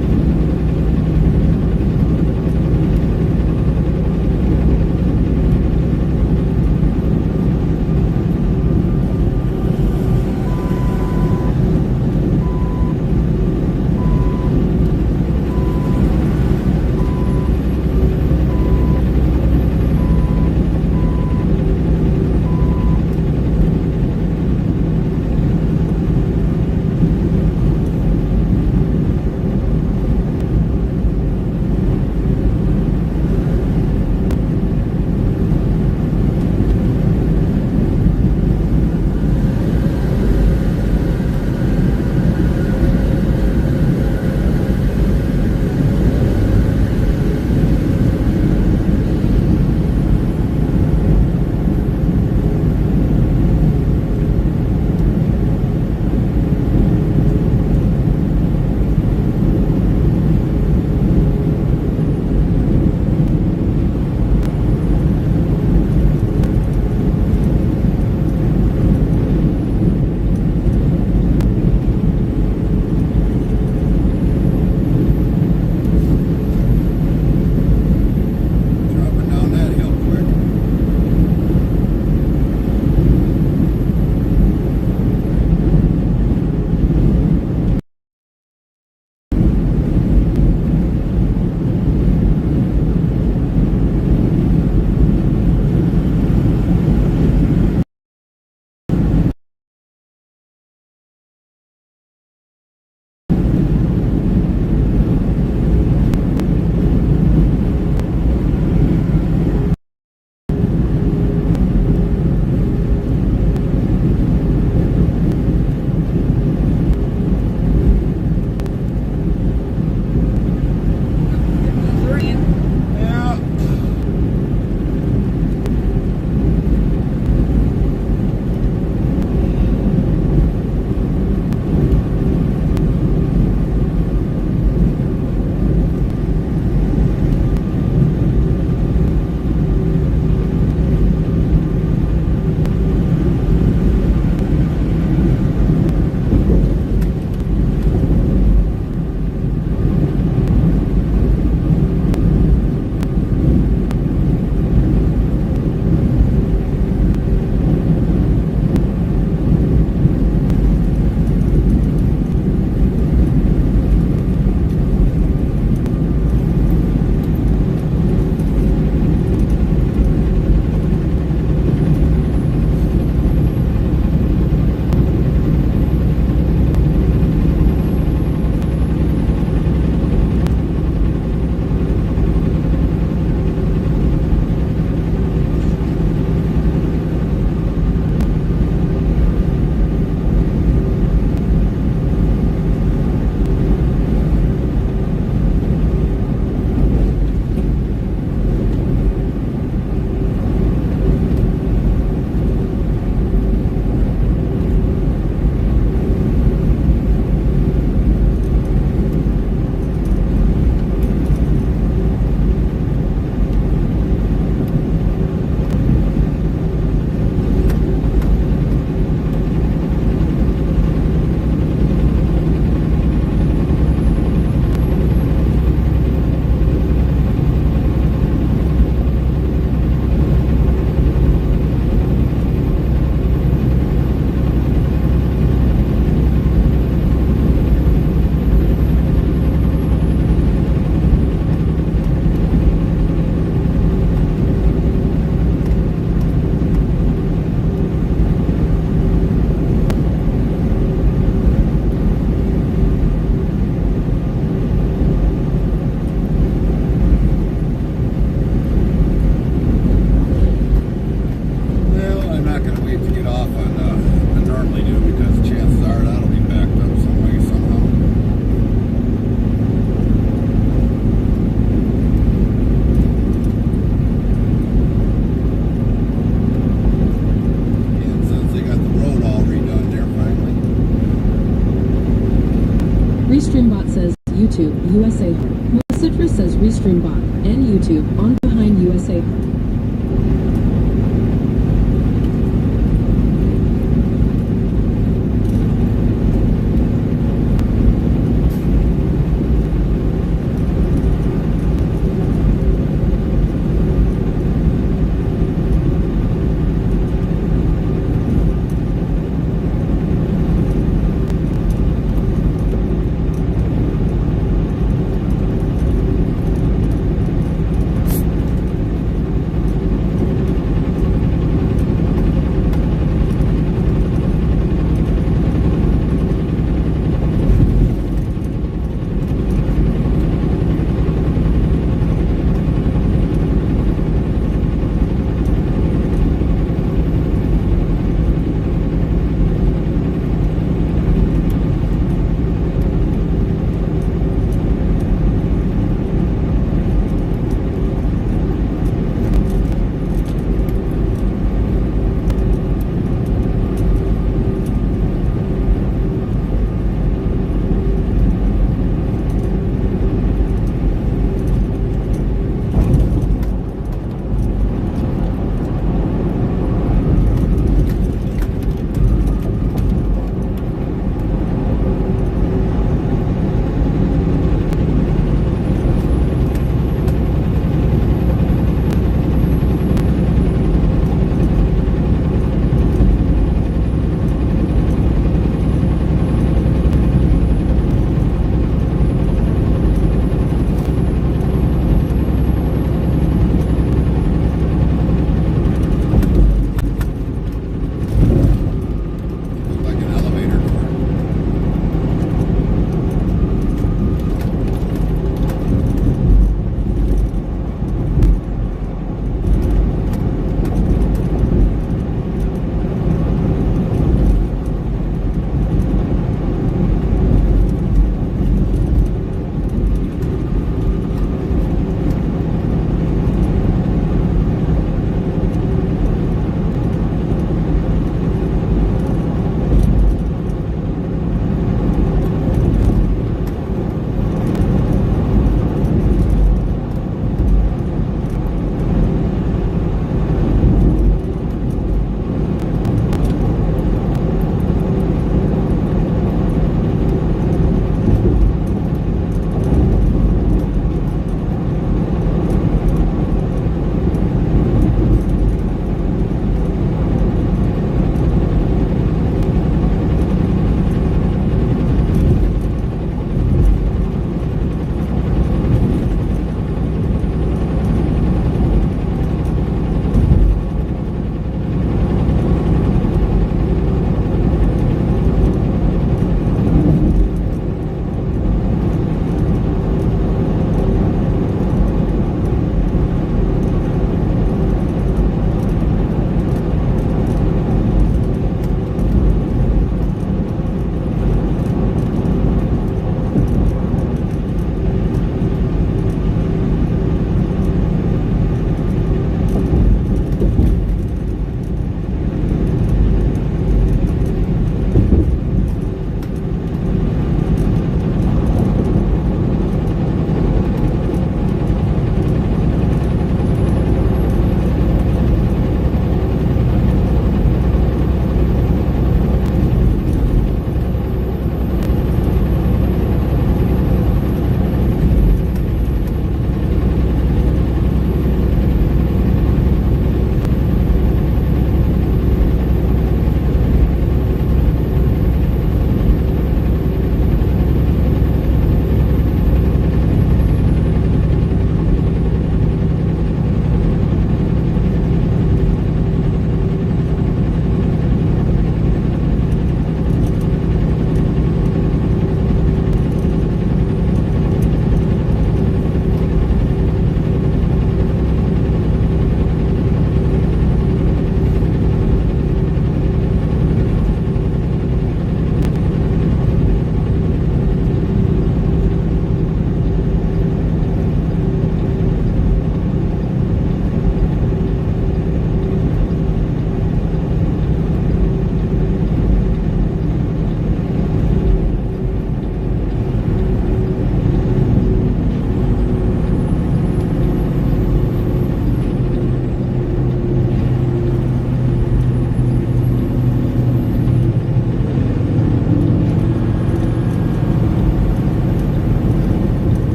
YouTube, USA Heart. Citrus says restream bot. And YouTube, on behind USA Heart.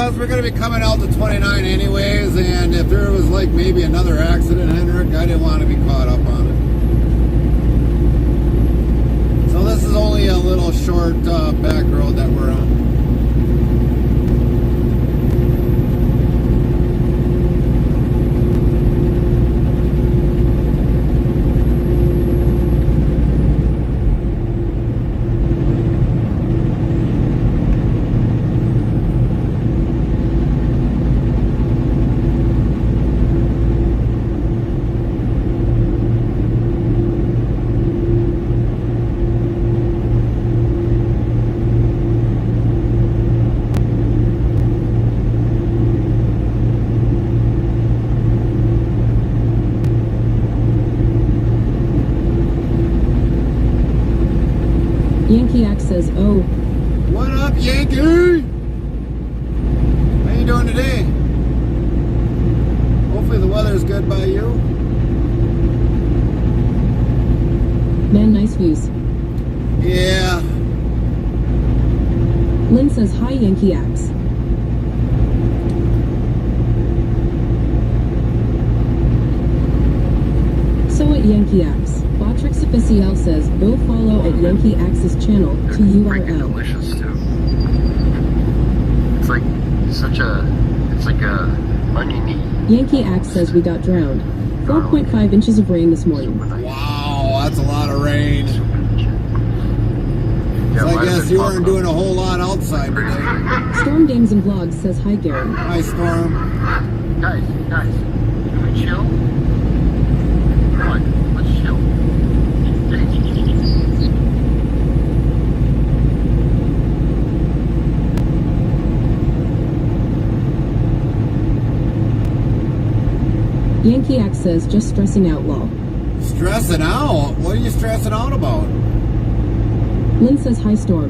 because we're going to be coming out to 29 anyways, and if there was like maybe another accident, Henrik, I didn't want to be caught up on it. So this is only a little short back road that we're on. Yankee X says, oh. What up, Yankee? How you doing today? Hopefully the weather's good by you. Man, nice views. Yeah. Lynn says, hi, Yankee X. So at Yankee X, Botrix Official says, go follow at Yankee X's channel to Freaking URL. delicious too. It's like it's like a oniony. Yankee X says we got drowned. 4.5 inches of rain this morning. Wow, that's a lot of rain. So I guess you weren't doing a whole lot outside today. Storm Games and Vlogs says, hi, Gary. Hi, Storm. Guys, can we chill? Come on, let's chill. Yankee X says, just stressing out, lol. Stressing out? What are you stressing out about? Lynn says, hi, Storm.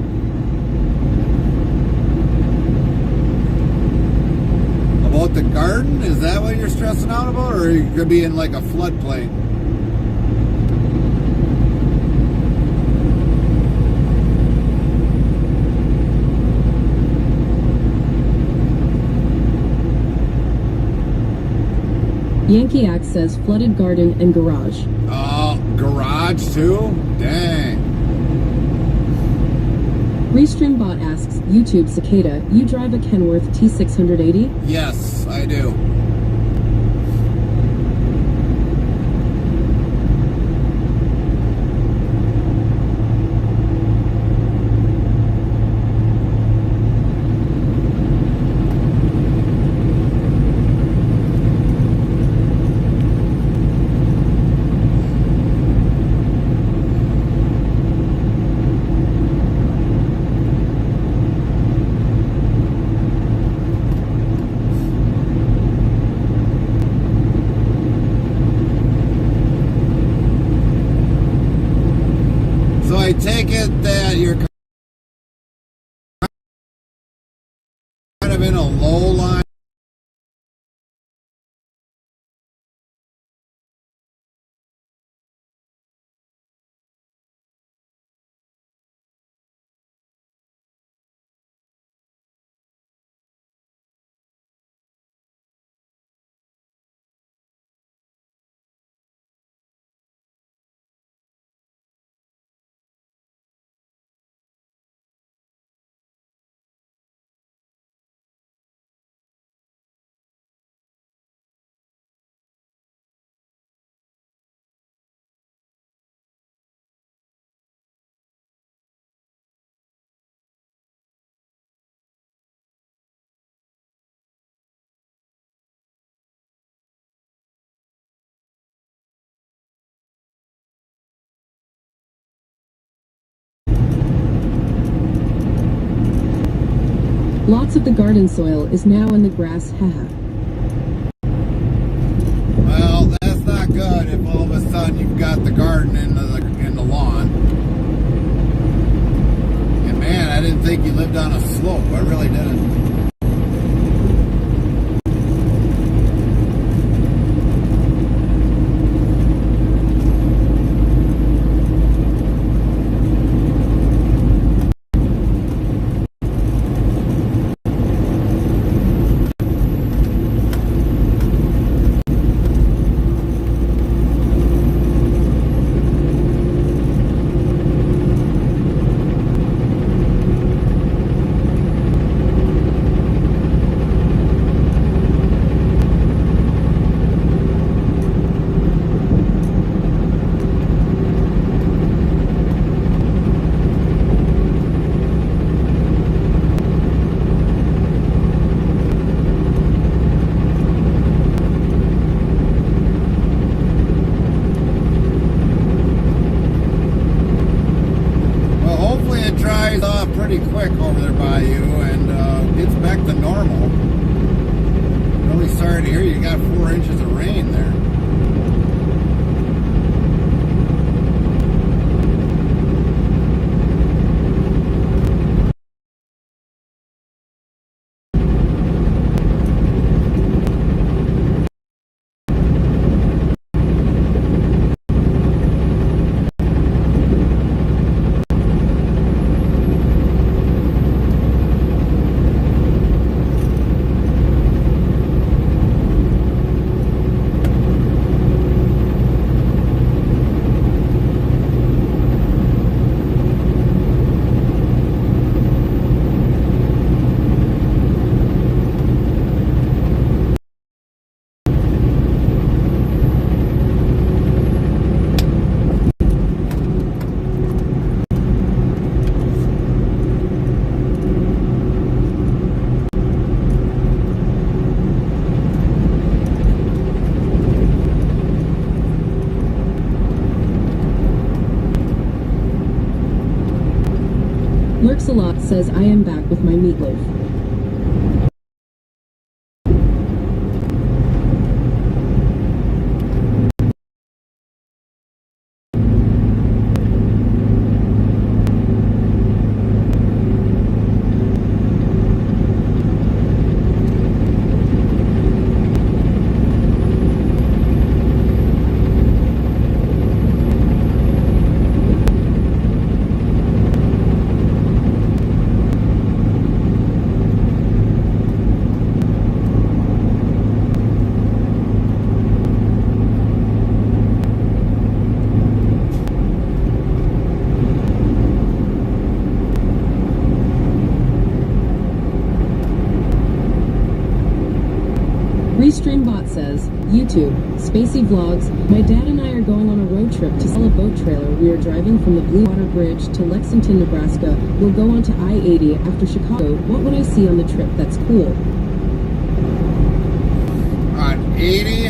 About the garden? Is that what you're stressing out about? Or you could be in like a floodplain? Yankee X says, flooded garden and garage. Oh, garage too? Dang. Restreambot asks, YouTube Cicada, you drive a Kenworth T680? Yes, I do. So I take it that you're kind of in a low line. Lots of the garden soil is now in the grass, haha. Well, that's not good if all of a sudden you've got the garden in the lawn. And man, I didn't think you lived on a slope. I really didn't. back to normal. Really sorry to hear you got 4 inches of rain there. Lurks-a-lot says I am back with my meatloaf. Restreambot says, YouTube, Spacey Vlogs, my dad and I are going on a road trip to sell a boat trailer. We are driving from the Blue Water Bridge to Lexington, Nebraska. We'll go on to I-80 after Chicago. What would I see on the trip that's cool? On 80?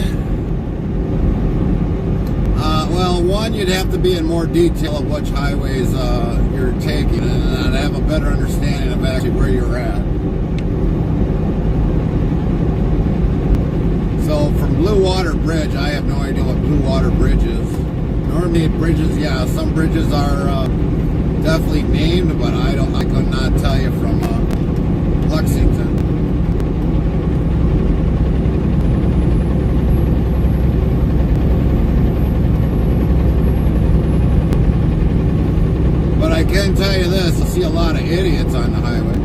Well, one, you'd have to be in more detail of which highways you're taking and have a better understanding of actually where you're at. So from Blue Water Bridge, I have no idea what Blue Water Bridge is. Normally bridges, yeah, some bridges are definitely named, but I could not tell you from Lexington. But I can tell you this, I see a lot of idiots on the highway.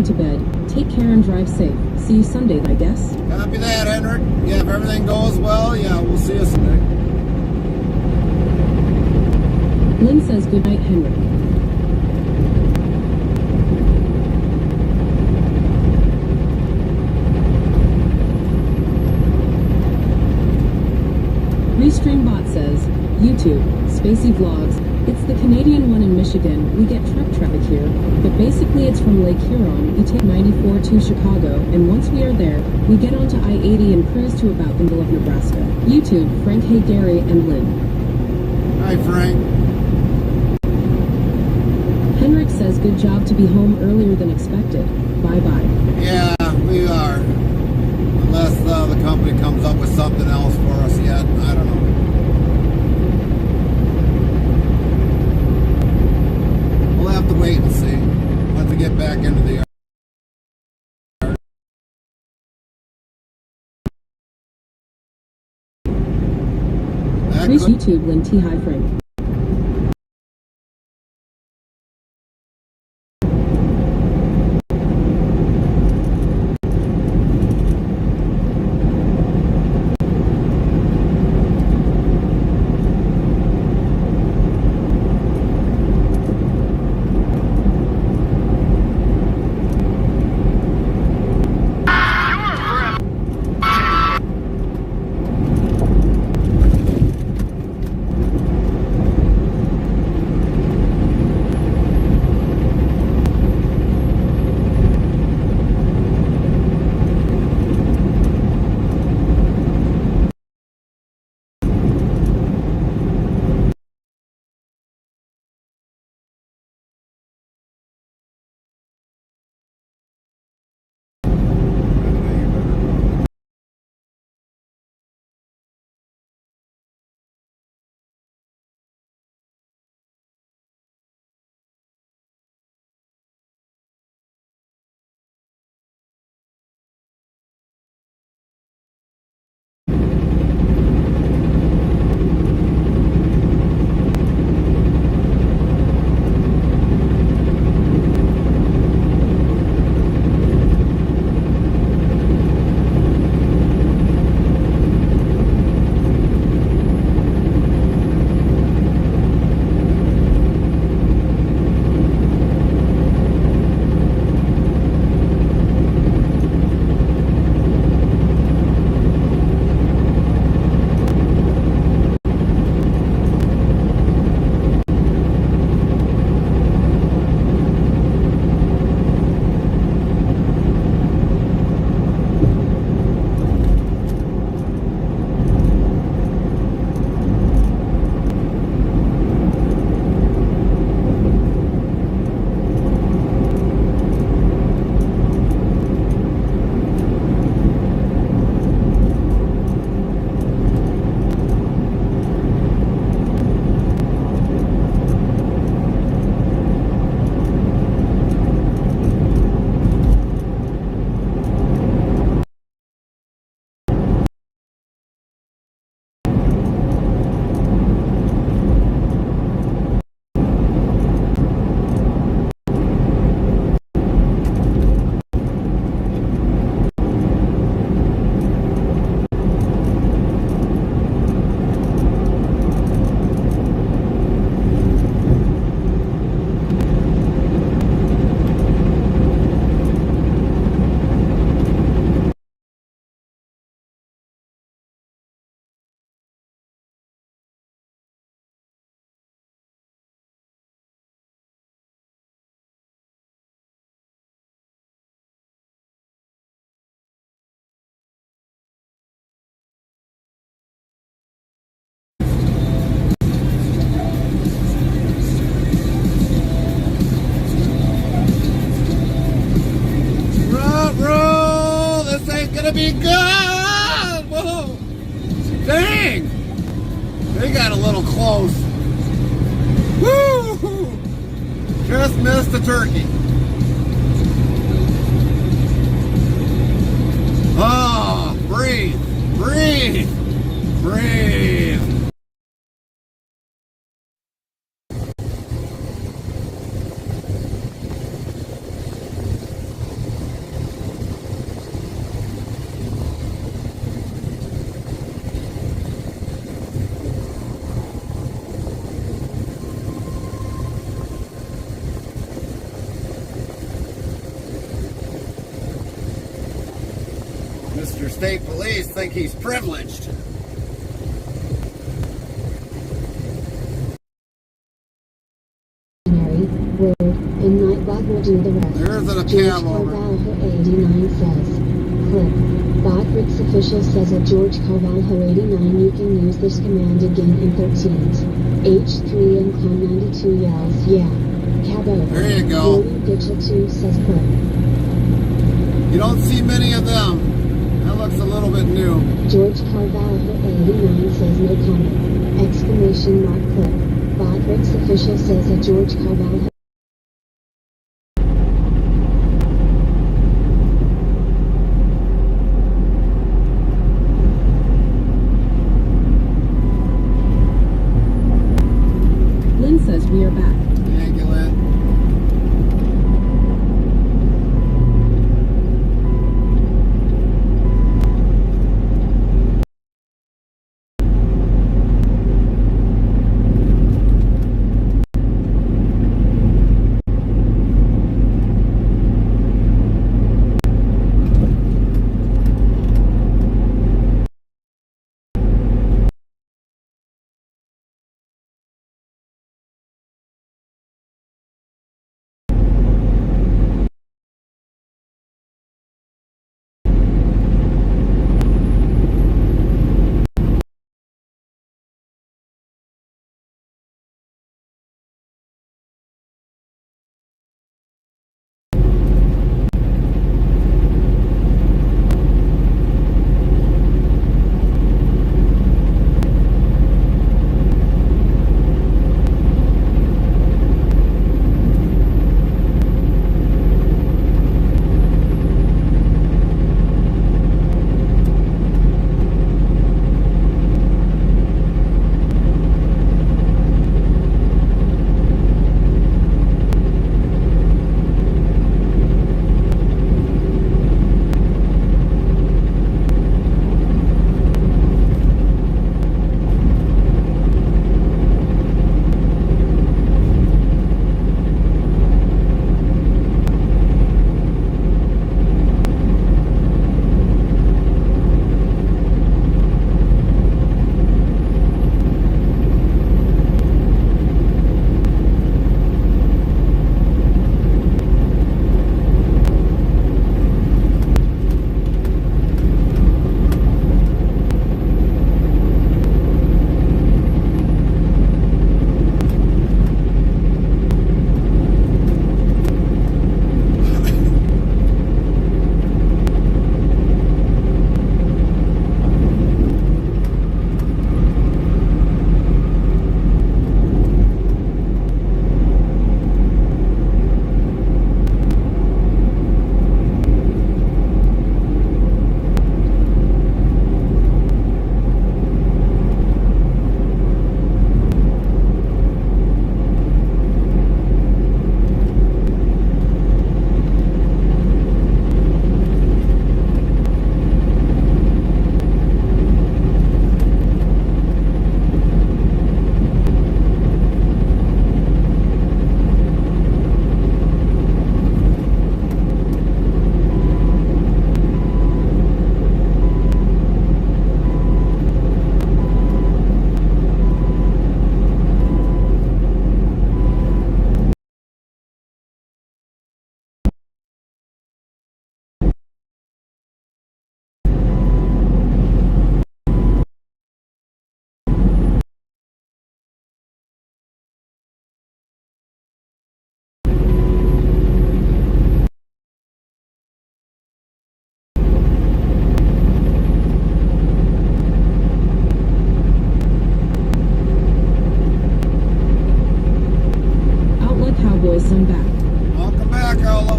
To bed. Take care and drive safe. See you Sunday, I guess. Copy that, Henrik. Yeah, if everything goes well, yeah, we'll see you Sunday. Lynn says good night, Henrik. Restreambot says, YouTube, Spacey Vlogs. It's the Canadian one in Michigan. We get truck traffic here, but basically it's from Lake Huron. We take 94 to Chicago, and once we are there, we get onto I-80 and cruise to about the middle of Nebraska. YouTube, Frank, Hey Gary, and Lynn. Hi, Frank. Henrik says good job to be home earlier than expected. Bye-bye. Yeah, we are. Unless the company comes up with something else for us yet. I don't know. We'll have to wait and see once we get back into the yard. Reach YouTube, Lynn T. Hi, Frank. gonna be good! Whoa! Dang! They got a little close. Woo! Just missed the turkey. Oh, breathe, breathe, breathe. Mr. State Police think he's privileged. and Nightbot will do the rest. There's a George cab over. Carvalho 89 says, clip. Botrix official says at George Carvalho 89 you can use this command again in 13s. H3 and Clone 92 yells, yeah. Cab over. There you go. William Ditchell 2 says clip. You don't see many of them. That looks a little bit new. George Carvalho 89 says no comment. Exclamation mark clip. Botrix official says at George Carvalho. Lynn says we are back. Thank you, Lynn. Cowboys, I'm back. Welcome back, Ella.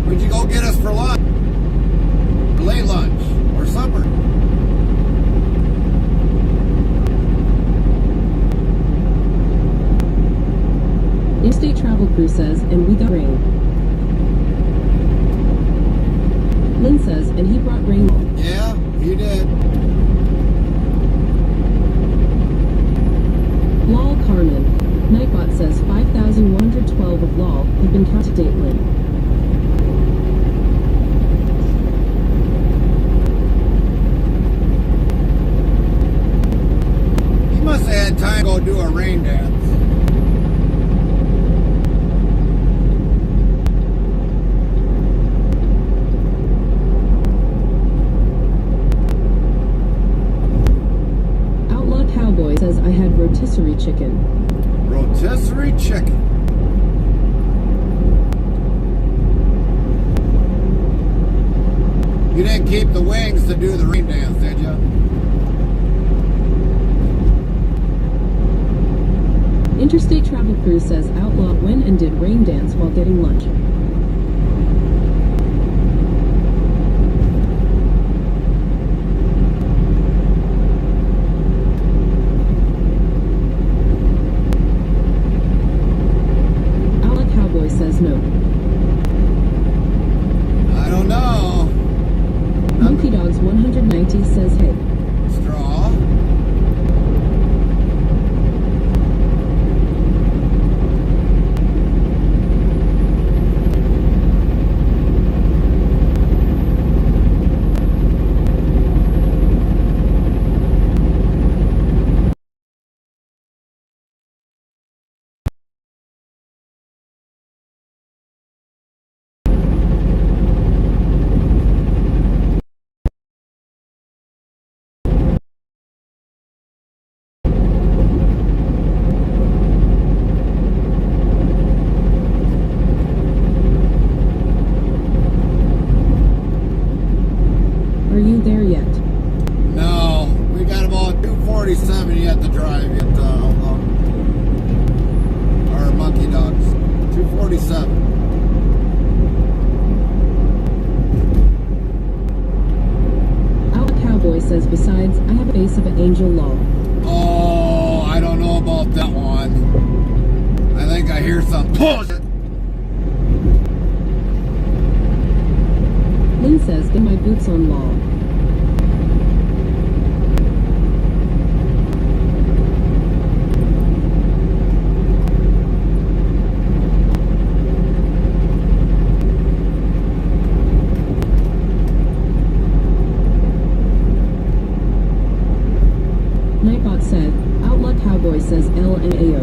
Where'd you go get us for lunch? Or late lunch? Or supper? Interstate Travel Crew says, and we got rain. Lynn says, and he brought rain. Yeah, he did. Lol Carmen. Nightbot says 5,120 have been counted daily. He must have had time to go do a rain dance. Outlaw Cowboy says I had rotisserie chicken. Rotisserie chicken. You didn't keep the wings to do the rain dance, did you? Interstate Travel Crew says Outlaw went and did rain dance while getting lunch. Outlaw Cowboy says no. I don't know. Monkey Dogs 190 says hey. Straw. Are you there yet? No, we got about 247 yet to drive yet. Our Monkey Dogs. 247. Outlaw Cowboy says besides, I have a face of an angel law. Oh, I don't know about that one. I think I hear some bullshit. Lynn says get my boots on law. Nightbot said, Outlaw Cowboy says LMAO.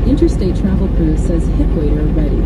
Interstate Travel Crew says hip waiter ready.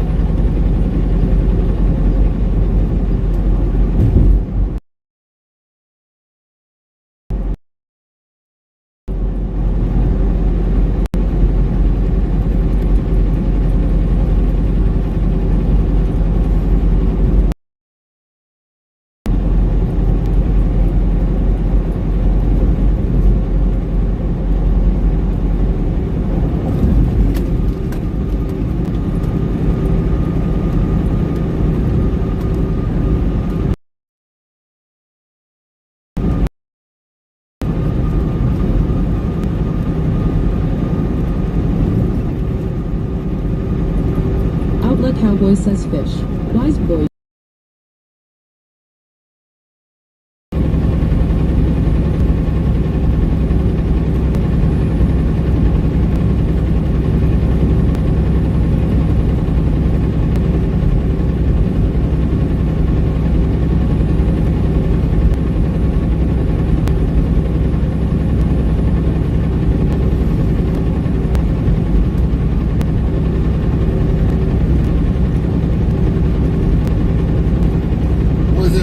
Outlaw Cowboy says fish. Wise boy.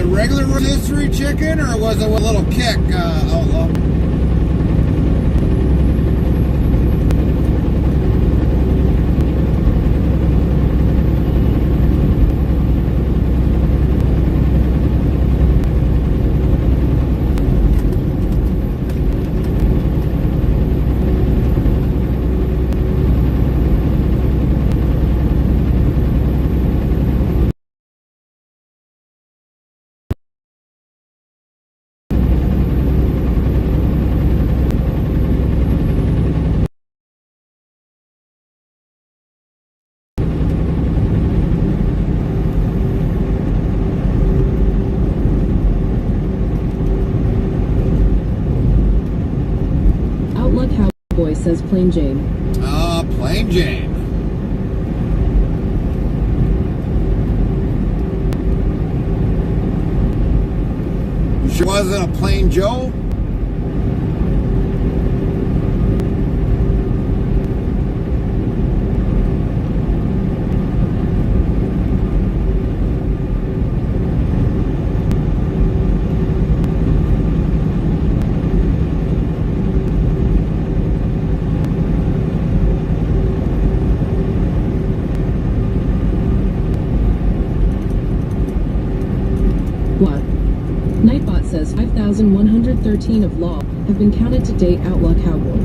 Regular rotisserie chicken, or was it with a little kick, Outlaw? Boy says Plain Jane. Plain Jane. You sure wasn't a Plain Joe? What? Nightbot says 5,113 of law have been counted to date. Outlaw Cowboy.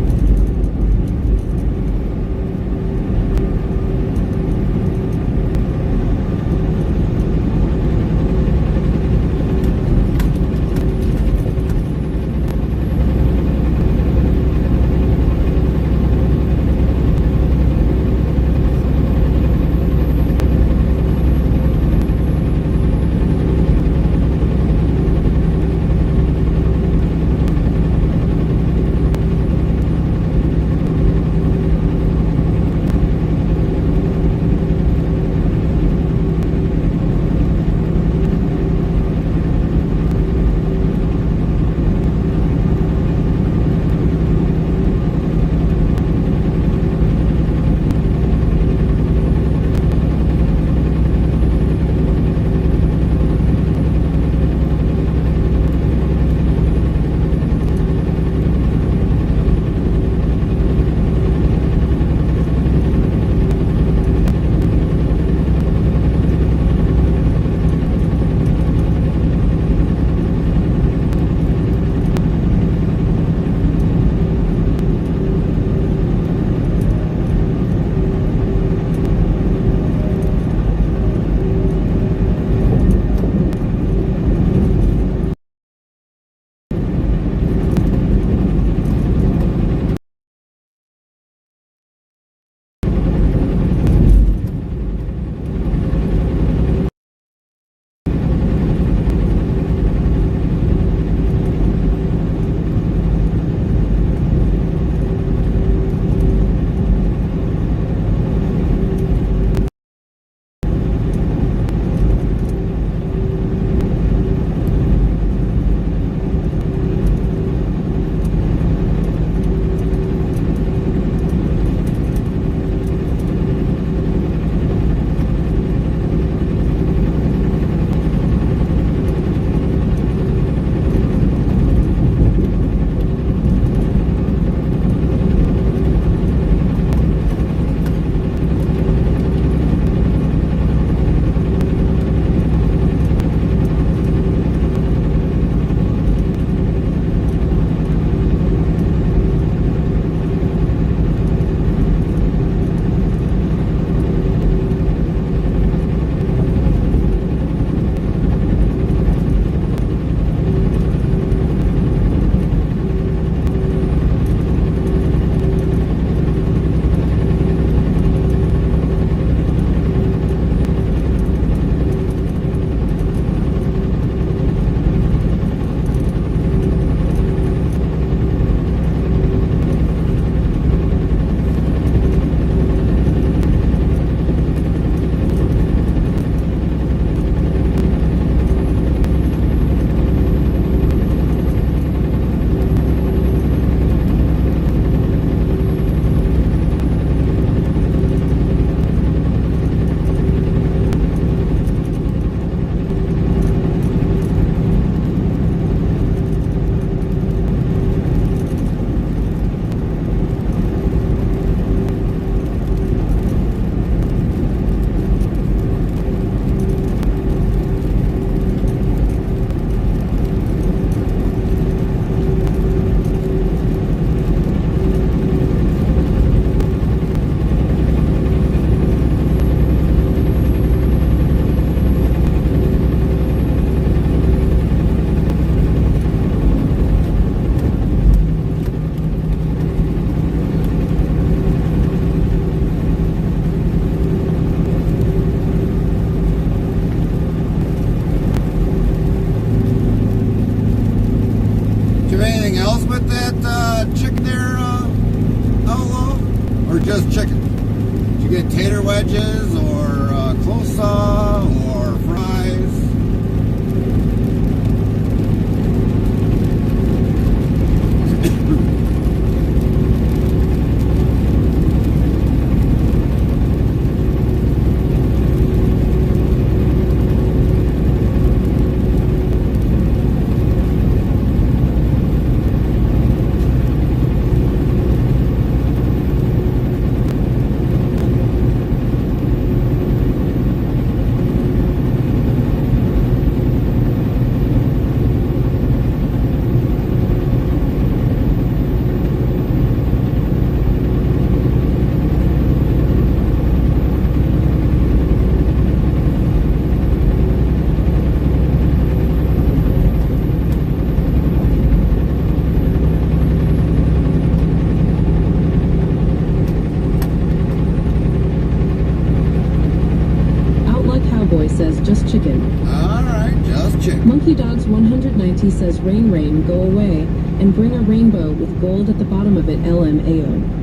says just chicken. Alright, just chicken. Monkey Dogs 190 says rain rain go away and bring a rainbow with gold at the bottom of it LMAO.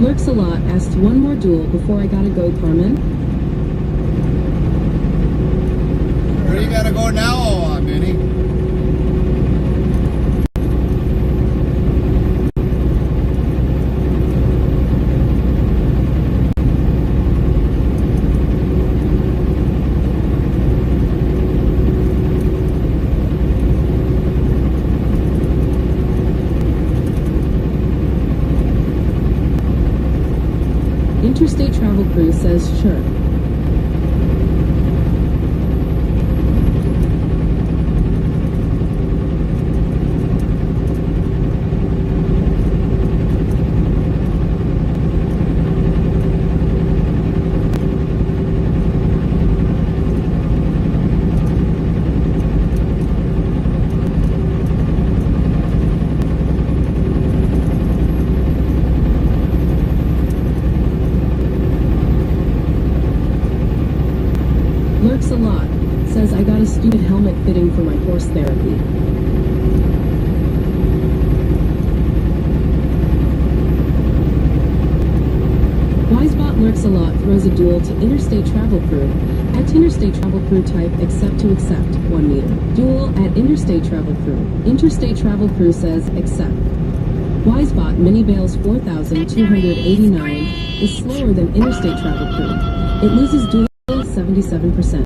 Lurks-a-Lot asks one more duel before I gotta go, Carmen. Where you gotta go now, Minnie? Interstate Travel Crew says sure. Lurks-a-Lot says I got a stupid helmet fitting for my horse therapy. Wisebot Lurks-a-Lot throws a duel to Interstate Travel Crew. At Interstate Travel Crew type accept to accept, 1 meter. Duel at Interstate Travel Crew. Interstate Travel Crew says accept. Wisebot Mini Bales 4289 is slower than Interstate Travel Crew. It loses duel 77%.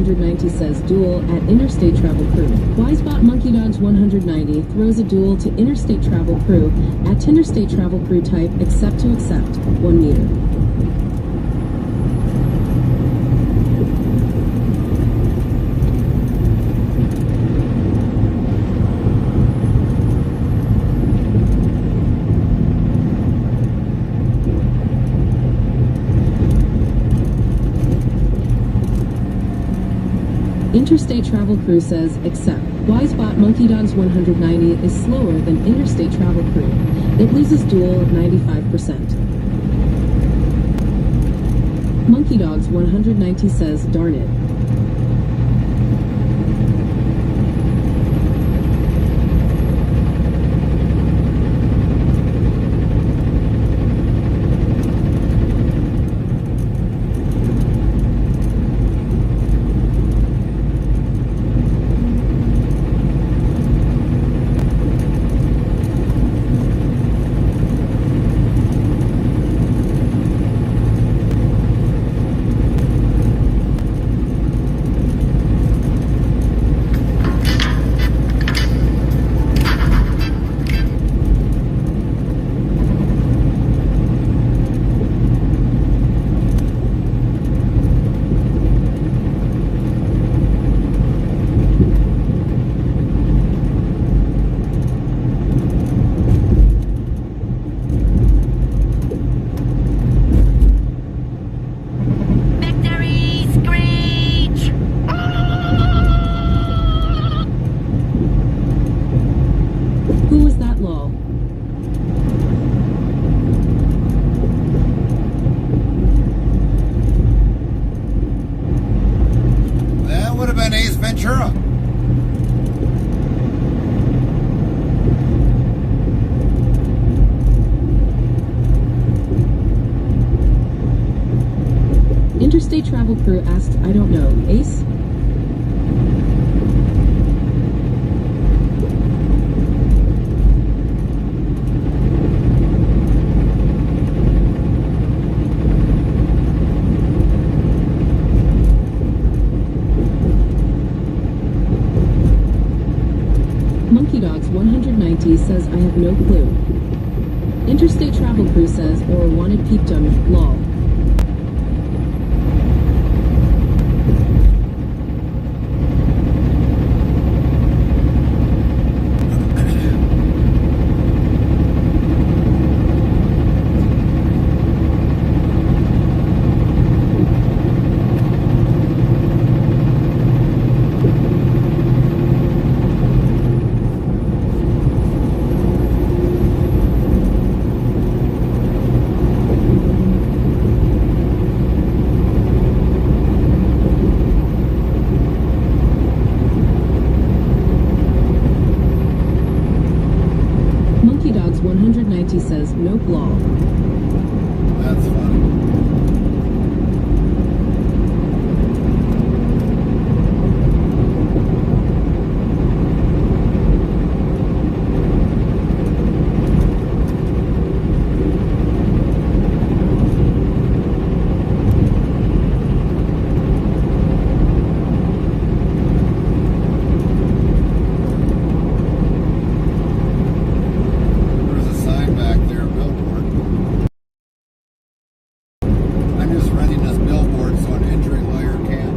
190 says duel at Interstate Travel Crew. Wisebot Monkey Dogs 190 throws a duel to Interstate Travel Crew at Interstate Travel Crew type accept to accept 1 meter. Interstate Travel Crew says accept. Wisebot Monkey Dogs 190 is slower than Interstate Travel Crew. It loses duel 95%. Monkey Dogs 190 says darn it. Victory screech! Who was that lol? That would have been Ace Ventura. Interstate Travel Crew asks I don't know. Ace? Monkey Dogs 190 says I have no clue. Interstate Travel Crew says or wanted peepdom, lol. Monkey Dogs 190 says nope lol. That's funny. There's a sign back there, billboard. I'm just renting this billboard so an injury lawyer can.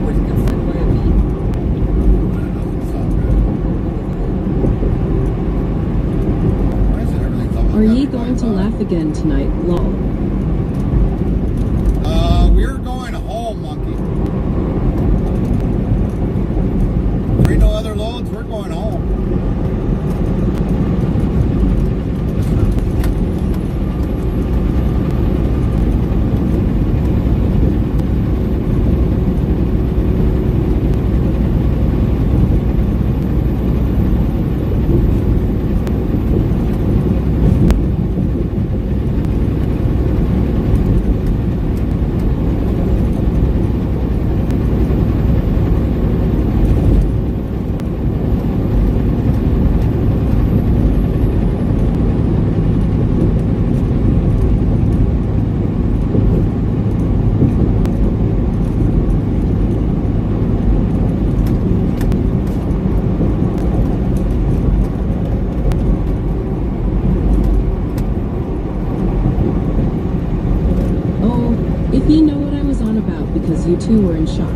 Where's it gonna sit by a beat? That doesn't sound good. Why is it everything's almost Are gotta ye be going to 25? laugh again tonight, lol? We're going home, monkey. There ain't no other loads, we're going home. too were in shock.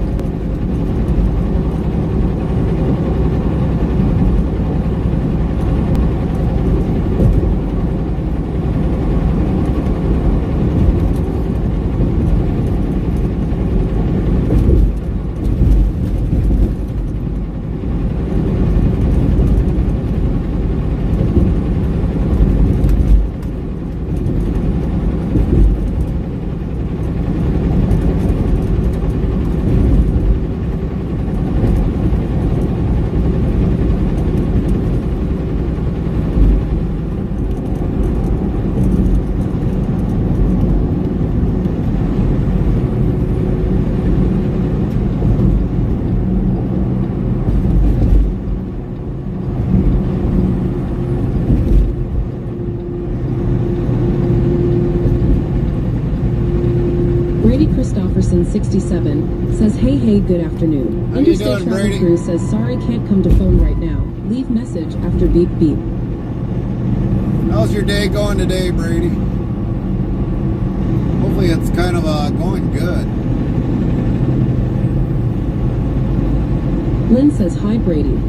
Brady Christopherson 67 says hey good afternoon. How you Interstate doing, Travel Brady? Crew says sorry can't come to phone right now. Leave message after beep beep. How's your day going today, Brady? Hopefully it's kind of going good. Lynn says hi Brady.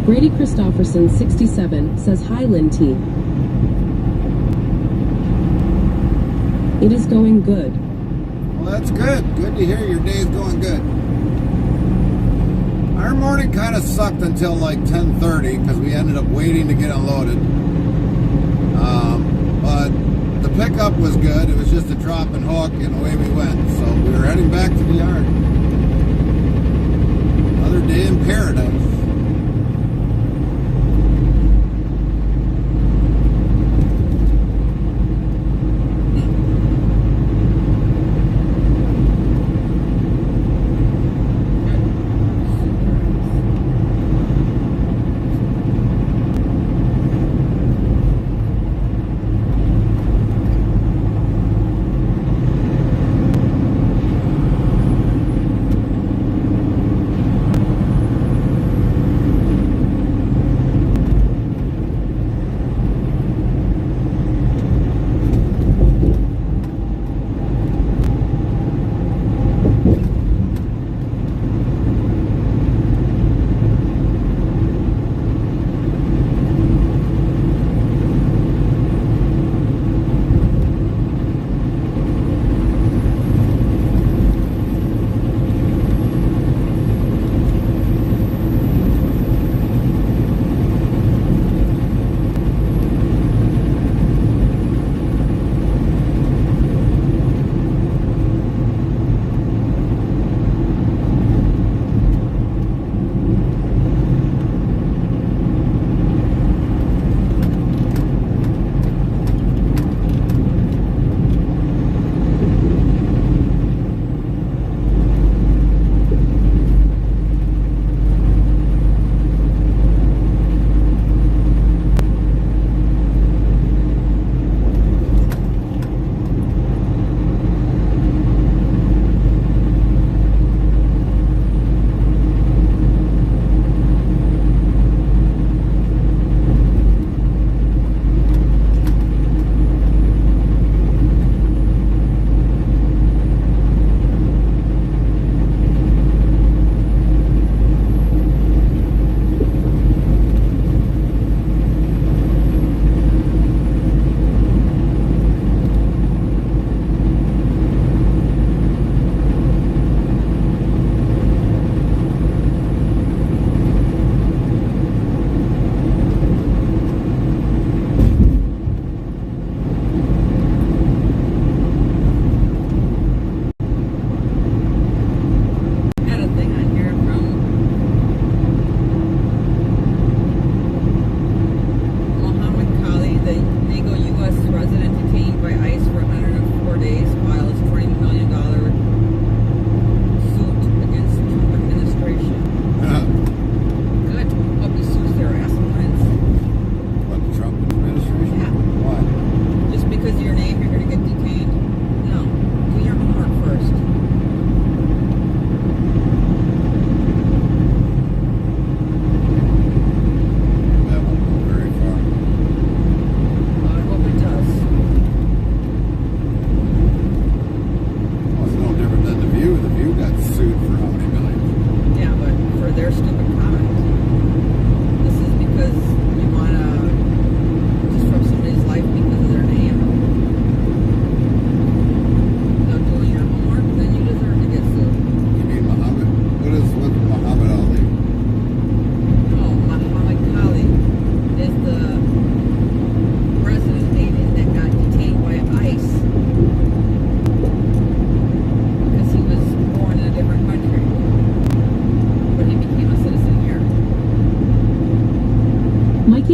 Brady Christopherson 67 says hi Lynn T. It is going good. Well, that's good. Good to hear your day's going good. Our morning kind of sucked until like 10:30 because we ended up waiting to get unloaded. But the pickup was good. It was just a drop and hook and away we went. So we were heading back to the yard. Another day in paradise.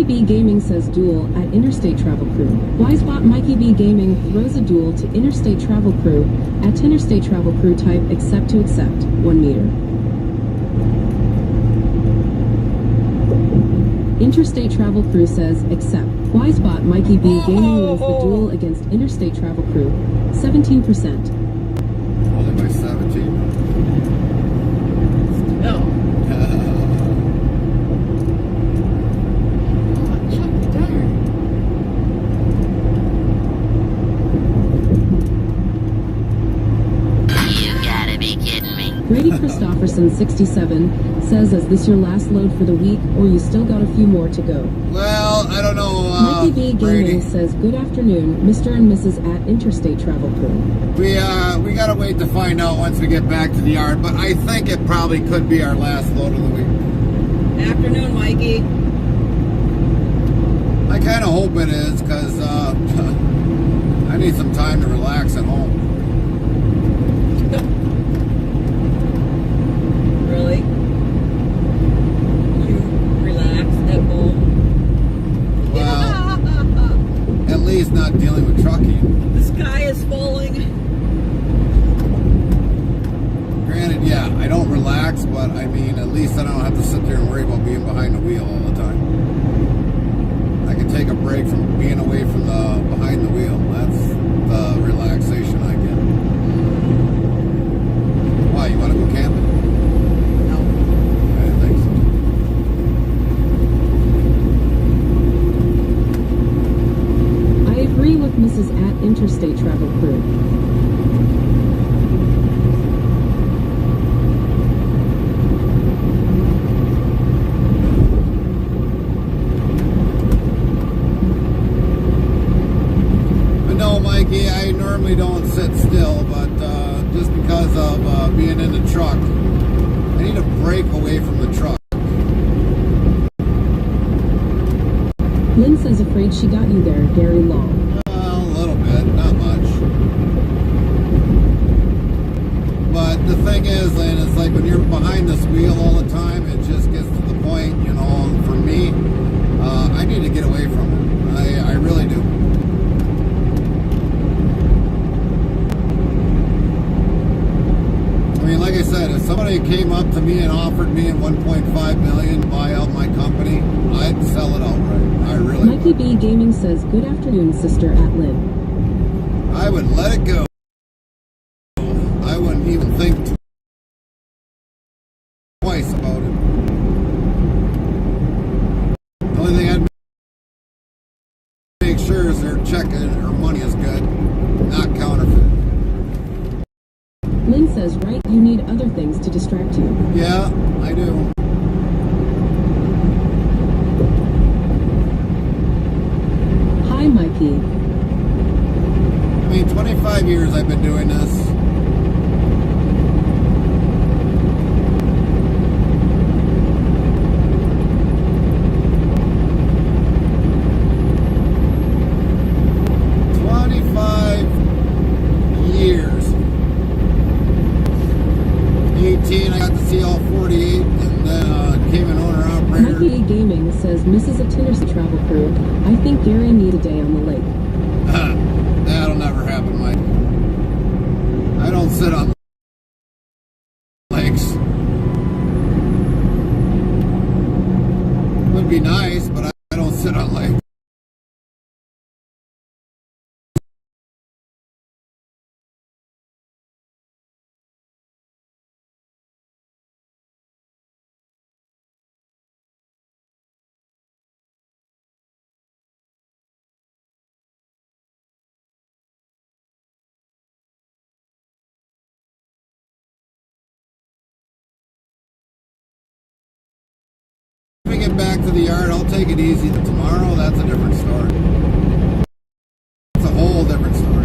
Mikey B Gaming says duel at Interstate Travel Crew. Wisebot Mikey B Gaming throws a duel to Interstate Travel Crew at Interstate Travel Crew. Type accept to accept. 1 meter. Interstate Travel Crew says accept. Wisebot Mikey B Gaming wins the duel against Interstate Travel Crew. 17%. Only by 17. No. You gotta be kidding me. Grady Christofferson 67 says, is this your last load for the week, or you still got a few more to go? Well, I don't know, Mikey B Brady. Gaming says, good afternoon, Mr. and Mrs. at Interstate Travel Crew. We gotta wait to find out once we get back to the yard, but I think it probably could be our last load of the week. Afternoon, Mikey. I kind of hope it is, because I need some time to relax at home. Really? You relax at home? Well, at least not dealing with trucking. The sky is falling. Granted, yeah, I don't relax, but I mean, at least I don't have to sit there and worry about being behind the wheel all the time. I can take a break from being away from the behind the wheel. That's the relaxation I get. Why, you want to go camping? No. I didn't think so. I agree with Mrs. at Interstate Travel Crew. No, Mikey, I normally don't sit still, but just because of being in the truck, I need a break away from the truck. Lynn says, afraid she got you there, Gary Long. Well, a little bit, not much. But the thing is, Lynn, it's like when you're behind this wheel all the time, it just gets to the point, you know, for me, I need to get away from it. I really do. I mean, like I said, if somebody came up to me and offered me $1.5 million to buy out my company, I'd sell it outright. I really Mikey would. B Gaming says, good afternoon, sister at Lynn. I would let it go. I wouldn't even think twice about it. The only thing I'd make sure is their check or money is good, not counterfeit. Lynn says, right, you need other things to distract you. Yeah, I do. Hi, Mikey. I mean, 25 years I've been doing this. Years. 18, I got to see all 48, and then became an owner-operator. Mikey B Gaming says, Mrs. at Interstate Travel Crew, I think Gary needs a day on the lake. That'll never happen, Mike. I don't sit on lakes. Would be nice, but I don't sit on lakes. When we get back to the yard, I'll take it easy. Tomorrow, that's a different story. It's a whole different story.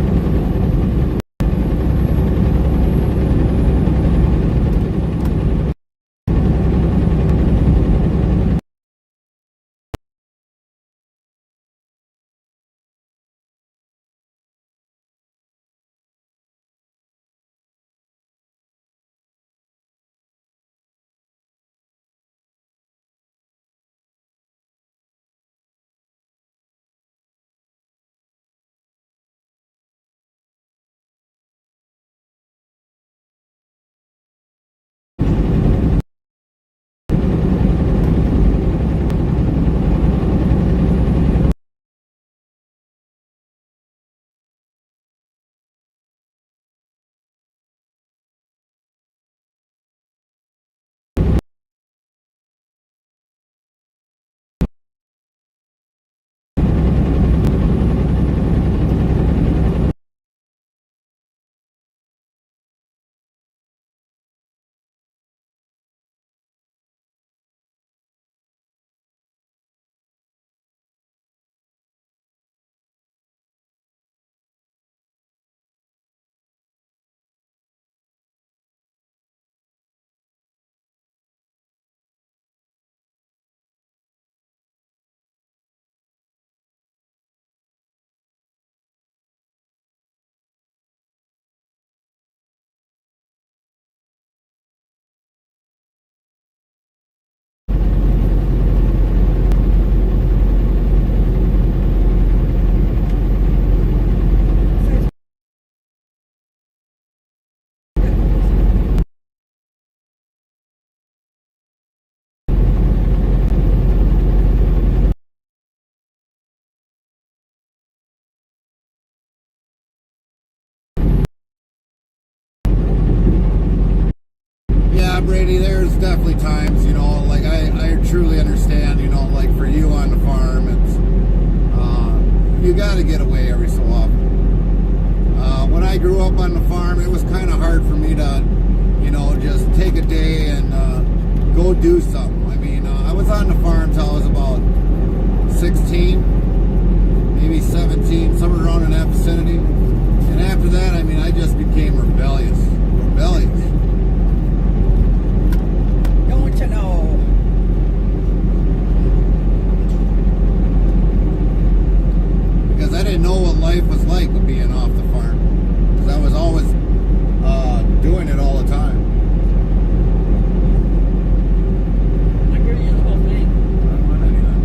Brady, there's definitely times, you know, like I truly understand, you know, like for you on the farm, it's you got to get away every so often. When I grew up on the farm, it was kind of hard for me to, you know, just take a day and go do something. I mean, I was on the farm till I was about 16, maybe 17, somewhere around in that vicinity. And after that, I mean, I just became rebellious. Don't you know? Because I didn't know what life was like being off the farm. Because I was always doing it all the time. I hear you the whole thing. I don't want any of that.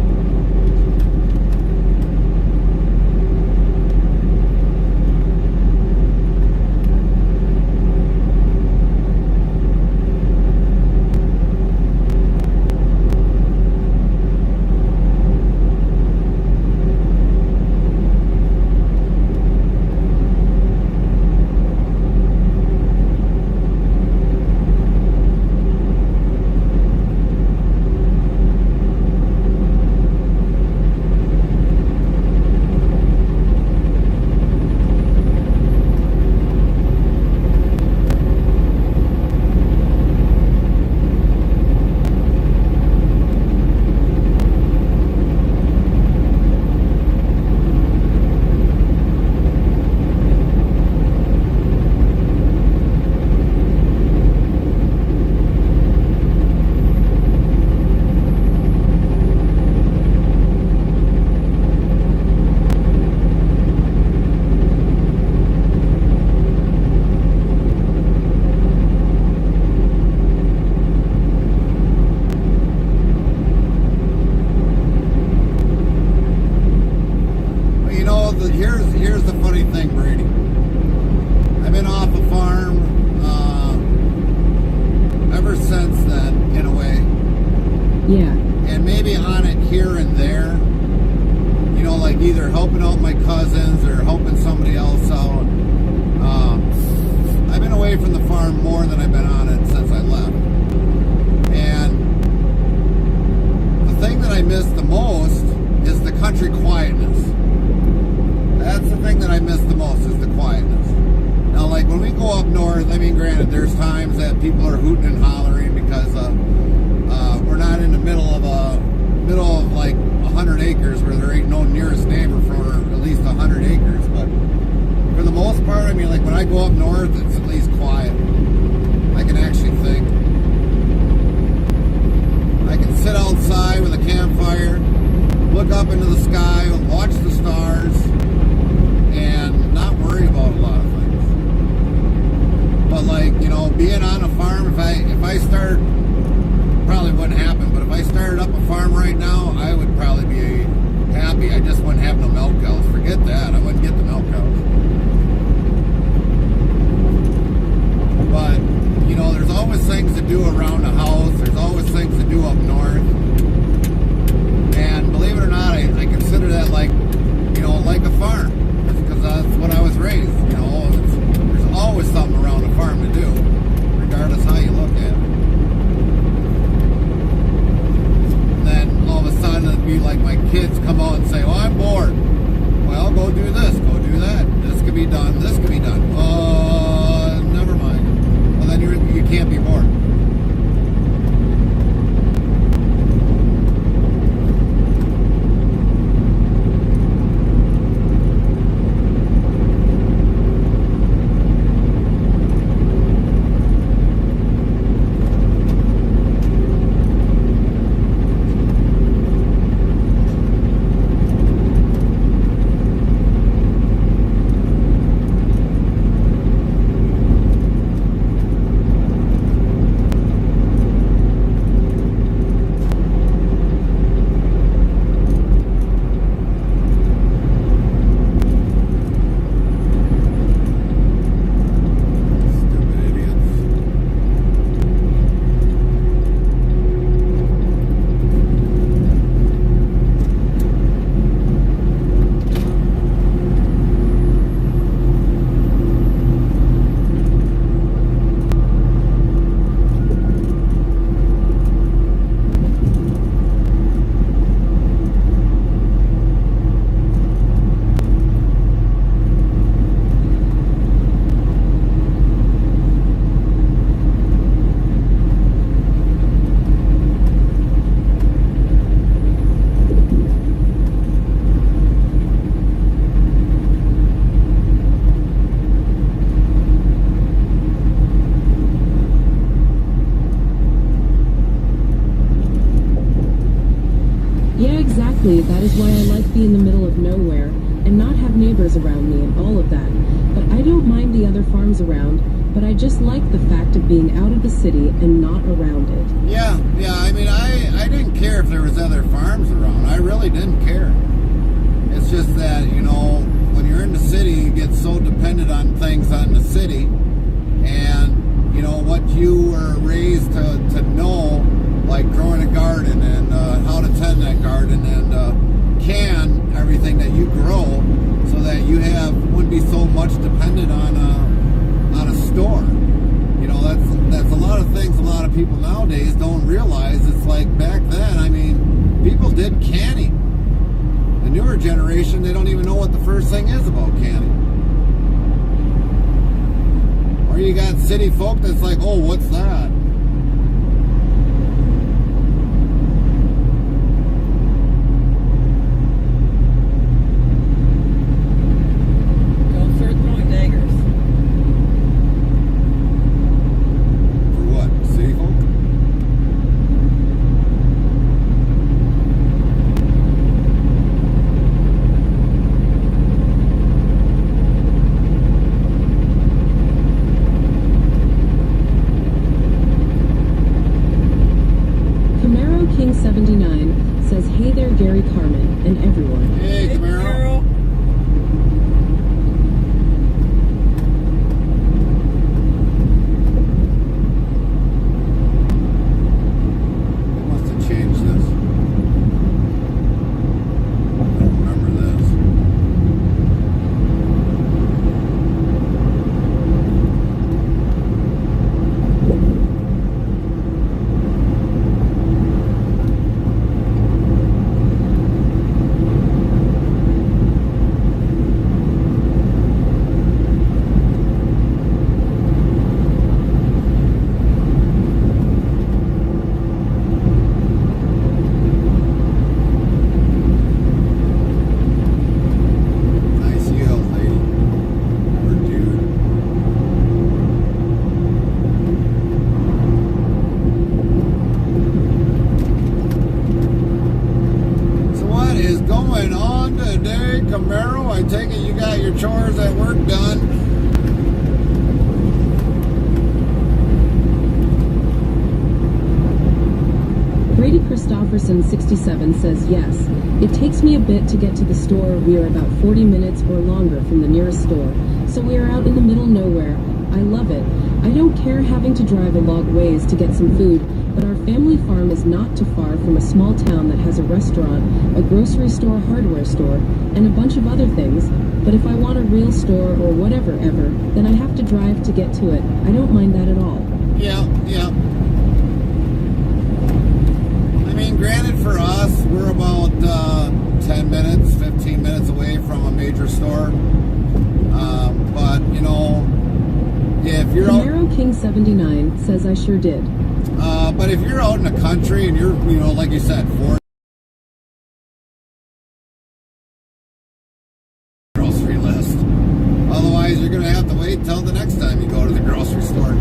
Here's the funny thing, Brady. I've been off a farm ever since then, in a way. Yeah. And maybe on it here and there. You know, like either helping out my cousins or helping somebody else out. I've been away from the farm more than I've been on it since I left. And the thing that I miss the most is the country quietness. That's the thing that I miss the most, is the quietness. Now, like when we go up north, I mean, granted, there's times that people are hooting and hollering because we're not in the middle of like 100 acres where there ain't no nearest neighbor for at least 100 acres. But for the most part, I mean, like when I go up north, it's at least quiet. I can actually think. I can sit outside with a campfire, look up into the sky, watch the stars, and not worry about a lot of things. But like, you know, being on a farm, if I start, probably wouldn't happen, but if I started up a farm right now, I would probably be happy. I just wouldn't have no milk cows. Forget that. I wouldn't get the milk cows. But, you know, there's always things to do around the house. There's always things to do up north. And believe it or not, I consider that like, you know, like a farm. Because that's what I was raised. You know, there's always something around a farm to do, regardless how you look at it. And then all of a sudden it'd be like my kids come out and say, "Well, I'm bored." Well, go do this, go do that. Exactly, that is why I like being in the middle of nowhere and not have neighbors around me and all of that. But I don't mind the other farms around, but I just like the fact of being out of the city and not around it. Yeah, I mean, I didn't care if there was other farms around. I really didn't care. It's just that, you know, when you're in the city, you get so dependent on things on the city. And, you know, what you were raised to know, like growing a garden and how to tend that garden and can everything that you grow so that you wouldn't be so much dependent on a store. You know, that's a lot of things a lot of people nowadays don't realize. It's like back then, I mean, people did canning. The newer generation, they don't even know what the first thing is about canning. Or you got city folk that's like, oh, what's that? Don't start throwing daggers. For what? City folk? King 79 says, hey there, Gary, Carmen, and everyone. Hey, Camaro. They must have changed this. I don't remember this. Nice yield, lady. Or dude. So what is going on today, Camaro? I take it you got your chores at work done. Brady Christofferson 67 says, yes, it takes me a bit to get to the store. We are about 40 minutes or longer from the nearest store, so we are out in the middle of nowhere. I love it. I don't care having to drive a long ways to get some food, but our family farm is not too far from a small town that has a restaurant, a grocery store, hardware store, and a bunch of other things. But if I want a real store or whatever ever, then I have to drive to get to it. I don't mind that at all. Yeah. I mean, granted for us, we're about 10 minutes, 15 minutes away from a major store. But, you know, if you're out... Camaro King 79 says, I sure did. But if you're out in the country and you're, you know, like you said, grocery list. Otherwise, you're going to have to wait until the next time you go to the grocery store.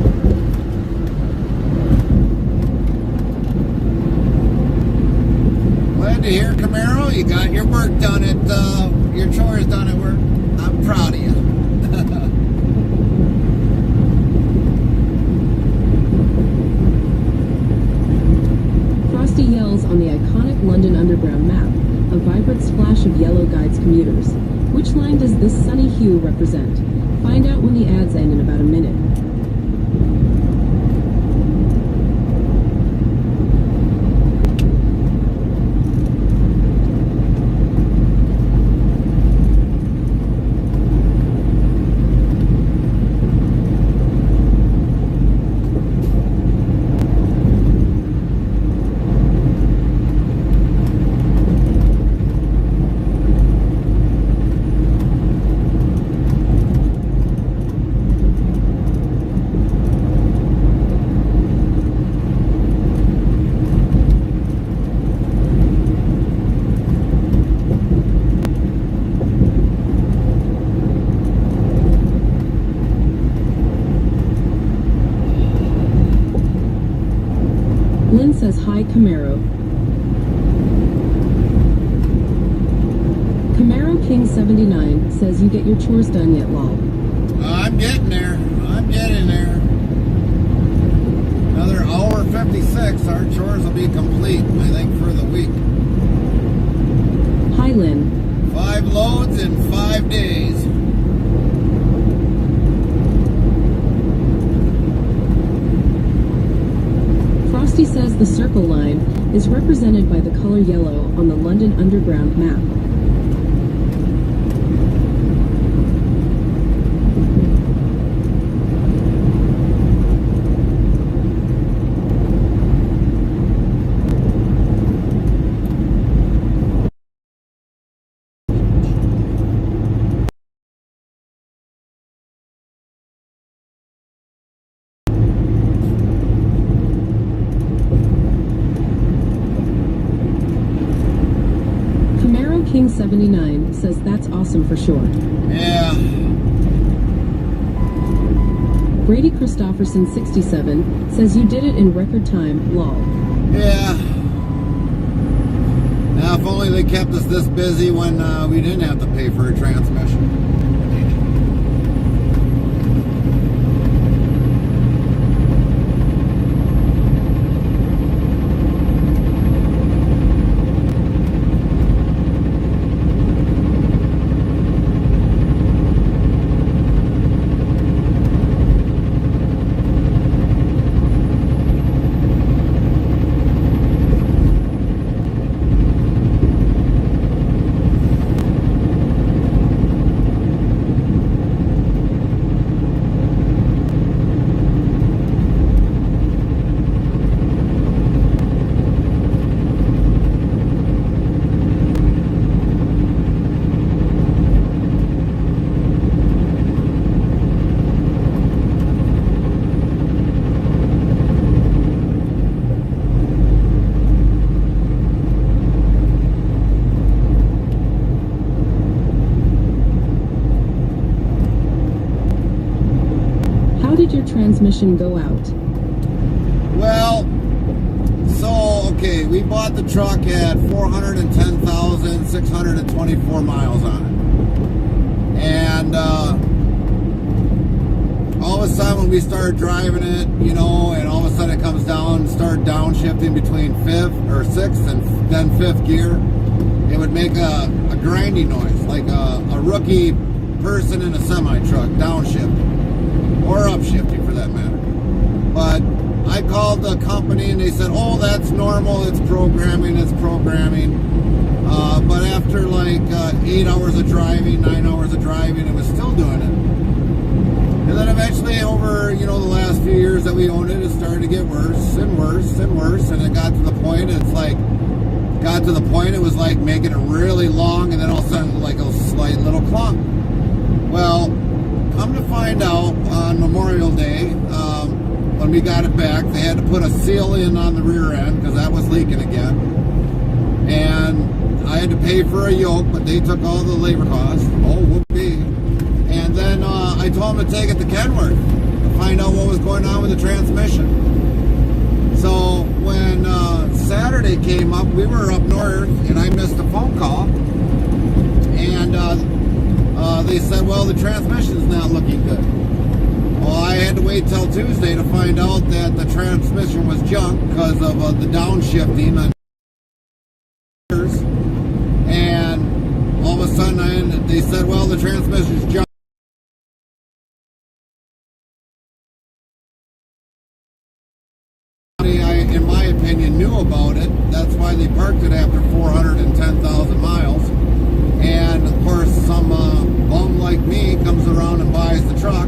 Glad to hear, Camaro, you got your work done at, your chores done at work. I'm proud of you. Frosty yells on the iconic London Underground map. A vibrant splash of yellow guides commuters. Which line does this sunny hue represent? Find out when the ads end in about a minute. Lynn says, hi, Camaro. King 79 says you get your chores done yet, lol. I'm getting there. I'm getting there. Another hour 56, our chores will be complete, I think, for the week. Hi, Lynn. 5 loads in 5 days. Frosty says the Circle Line is represented by the color yellow on the London Underground map. King 79 says that's awesome for sure. Yeah. Brady Christofferson 67 says you did it in record time, lol. Yeah. Now, if only they kept us this busy when we didn't have to pay for a transmission. How did your transmission go out? Well, so, okay, we bought the truck at 410,624 miles on it. And all of a sudden when we started driving it, you know, and all of a sudden it comes down, start downshifting between 5th or 6th and then 5th gear, it would make a grinding noise, like a rookie person in a semi-truck, downshifting. Or upshifting for that matter. But I called the company and they said, oh, that's normal, it's programming. But after like 8 hours of driving, 9 hours of driving, it was still doing it. And then eventually over, you know, the last few years that we owned it, it started to get worse and worse and worse. And it got to the point, it was like making it really long and then all of a sudden like a slight little clunk. Well, come to find out, on Memorial Day, when we got it back, they had to put a seal in on the rear end because that was leaking again. And I had to pay for a yoke, but they took all the labor costs. Oh, whoopee. And then I told them to take it to Kenworth to find out what was going on with the transmission. So when Saturday came up, we were up north, and I missed a phone call. And they said, well, the transmission's not looking good. Well, I had to wait till Tuesday to find out that the transmission was junk because of the downshifting. And all of a sudden, they said, well, the transmission's junk. In my opinion, knew about it. That's why they parked it after 410,000 miles. And of course, some bum like me comes around and buys the truck,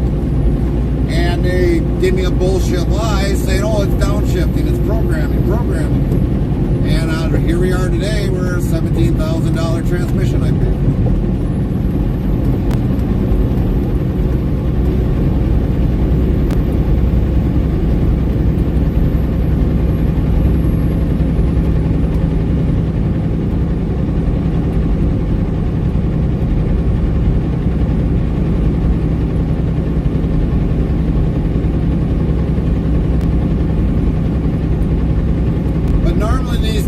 and they give me a bullshit lie saying, oh, it's downshifting, it's programming. And here we are today, we're a $17,000 transmission I paid.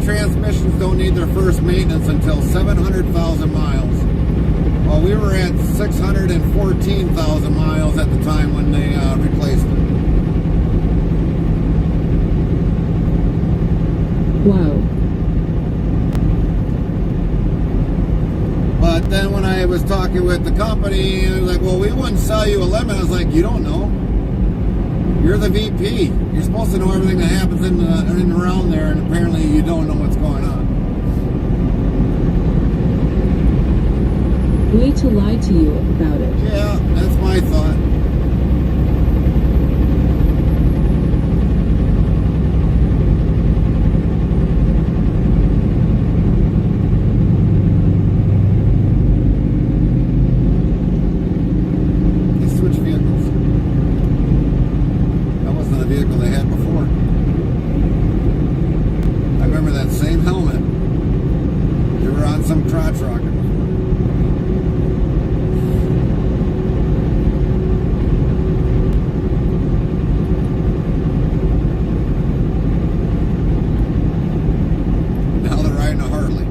Transmissions don't need their first maintenance until 700,000 miles. Well, we were at 614,000 miles at the time when they replaced it. Wow. But then when I was talking with the company, it was like, well, we wouldn't sell you a lemon. I was like, you don't know. You're the VP. You're supposed to know everything that happens in and around there, and apparently you don't know what's going on. Way to lie to you about it. Yeah, that's my thought. They switched vehicles. That wasn't the vehicle they had before. I remember that same helmet. They were on some crotch rocket before. Now they're riding a Harley.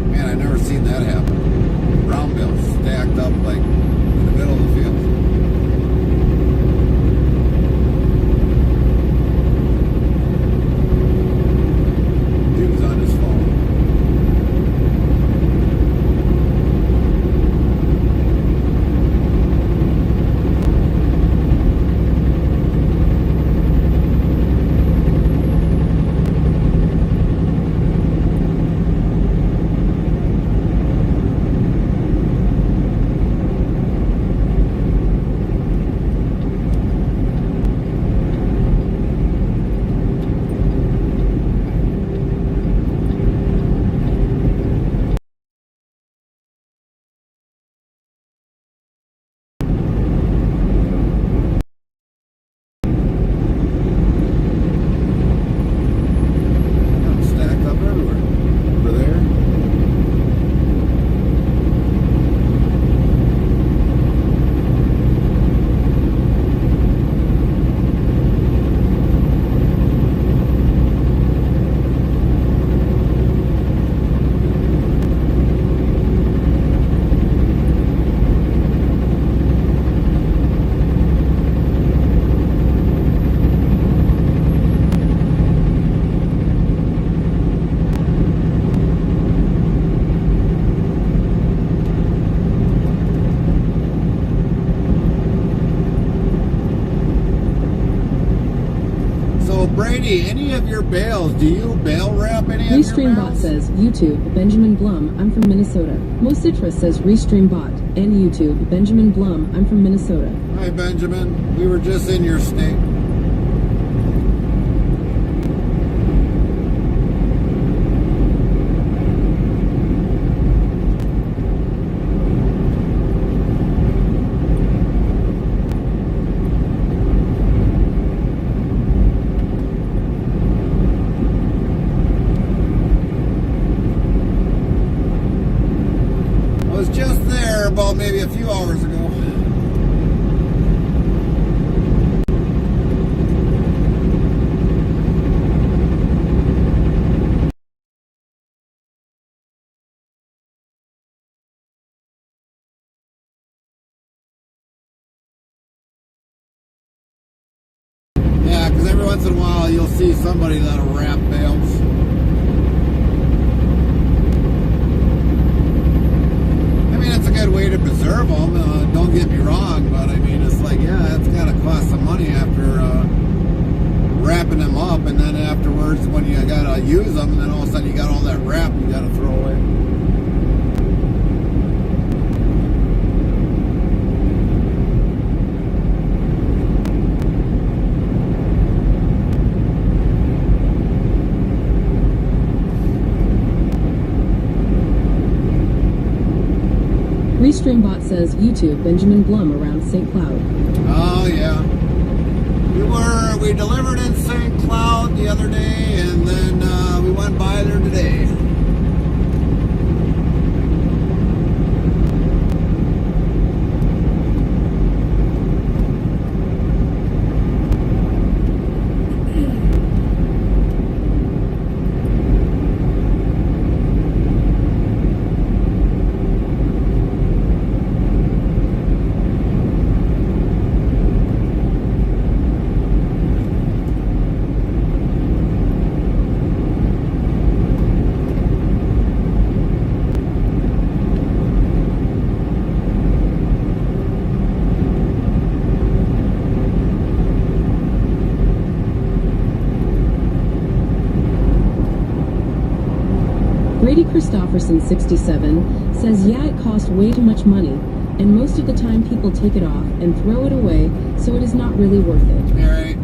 Man, I've never seen that happen. Brown bales stacked up like in the middle of the field. Dude's on his phone. Stacked up everywhere. Over there. So Brady, any of your bales, do you bale wrap any of your Restreambot bales? says, YouTube, Benjamin Blum, I'm from Minnesota. Mocitrus says, Restreambot, and YouTube, Benjamin Blum, I'm from Minnesota. Hi Benjamin, we were just in your state. I was just there about maybe a few hours ago. once in a while you'll see somebody that'll wrap bales. I mean, it's a good way to preserve them, don't get me wrong, but I mean, it's like, yeah, it's got to cost some money after wrapping them up, and then afterwards when you got to use them, and then all of a sudden you got all that wrap you got to throw away. Restreambot says YouTube Benjamin Blum around St. Cloud. Oh yeah, we delivered in St. Cloud the other day, and then we went by there today. Brady Christofferson 67 says, yeah, it costs way too much money, and most of the time people take it off and throw it away, so it is not really worth it. All right.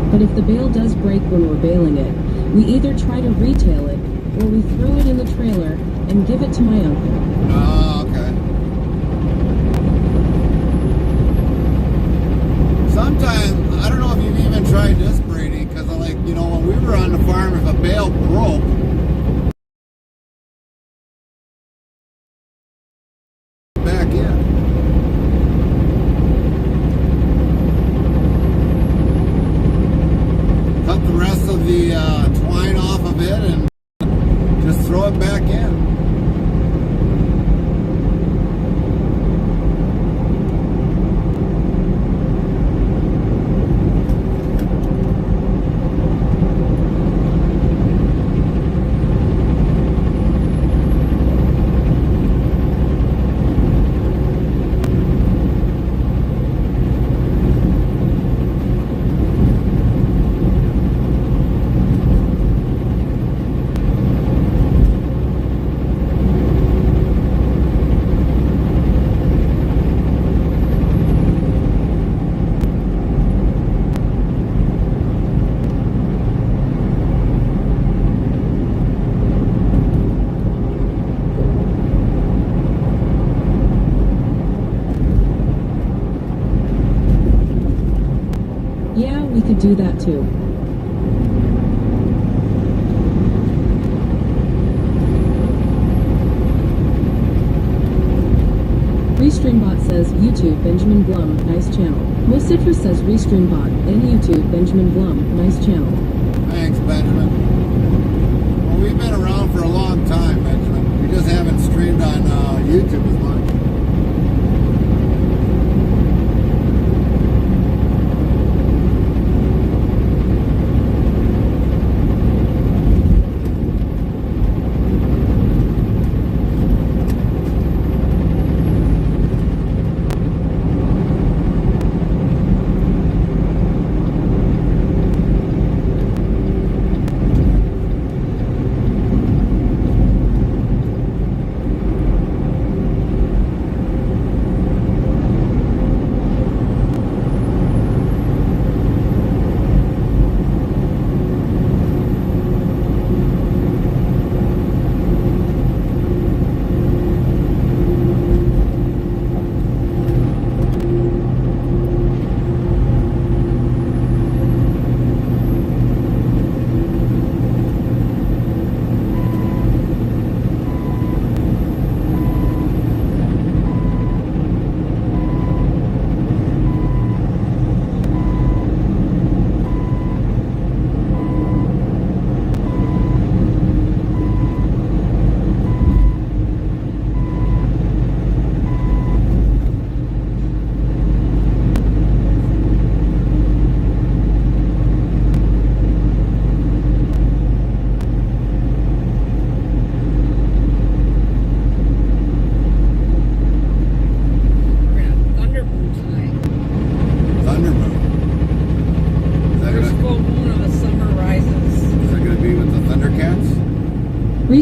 But if the bale does break when we're baling it, we either try to retail it, or we throw it in the trailer and give it to my uncle. Oh, okay. Sometimes, I don't know if you've even tried this, Brady, because like, you know, when we were on the farm, if a bale broke, back in. Cut the rest of the twine off of it and just throw it back in. Yeah, we could do that too. Restreambot says, YouTube Benjamin Blum, nice channel. Mosifra says, Restreambot and YouTube Benjamin Blum, nice channel. Thanks, Benjamin. Well, we've been around for a long time, Benjamin. We just haven't streamed on YouTube as much.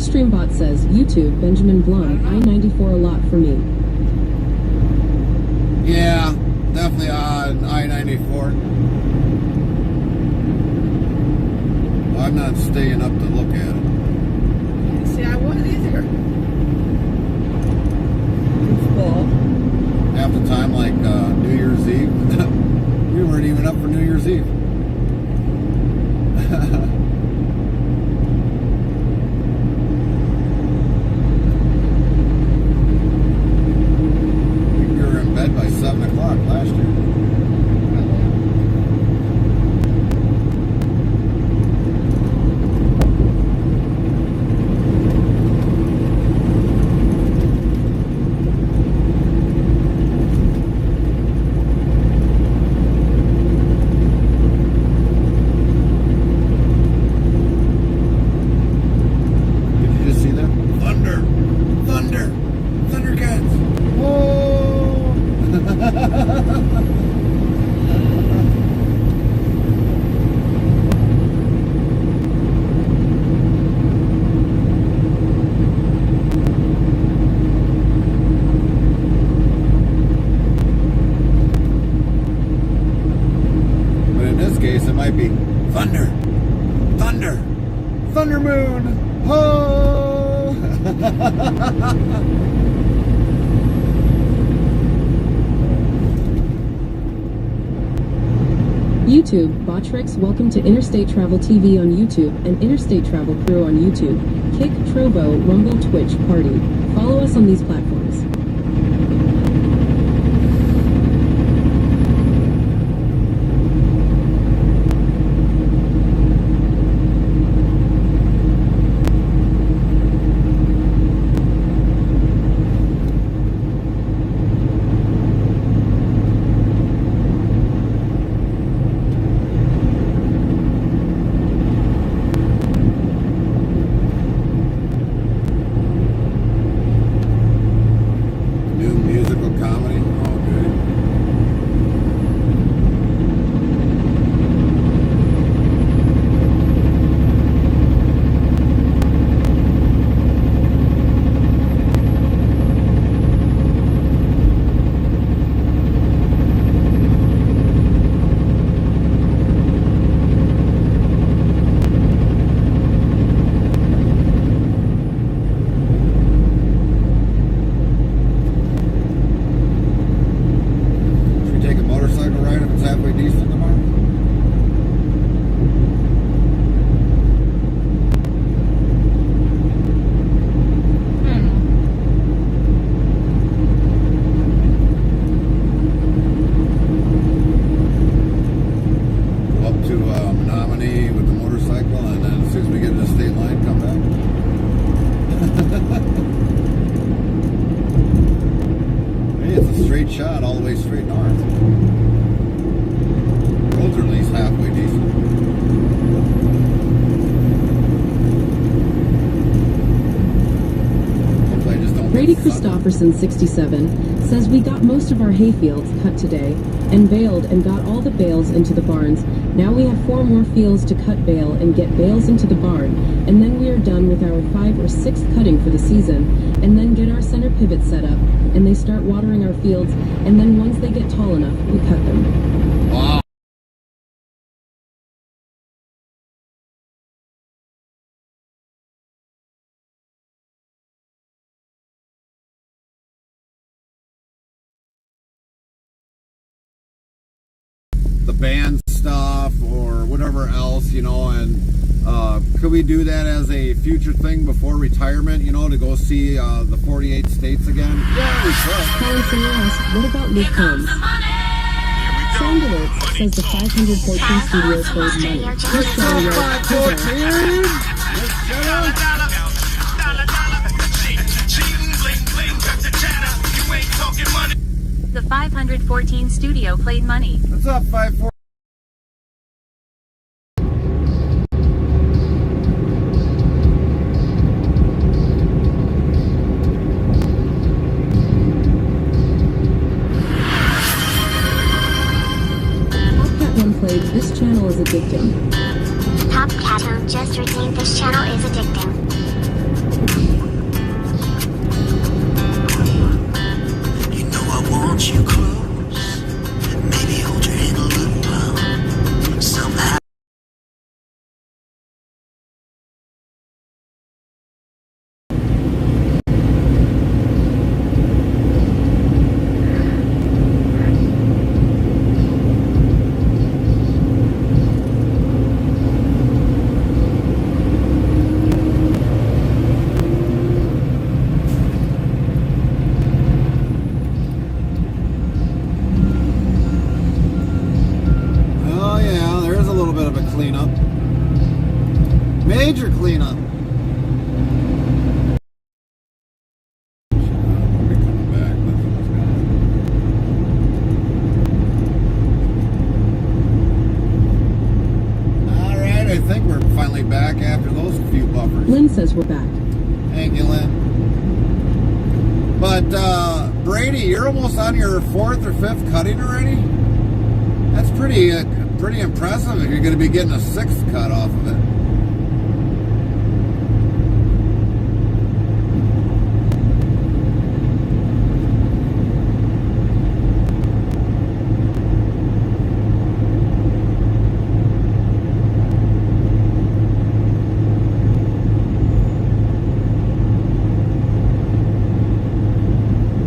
Restreambot says, YouTube, Benjamin Blum, I-94 a lot for me. Yeah, definitely on I-94. I'm not staying up to look at it. See, I was either. It's full. Half the time, like New Year's Eve, we weren't even up for New Year's Eve. We were in bed by 7 o'clock last year. It might be thunder, thunder, thunder moon, ho! YouTube, Botrix, welcome to Interstate Travel TV on YouTube and Interstate Travel Crew on YouTube. Kick, Trovo, Rumble, Twitch, Party. Follow us on these platforms. Shot all the way straight north. Roads are at least halfway decent. Hopefully I just don't. Brady Christopherson, 67, says we got most of our hay fields cut today and baled and got all the bales into the barns. Now we have 4 more fields to cut bale and get bales into the barn, and then we are done with our 5th or 6th cutting for the season, and then get our center pivot set up, and they start watering our fields, and then once they get tall enough, we cut them. Wow. The band stuff or whatever else, you know, and could we do that as a future thing before retirement, you know, to go see the 48 states again? Yeah, we could. Colin Singer asked, what about Luke Combs? Sound Alerts says the 514 studios hold money. This story The 514 studio played money. What's up, 514? Played, this channel is addicting. Top Cat just redeemed, this channel is addicting. clean up. We're coming back. All right, I think we're finally back after those few buffers. Lynn says we're back. Thank you, Lynn. But Brady, you're almost on your 4th or 5th cutting already. That's pretty impressive if you're going to be getting a 6th cut off of it.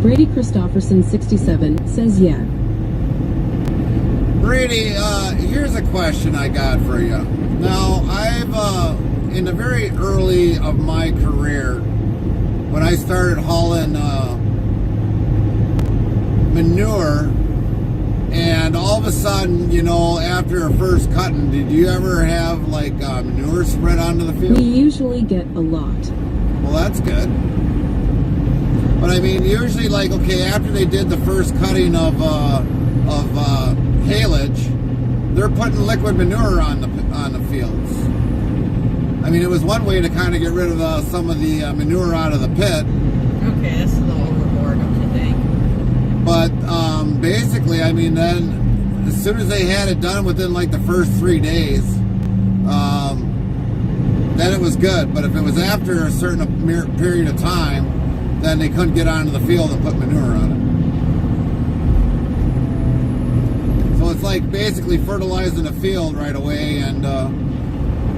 Brady Christofferson 67 says yeah. Brady, here's a question I got for you. Now, I've, in the very early of my career, when I started hauling manure, and all of a sudden, you know, after a first cutting, did you ever have, like, manure spread onto the field? We usually get a lot. Well, that's good. But I mean, usually, like, okay, after they did the first cutting of haylage, they're putting liquid manure on the fields. I mean, it was one way to kind of get rid of some of the manure out of the pit. Okay, that's a little overboard, don't you think? But basically, I mean, then as soon as they had it done within like the first 3 days, then it was good. But if it was after a certain period of time, then they couldn't get onto the field and put manure on it. So it's like basically fertilizing a field right away and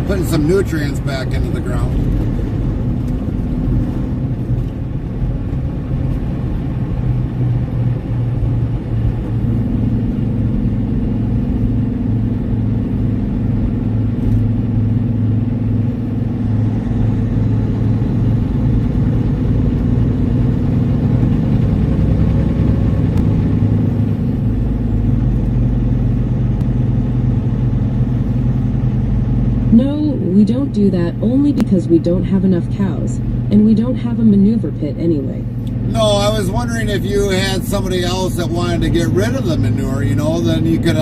putting some nutrients back into the ground. We don't do that only because we don't have enough cows, and we don't have a maneuver pit anyway. No, I was wondering if you had somebody else that wanted to get rid of the manure, you know, then you could,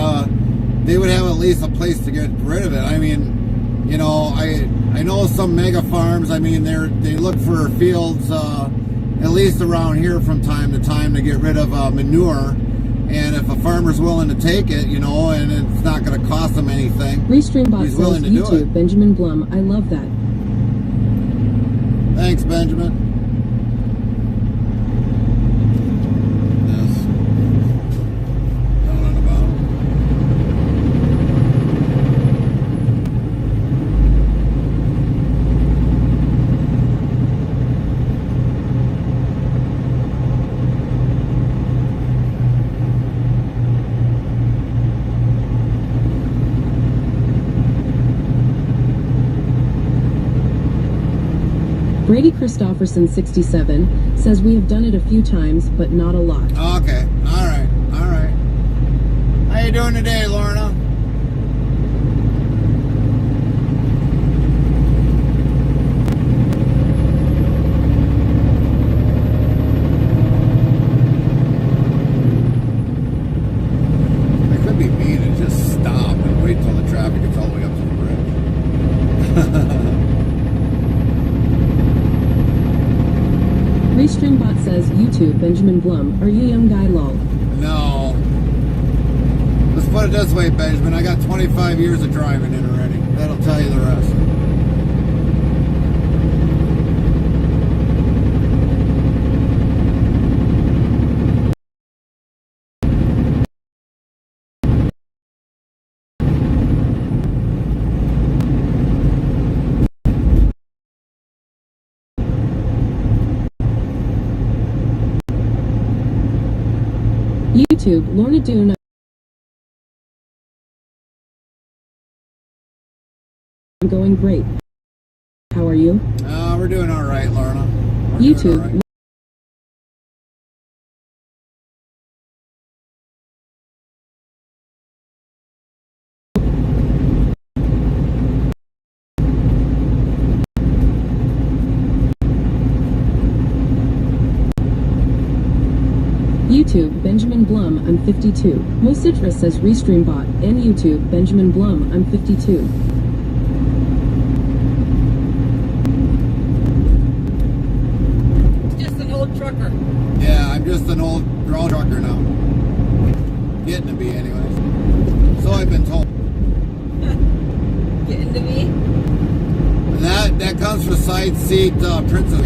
they would have at least a place to get rid of it. I mean, you know, I know some mega farms, I mean, they look for fields, at least around here from time to time to get rid of manure. And if a farmer's willing to take it, you know, and it's not going to cost them anything, Restreambot he's willing says to do YouTube, it. Benjamin Blum, I love that. Thanks, Benjamin. Yes. Down on the bottom. Brady Christofferson 67 says we have done it a few times, but not a lot. Okay. All right. All right. How you doing today, Lorna? It could be me to just stop and wait till the traffic gets all the way up to the bridge. Restreambot says YouTube, Benjamin Blum, are you young guy lol? No. Let's put it this way, Benjamin. I got 25 years of driving in already. That'll tell you the rest. YouTube, Lorna Dune. I'm going great. How are you? We're doing all right, Lorna. We're YouTube. doing all right. YouTube, Benjamin Blum, I'm 52. Mo Citra says Restream bot. And YouTube, Benjamin Blum, I'm 52. Just an old trucker. Yeah, I'm just an old ground trucker now. Getting to be, anyways. So I've been told. Getting to me. And that comes from side seat Princess.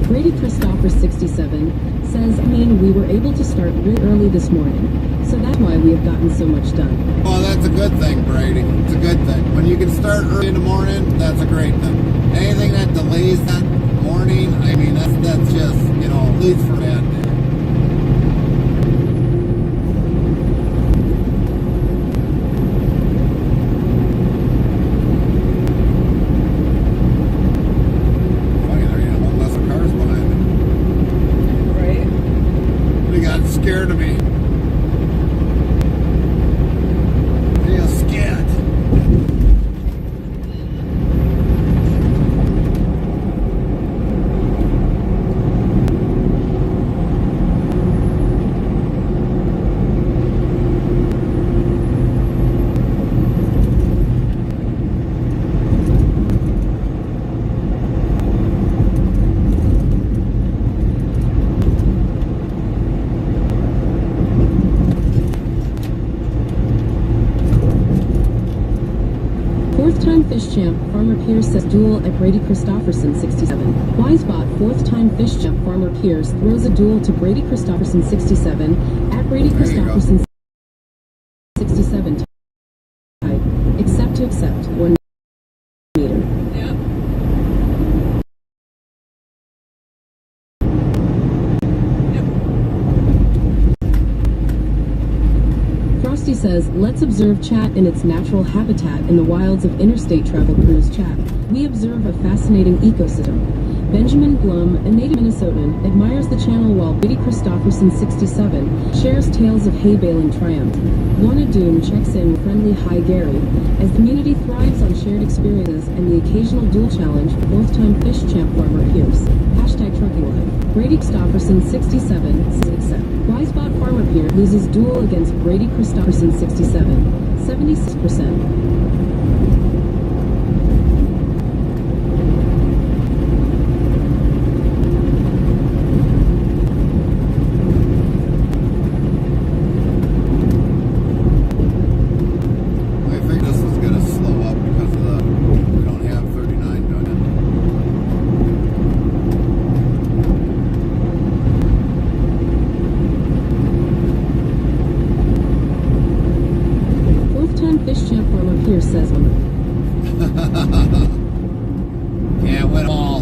Brady Christopher 67 says, we were able to start really early this morning, so that's why we have gotten so much done. Well, that's a good thing, Brady. It's a good thing. When you can start early in the morning, that's a great thing. Anything that delays that morning, that's just, leads for a bad day. Scared of me. Real scared. Fourth-time fish champ, Farmer Pierce says duel at Brady Christopherson 67. Wisebot, fourth-time fish champ, Farmer Pierce throws a duel to Brady Christopherson 67 at Brady Christopherson 67. Type. Accept to accept. 1 meter. Yep. Frosty says, let's observe chat in its natural habitat in the wilds of Interstate Travel Cruise chat. We observe a fascinating ecosystem. Benjamin Blum, a native Minnesotan, admires the channel while Brady Christopherson 67 shares tales of hay baling triumph. Lorna Doom checks in with friendly hi Gary, as the community thrives on shared experiences and the occasional duel challenge for fourth-time fish champ Farmer Pierce. Hashtag trucking life. Brady Christopherson 67 says accept. Wisebot Farmer Pierce loses duel against Brady Christopherson 67. 76%. Fish champ Farmer Pierce says Can't win them all.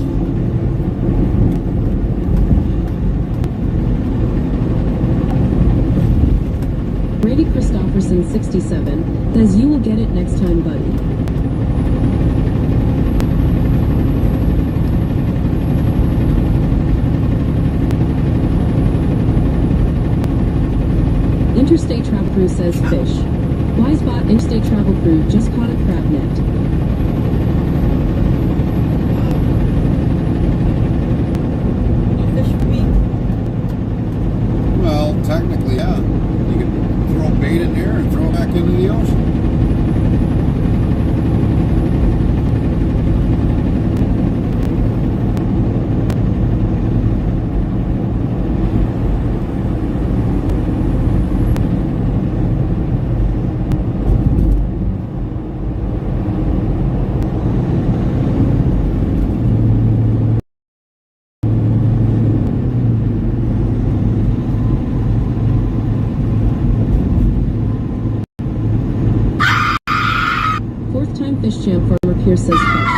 Brady Christopherson 67 says you will get it next time, buddy. Interstate Travel Crew says fish. Wisebot Interstate Travel Crew just caught a crab net. No fish for me. Well, technically, yeah. You can throw bait in there and throw it back into the ocean. Fourth-time fish champ Farmer Pierce says fish.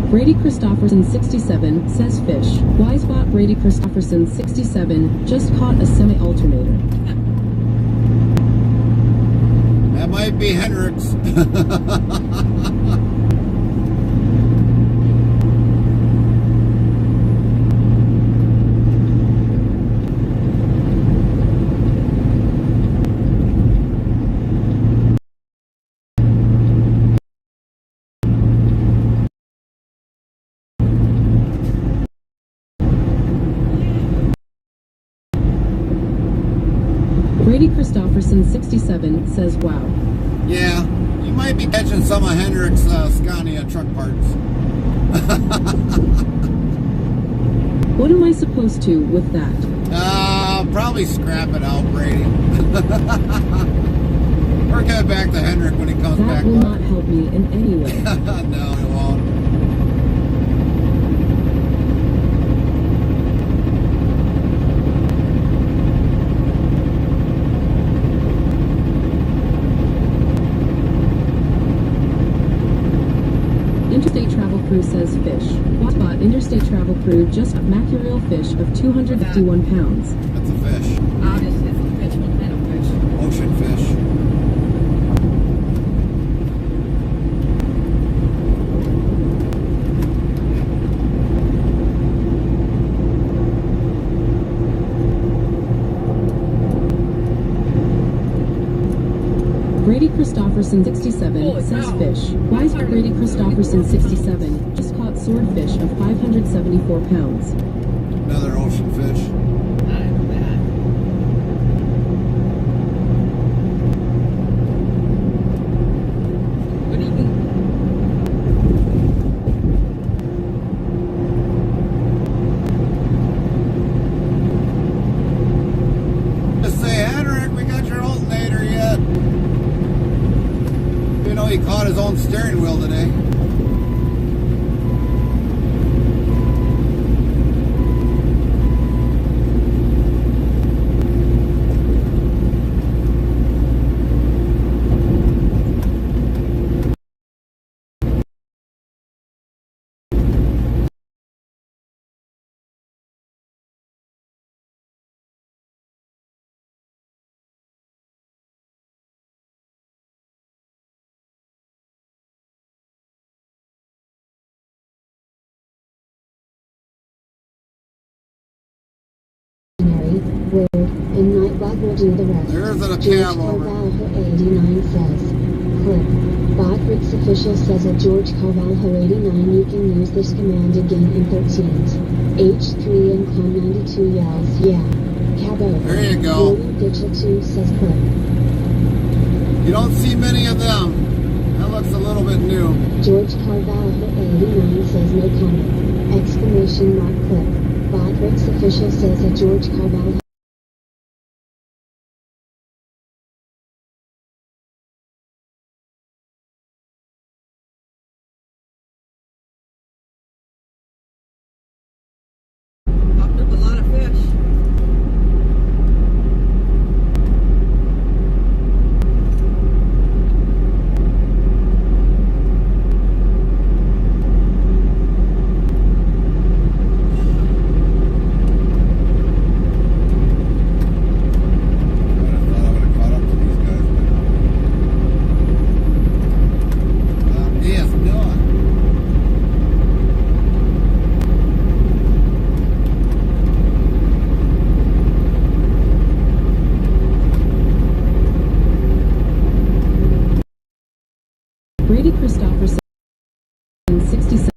Brady Christopherson 67 says fish. Wisebot Brady Christopherson 67 just caught a semi-alternator. That might be Hendrix. Brady Christopherson, 67, says, wow. Yeah, you might be catching some of Hendrick's Scania truck parts. What am I supposed to with that? Probably scrap it out, Brady. Or give it back to Hendrick when he comes back. That will not help me in any way. No, it won't. Interstate Travel Crew says fish. Spot Interstate Travel Crew just got mackerel fish of 251 pounds. That's a fish. Obviously, it's a fish. What kind of fish? Ocean fish. Brady Christopherson, 67, says fish. Wise Brady Christopherson, 67, just caught swordfish of 574 pounds. Another ocean fish. Not bad. What do you think? Just say, Henrik, we got your alternator yet. You know, he caught his own steering wheel today. Word, and Nightbot will do the rest. There's a George cab over. Carvalho 89 says, clip. Botrix official says at George Carvalho 89 you can use this command again in 13s. H3 and Clem 92 yells, yeah. Cab over. There you go. William Ditchell 2 says clip. You don't see many of them. That looks a little bit new. George Carvalho 89 says no comment. Exclamation mark clip. Botrix official says at George Carvalho. Popped up a lot of fish. Brady Christopherson, 67,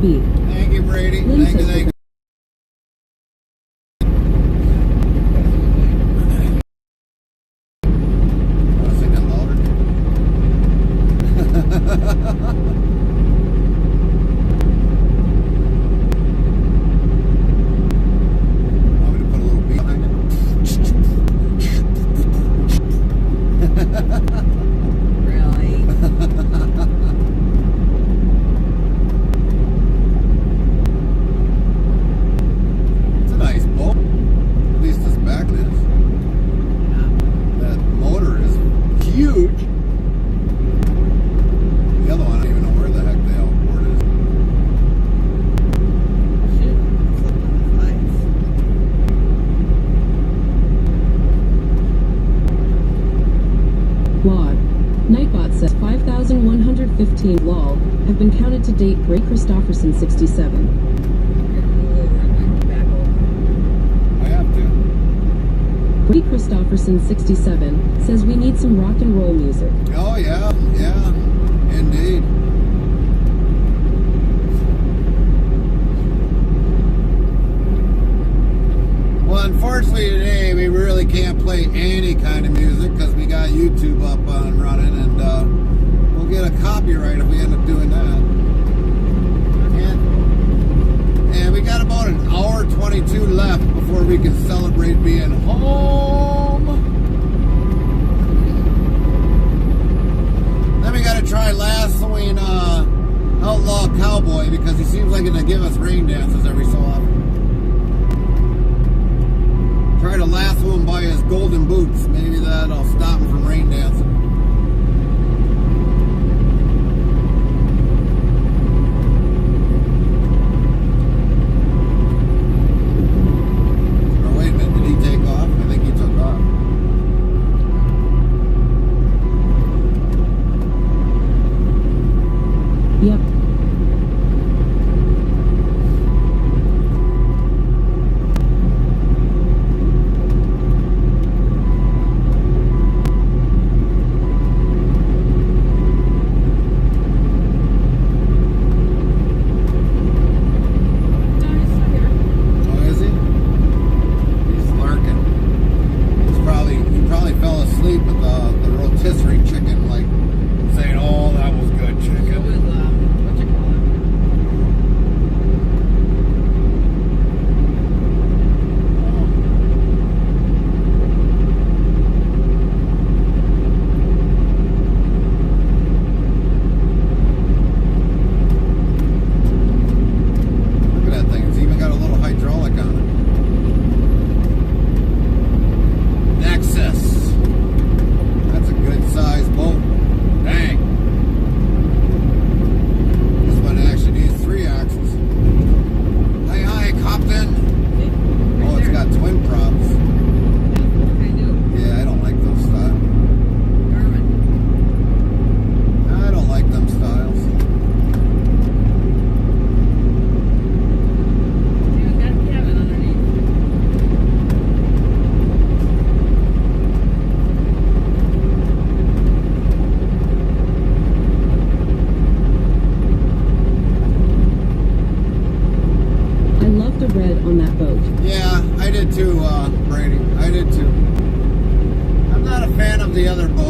B. Thank you, Brady. Lynn Thank you, says thank you. Want to sing that louder? Want me to put a little beat behind it? Really? It's a nice boat. At least this back is. That motor is huge. The other one, I don't even know where the heck the outboard is. Shit. Slip on the sides. Log. Nightbot says 5,115 lol have been counted to date. Brady Christopherson, 67. Here, move over and then back over. I have to. Brady Christopherson, 67, says we need some rock and roll music. Oh, yeah, yeah, indeed. Well, unfortunately, unfortunately today we really can't play any kind of music because we got YouTube up and running, and we'll get a copyright if we end up doing that. And we got about an hour 22 left before we can celebrate being home. Then we got to try lassoing Outlaw Cowboy because he seems like it'll give us rain dances every so often. Try to lasso him by his golden boots. Maybe that'll stop him from rain dancing. Or wait a minute, did he take off? I think he took off. Yep.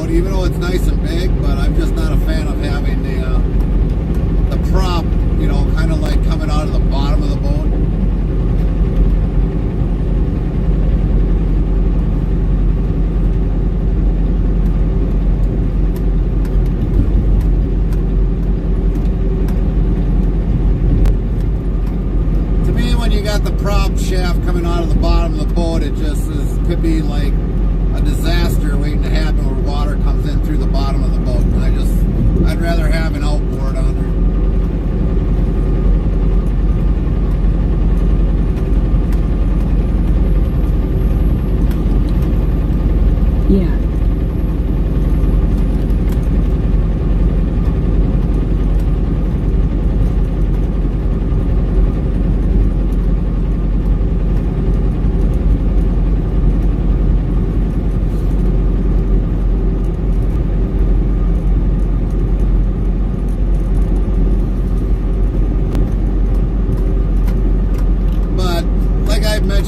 Even though it's nice and big, but I'm just not a fan of having the prop, you know, kind of like coming out of the bottom of the boat. To me, when you got the prop shaft coming out of the bottom of the boat, it just could be like a disaster waiting to happen where water comes in through the bottom of the boat. I'd rather have an outboard on there. Yeah.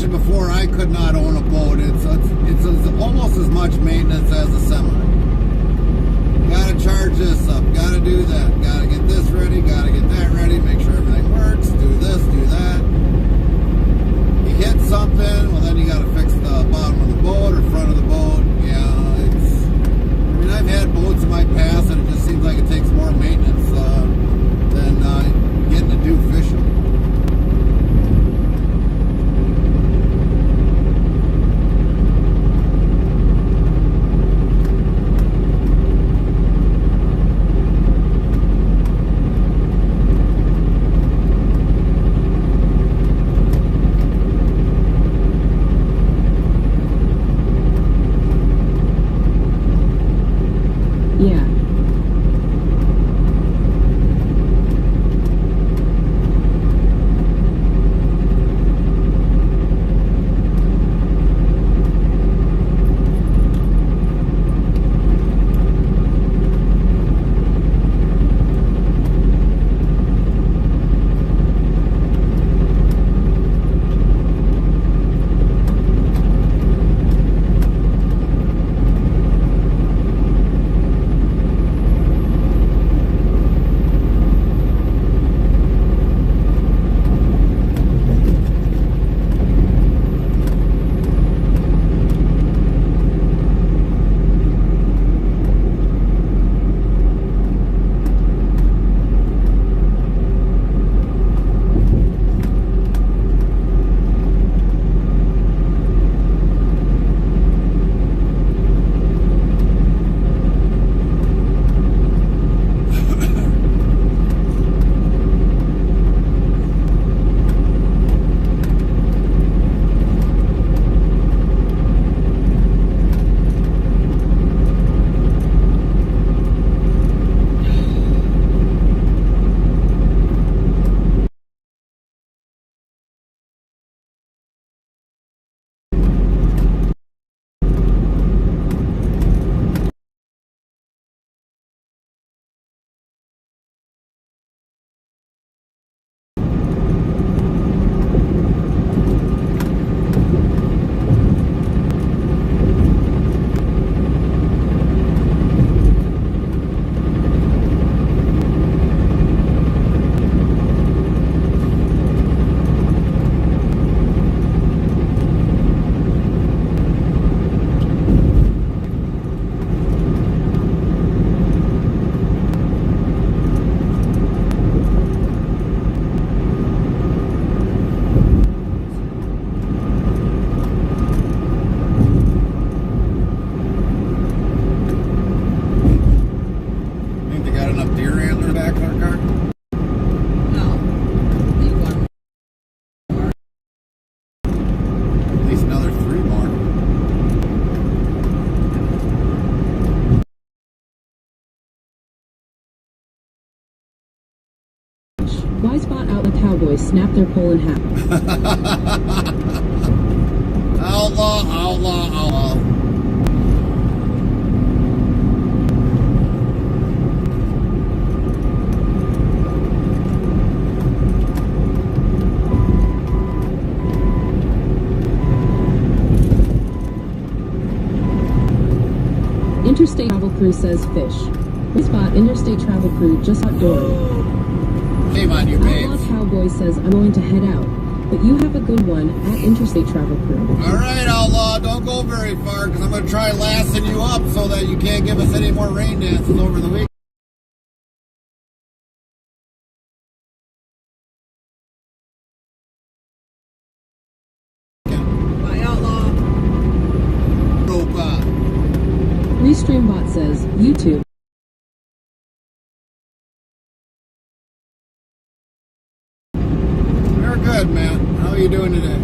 Before, I could not own a boat. It's almost as much maintenance as a semi. Gotta charge this up, gotta do that, gotta get this ready, gotta get that ready, make sure everything works, do this, do that. You hit something, well then you gotta fix the bottom of the boat or front of the boat. Yeah, I've had boats in my past and it just seems like it takes more maintenance than getting to do fishing. snap their pole in half. Outlaw, outlaw, outlaw. Interstate Travel Crew says fish. We spot Interstate Travel Crew just outdoors. Shame on you, Outlaw babes. Cowboy says I'm going to head out, but you have a good one at Interstate Travel Crew. All right, Outlaw, don't go very far because I'm going to try lassing you up so that you can't give us any more rain dances over the week. Bye, Outlaw. Restreambot says, YouTube. We're good, man. How are you doing today?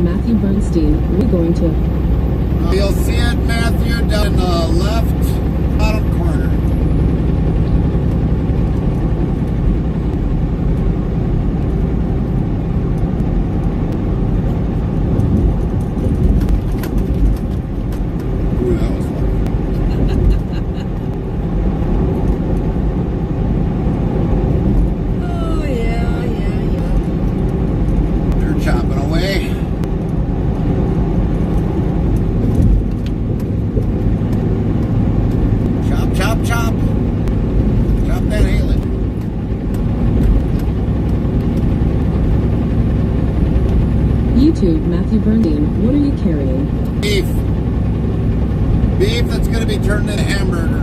Matthew Bernstein, we're going to. You'll see it, Matthew, down in the left bottom corner. Ooh, that was Oh, yeah. They're chopping away. Chop, chop, chop. Chop that Haley. YouTube, Matthew Bernstein, what are you carrying? Beef. Beef that's going to be turned into hamburger.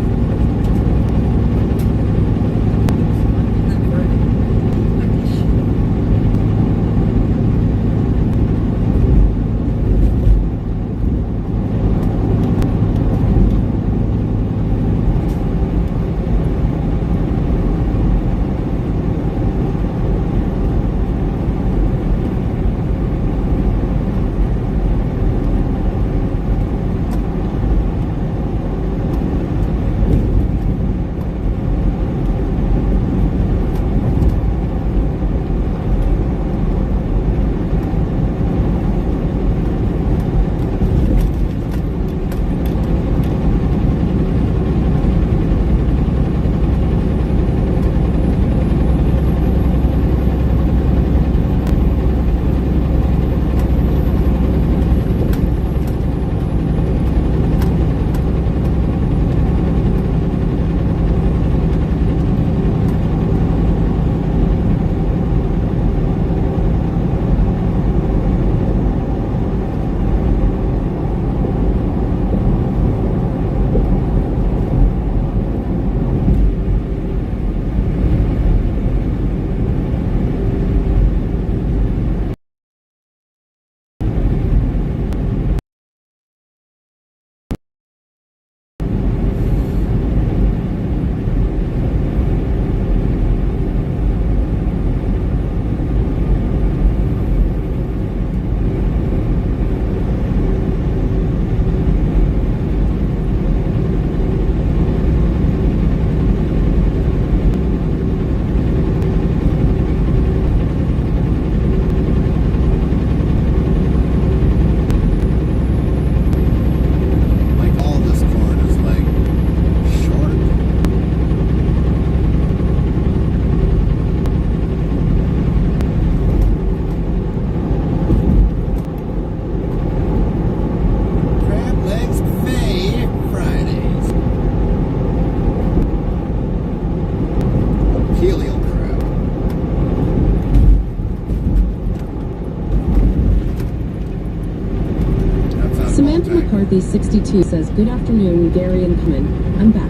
Samantha tank. McCarthy 62 says, good afternoon, Gary and Carmen. I'm back.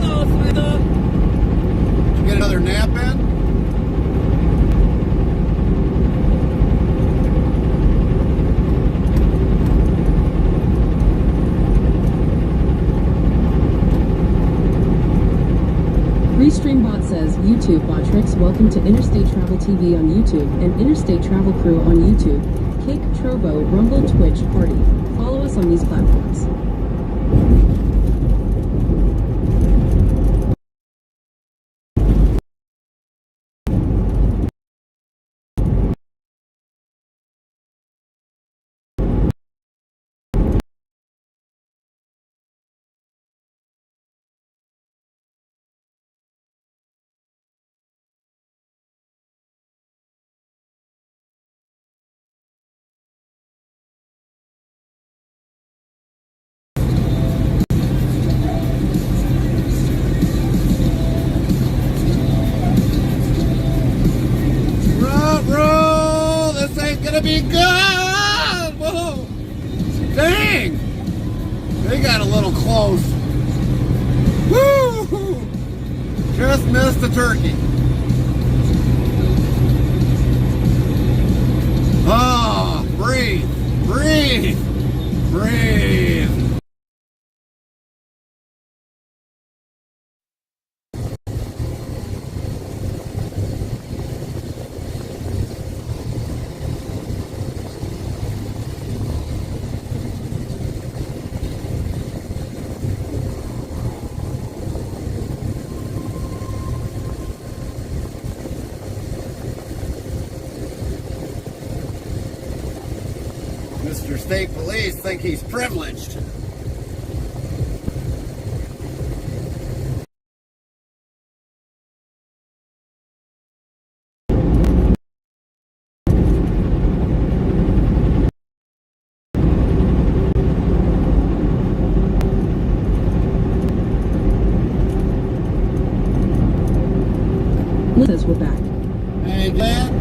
Hello, Samantha. Did you get another nap in? Restreambot says, YouTube Botrix, welcome to Interstate Travel TV on YouTube and Interstate Travel Crew on YouTube. Cake, Trovo, Rumble, Twitch, Party. Follow us on these platforms. Roll, this ain't gonna be good. Whoa, dang! They got a little close. Woo! Just missed the turkey. Ah, breathe, breathe, breathe. Mr. State Police think he's privileged. Says we're back. Hey, Glenn.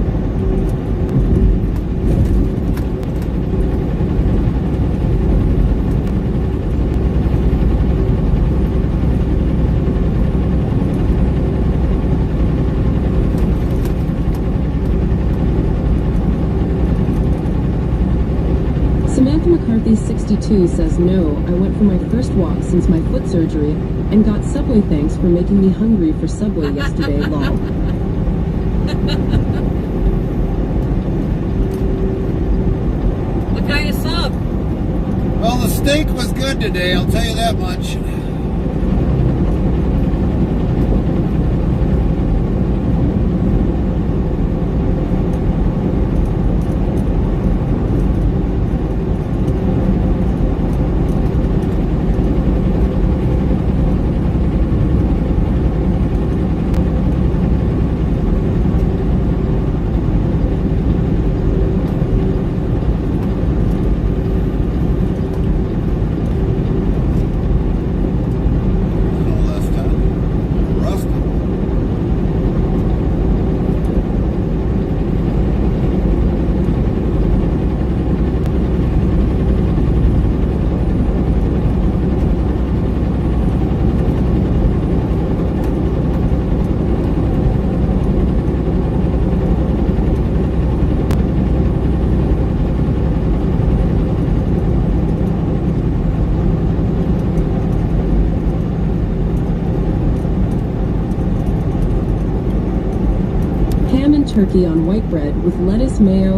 Samantha McCarthy 62 says, no, I went for my first walk since my foot surgery and got Subway thanks for making me hungry for Subway yesterday, lol. What kind of sub? Well, the steak was good today, I'll tell you that much. Turkey on white bread with lettuce, mayo,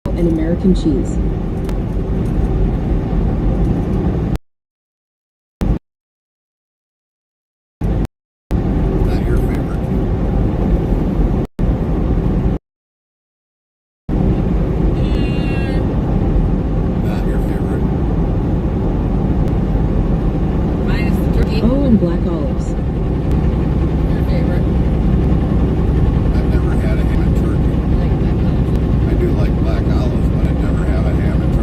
and American cheese. Not your favorite. Not your favorite. Minus the turkey. Oh, and black olives. Your favorite. I've never had a ham and turkey. I like that. I do like black olives, but I'd never have a ham and turkey.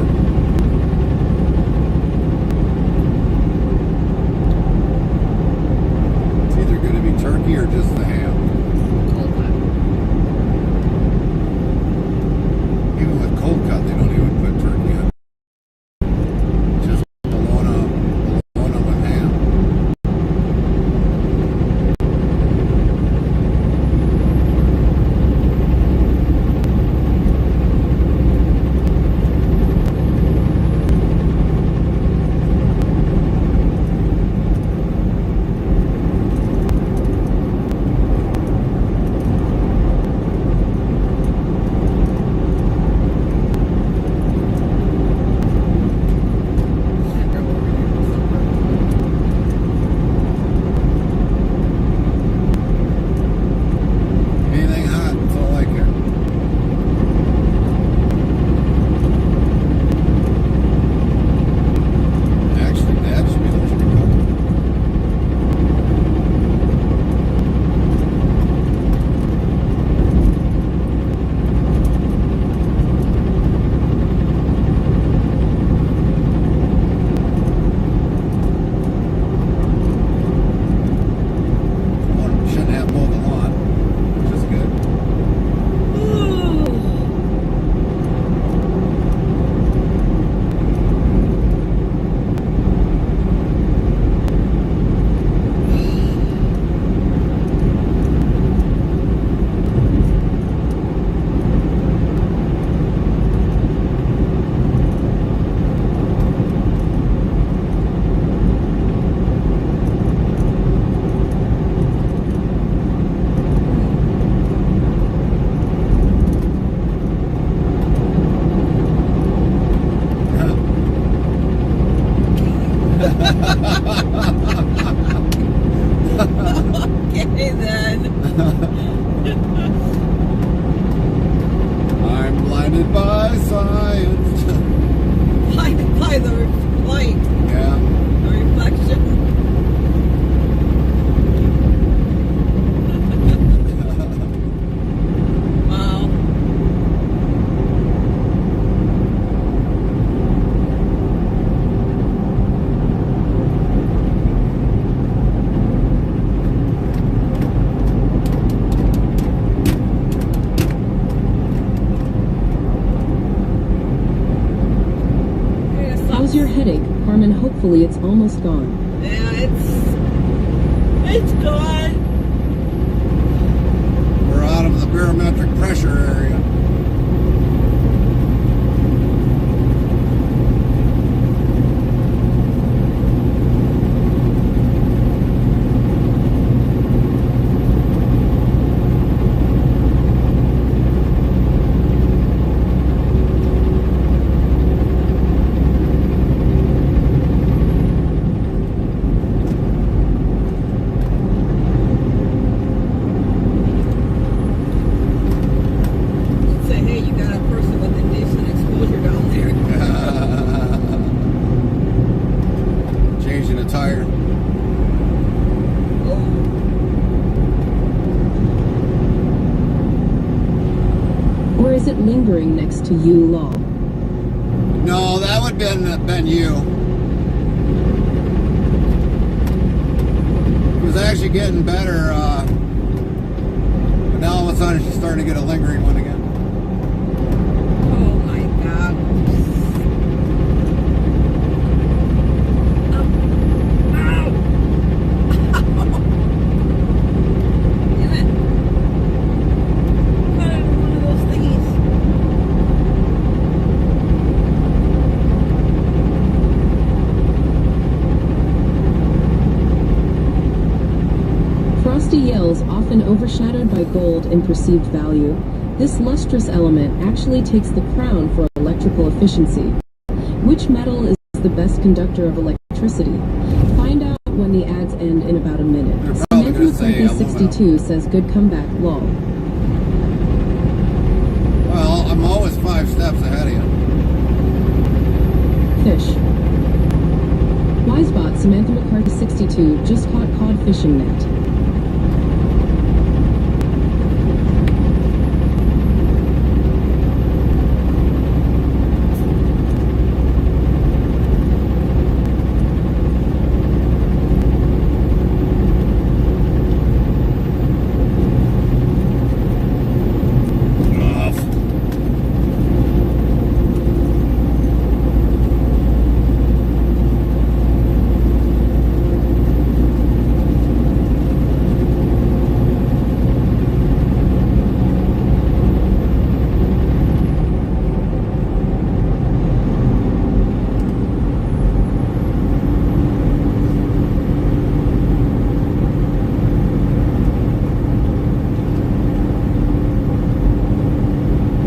Blinded by science. Blinded by the light, Yeah. the reflection. Wow. How's your headache, Carmen? Hopefully it's almost gone. Yeah, it's gone. We're out of the barometric pressure area. Say, hey, you got a person with indecent exposure down there. Changing a tire. Oh. Or is it lingering next to you, Law? No, that would have been you. It was actually getting better, but now all of a sudden she's starting to get a lingering one again. Oh my God. Ow. Damn it. Put it in one of those thingies. Frosty yells, often overshadowed by gold in perceived value. This lustrous element actually takes the crown for electrical efficiency. Which metal is the best conductor of electricity? Find out when the ads end in about a minute. You're probably Samantha gonna say McCarthy 62 says, good comeback, lol. Well, I'm always 5 steps ahead of you. Fish. Wisebot Samantha McCarthy 62 just caught cod fishing net.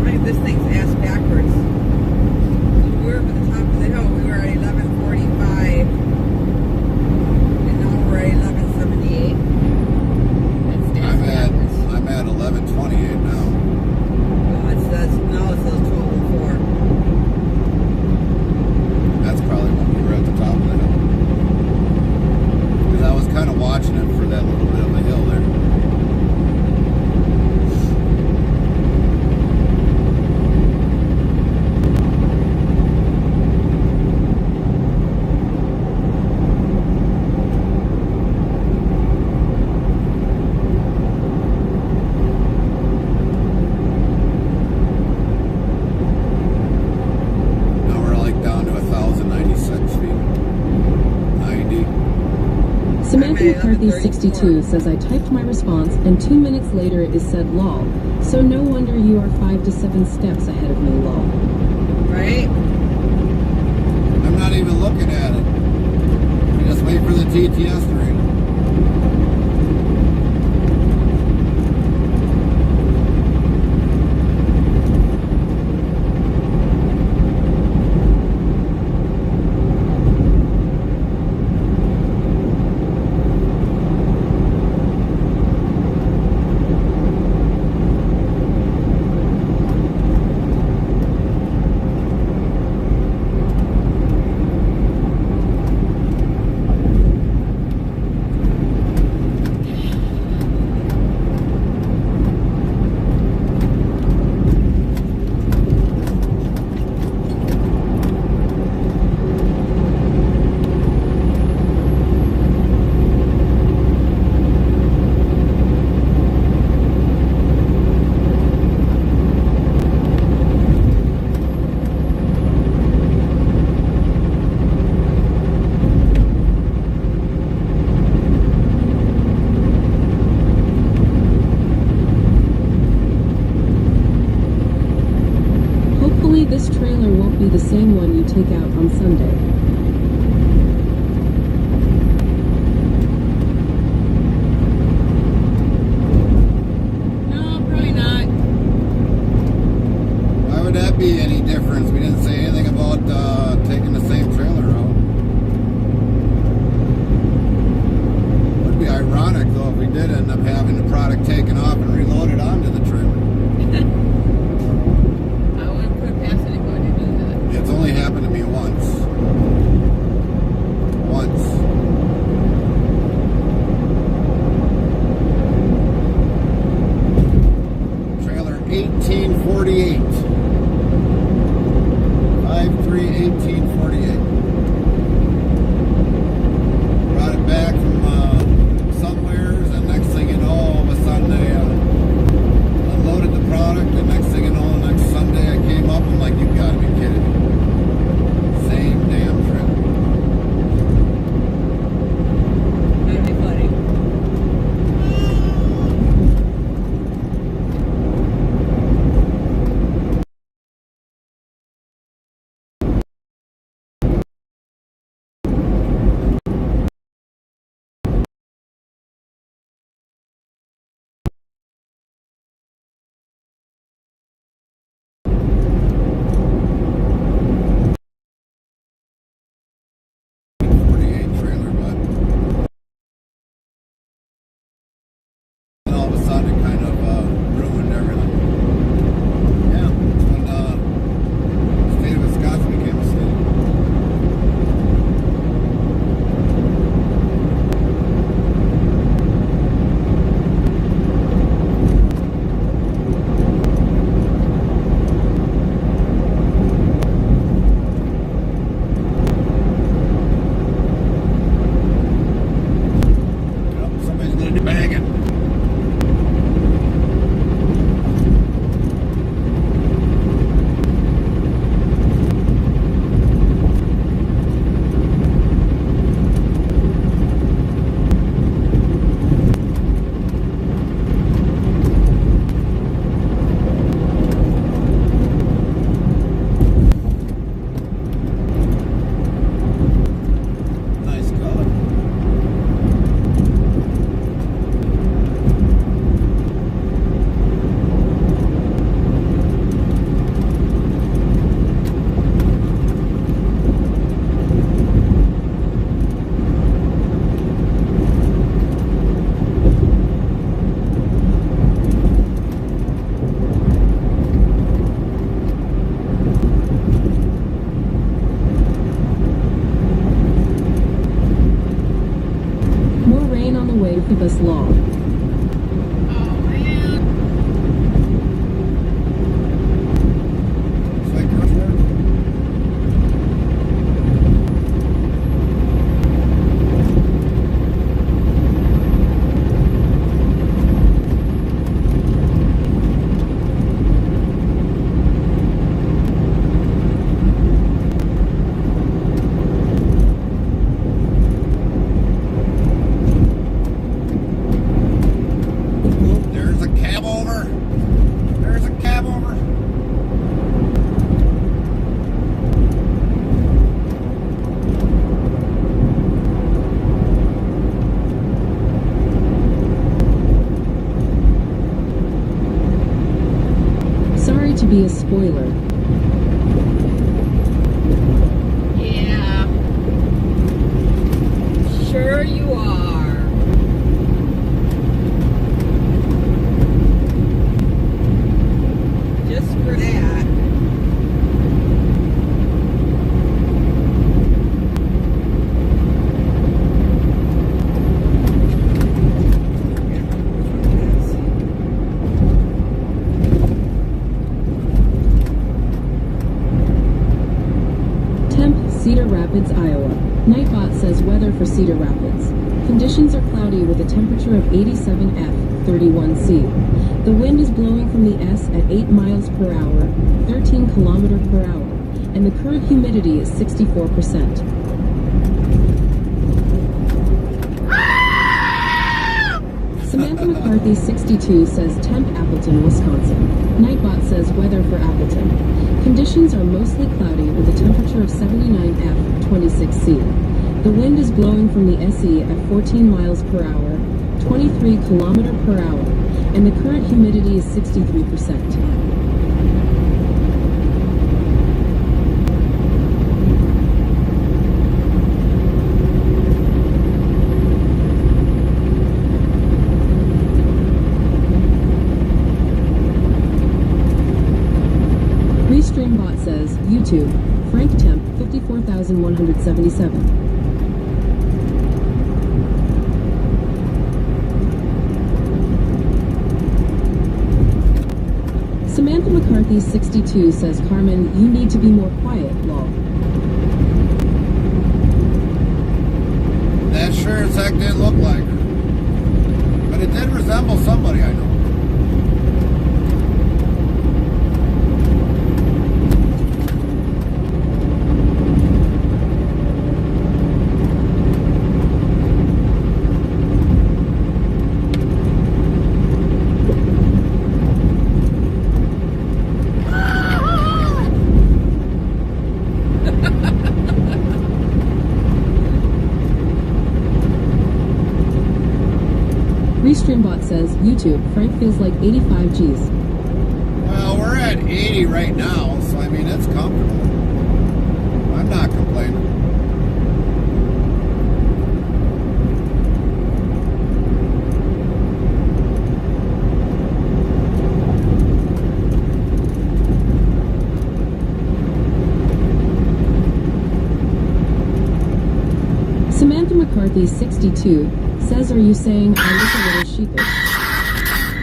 Right, this thing's ass backwards. We were up at the top of the hill. We were at 11:45, and now we're at 11:78. That's ass backwards. I'm at 11:28 now. Oh, it says 12:04. That's probably when we were at the top of the hill. Because I was kind of watching it for that little bit of a hill there. Now we're like down to 1,096 feet. 90. Samantha I'm at McCarthy 11:34. 62 says, I typed my response and 2 minutes later it said lol. So no wonder you are 5 to 7 steps ahead of me, lol. Right? I'm not even looking at it. I just wait for the TTS to read it. Hopefully this trailer won't be the same one you take out on Sunday. No, probably not. Why would that be any difference? We didn't say anything about taking the same trailer out. Would be ironic though if we did end up having the product taken off and reloaded onto the trailer. I wouldn't put it past anybody to do that. It's only happened to me once. Once. Trailer 1848. 5/3/1848. Brought it back from somewheres, and next thing you know, all of a sudden they unloaded the product, and next thing you know, next Sunday I came up, I'm like, you gotta be kidding me. Same damn trip. That'd be funny. Trailer, but and all of a sudden it kind of ruined everything. Yeah, when the state of Wisconsin became a state. Yep, somebody's gonna do banging. Nice color. More rain on the way for this law. Oh man. It's like girls work. There's a cab over. There's a cab over. Sorry to be a spoiler. Yeah. Sure you are. Just for that. Temp, Cedar Rapids, Iowa. Nightbot says weather for Cedar Rapids. Conditions are cloudy with a temperature of 87 F, 31C. The wind is blowing from the S at 8 miles per hour, 13 kilometer per hour, and the current humidity is 64%. Samantha McCarthy, 62, says temp Appleton, Wisconsin. Nightbot says weather for Appleton. Conditions are mostly cloudy with a temperature of 79 F, 26 C. The wind is blowing from the SE at 14 miles per hour, 23 kilometer per hour, and the current humidity is 63%. Restreambot says, YouTube, Frank Temp, 54,177. Samantha McCarthy, 62, says, Carmen, you need to be more quiet, lol. That sure as heck didn't look like her. But it did resemble somebody I know. Restreambot says, YouTube, Frank feels like 85 Gs. Well, we're at 80 right now, so I mean, it's comfortable. I'm not complaining. Samantha McCarthy, 62, says, are you saying I look a little sheepish?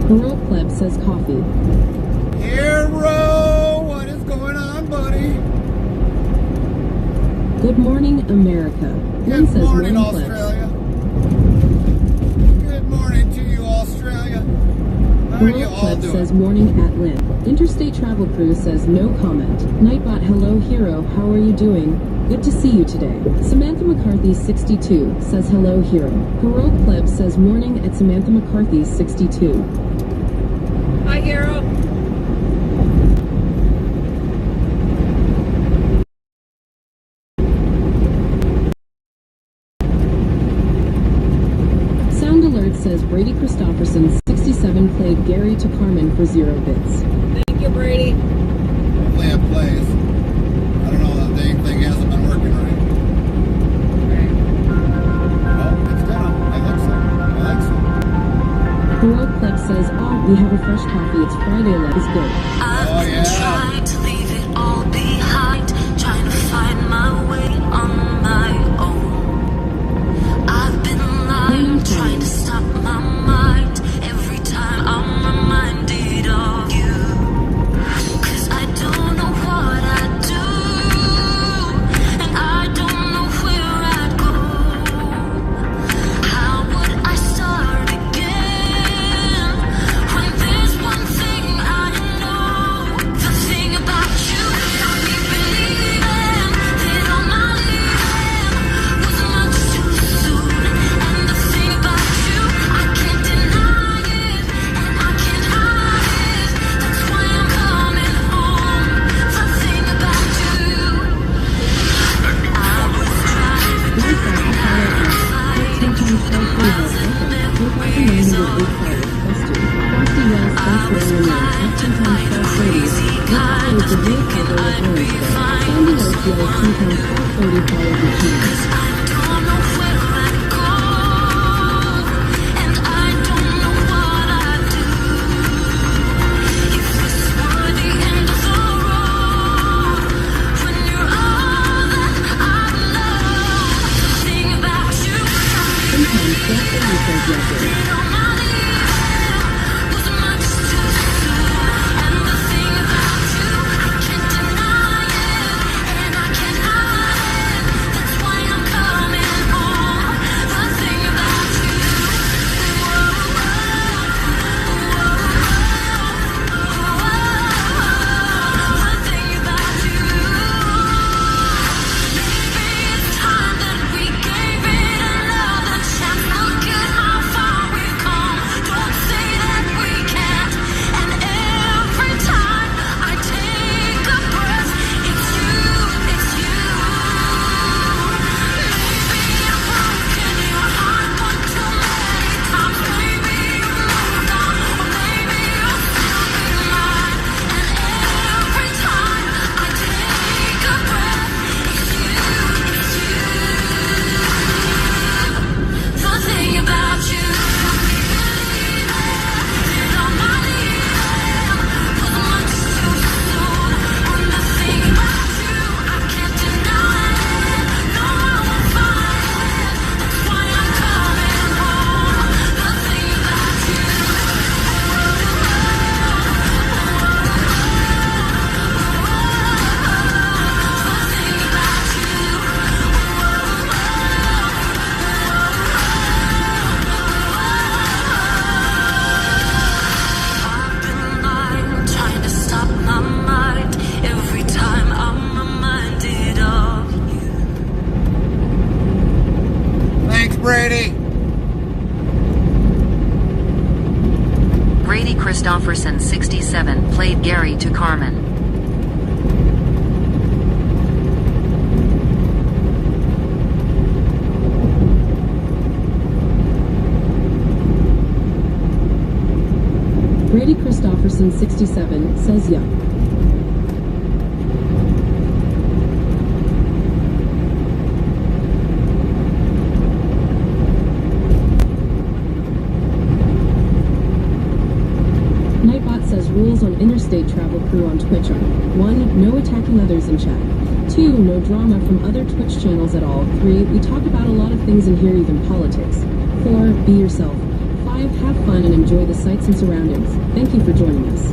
Heroic Pleb says coffee. Hero, what is going on, buddy? Good morning, America. Lynn Good says morning, morning, plebs. Australia. Good morning to you, Australia. How are you Heroic all Pleb doing? says morning at Lynn. Interstate Travel Crew says no comment. Nightbot, hello hero, how are you doing? Good to see you today. Samantha McCarthy, 62, says hello hero. Heroic Pleb says morning at Samantha McCarthy, 62. Hi, hero. Sound Alert says Brady Christopherson, 67, played Gary to Carmen for 0 bits. Thank you, Brady. Hopefully it plays. I don't know, the dang thing hasn't been working right. Oh, it's gonna. I think so. Heroic Pleb says, oh, we have a fresh coffee, it's Friday, life is good. Oh, yeah. Trying to leave it all behind, trying to find my way on my own. I've been lying, trying to stop my mind every time I'm reminded of you. 'Cause I don't know what I'd do, and I don't know where I'd go. How would I start again when there's one thing I know? The thing about you got me believing that all my leaving was much too soon. And the thing about you, I can't deny it, and I can't hide it. That's why I'm coming home. The thing about you, I was driving This is Frosty Pilot Plus. 10 times 12 free votes. Welcome. 4,908 followers plus 2. Frosty Wells, thanks for your name. 10 times 1230. What follows the real cover with Orange today? Sandy Oaks yells 10 times 1230 followed the cheese. don't know where I'd go, and I don't know what I'd do. If this were the end of the road, when you're all that I know, the thing about you Sometimes 1230 says yes. all my leaving was much too soon. And the thing about you, I can't deny it, and I can't hide it. That's why I'm coming. Brady Christofferson 67 played Gary to Carmen. Brady Christofferson 67 says yup. Nightbot says rules on interstate travel crew on Twitch are 1. No attacking others in chat. 2. No drama from other Twitch channels at all. 3. We talk about a lot of things in here, even politics. 4. Be yourself. 5. Have fun and enjoy the sights and surroundings. Thank you for joining us.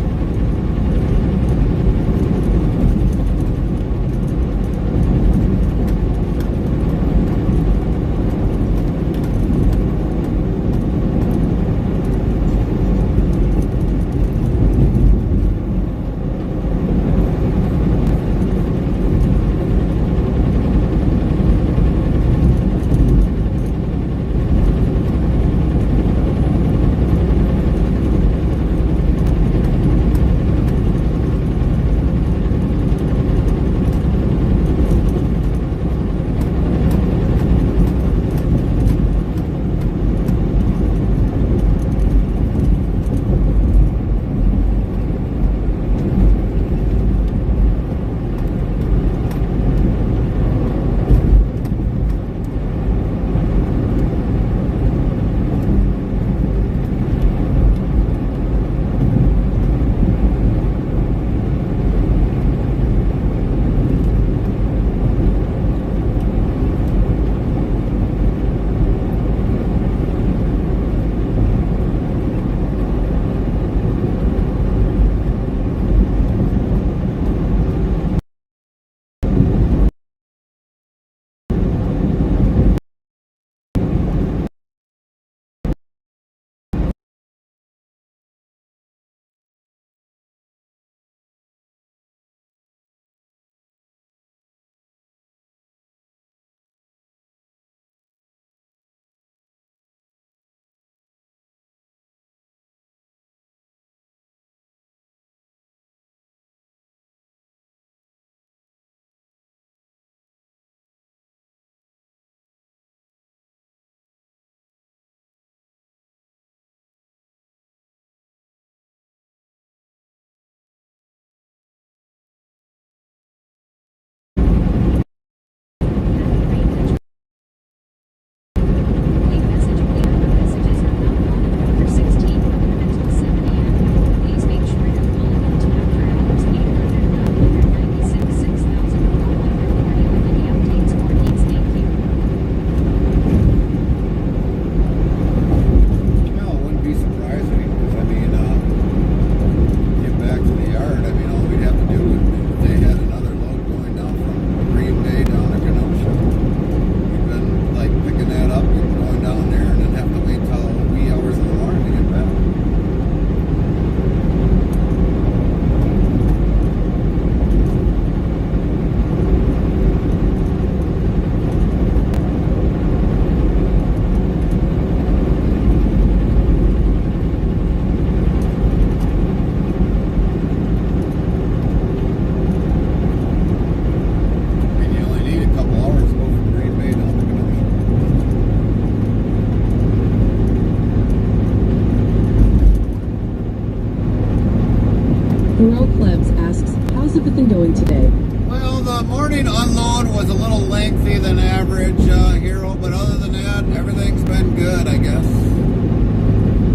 everything going today? Well, the morning unload was a little lengthy than average, Hero, but other than that, everything's been good, I guess.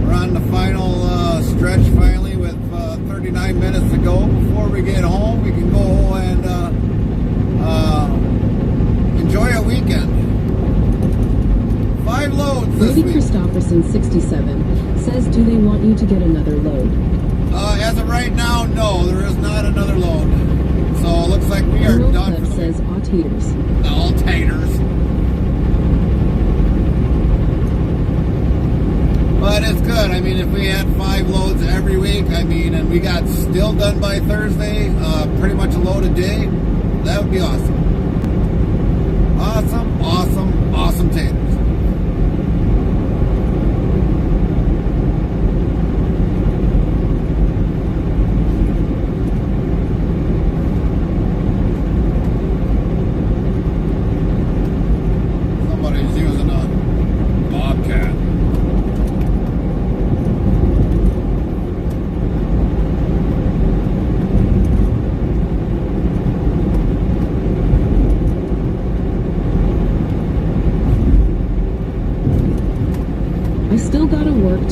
We're on the final stretch finally with 39 minutes to go. Before we get home, we can go and enjoy a weekend. 5 loads this Brady week. Christofferson, 67, says, do they want you to get another load? As of right now, no, there is not another load. So it looks like we are Earl done Cliff for the says, all taters. all taters. But it's good. I mean, if we had 5 loads every week, I mean, and we got still done by Thursday, pretty much a load a day, that would be awesome. Awesome, awesome, awesome taters.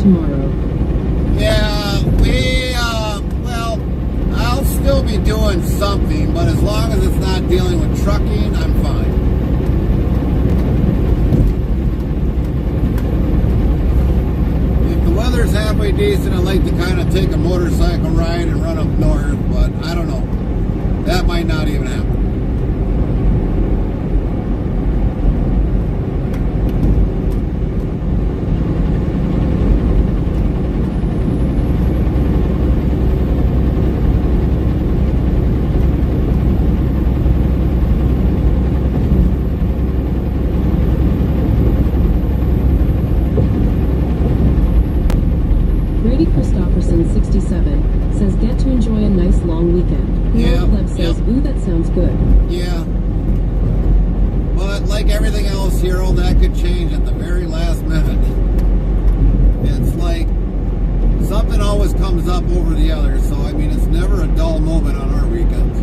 tomorrow. Yeah, well, I'll still be doing something, but as long as it's not dealing with trucking, I'm fine. If the weather's halfway decent, I'd like to kind of take a motorcycle ride and run up north, but I don't know. That might not even happen. Brady Christopherson, 67, says get to enjoy a nice long weekend. Yeah, Lord Pleb says, yep. ooh, that sounds good. Yeah. But like everything else, Hero, that could change at the very last minute. It's like something always comes up over the other, so I mean, it's never a dull moment on our weekends.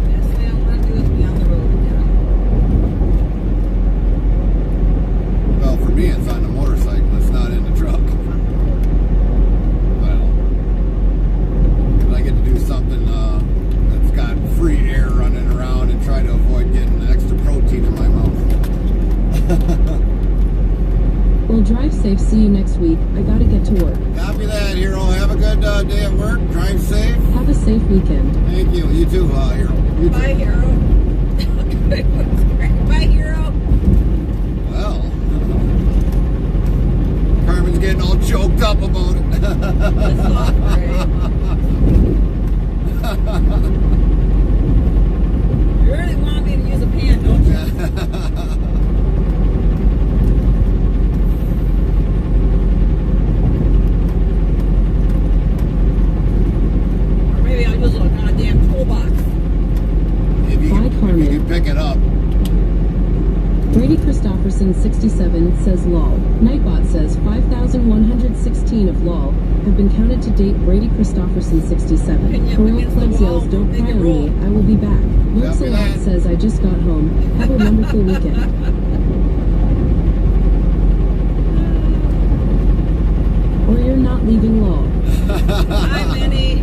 Best thing I'm gonna do is be on the road again. Well, for me, it's on the motorcycle. It's not in the truck. Well, I get to do something that's got free air running around and try to avoid getting extra protein in my mouth. Well, drive safe. See you next week. I gotta get to work. Copy that, Hero. Have a good day at work. Drive safe. Have a safe weekend. Thank you. You too, Hero. You too. Bye, Hero. Bye, Hero. Well, Carmen's getting all choked up about it. That's not great. You really want me to use a pan, don't you? Or maybe I'll use a goddamn toolbox. If you Bye, can Carmen. pick it up. Brady Christopherson, 67, says lol. Nightbot says 5,116 of lol have been counted to date. Brady Christopherson, 67. Can you Coral against the Plebs wall, yells, don't make cry it on roll." me. I will be back. Looks a Copy lot that. says I just got home. Have a wonderful weekend. Or you're not leaving lol. Bye, Minnie.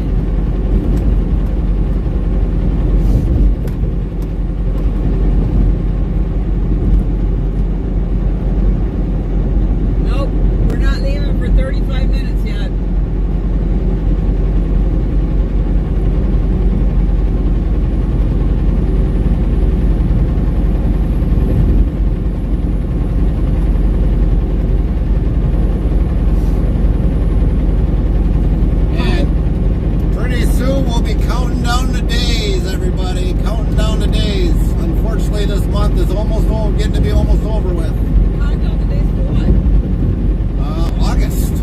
Nope, we're not leaving for 35 minutes yet. And pretty soon we'll be counting down the days, everybody. Counting down the days. Unfortunately, this month is getting to be almost over with. Countdown the days for what? August.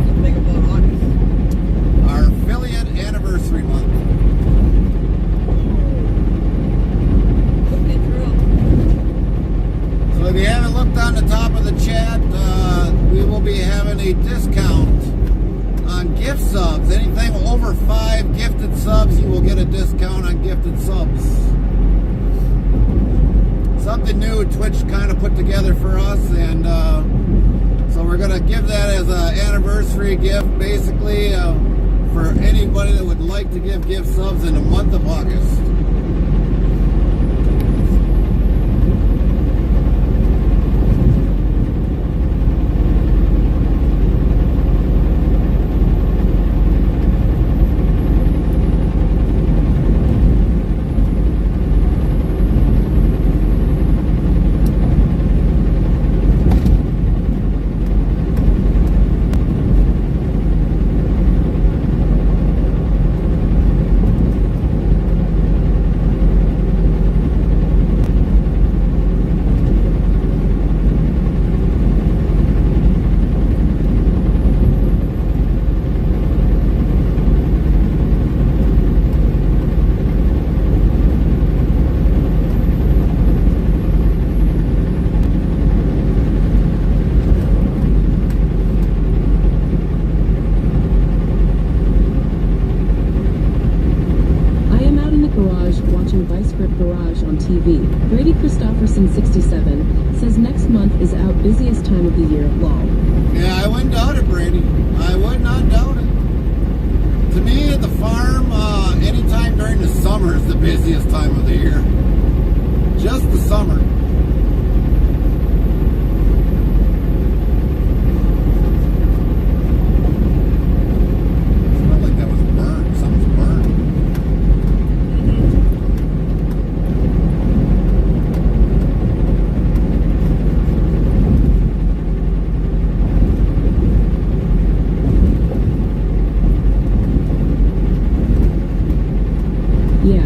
Something about August. Our affiliate anniversary month. Put me through. So if you haven't looked on the top of the chat, we will be having a discount on gift subs. Anything over 5 gifted subs, you will get a discount on gifted subs. Something new Twitch kind of put together for us, and so we're going to give that as an anniversary gift, basically, for anybody that would like to give gift subs in the month of August. TV. Brady Christopherson 67 says next month is out busiest time of the year, lol. Yeah, I wouldn't doubt it, Brady. I would not doubt it. To me, at the farm, anytime during the summer is the busiest time of the year. Just the summer. Smelled like that was burned. Something's burned. Yeah.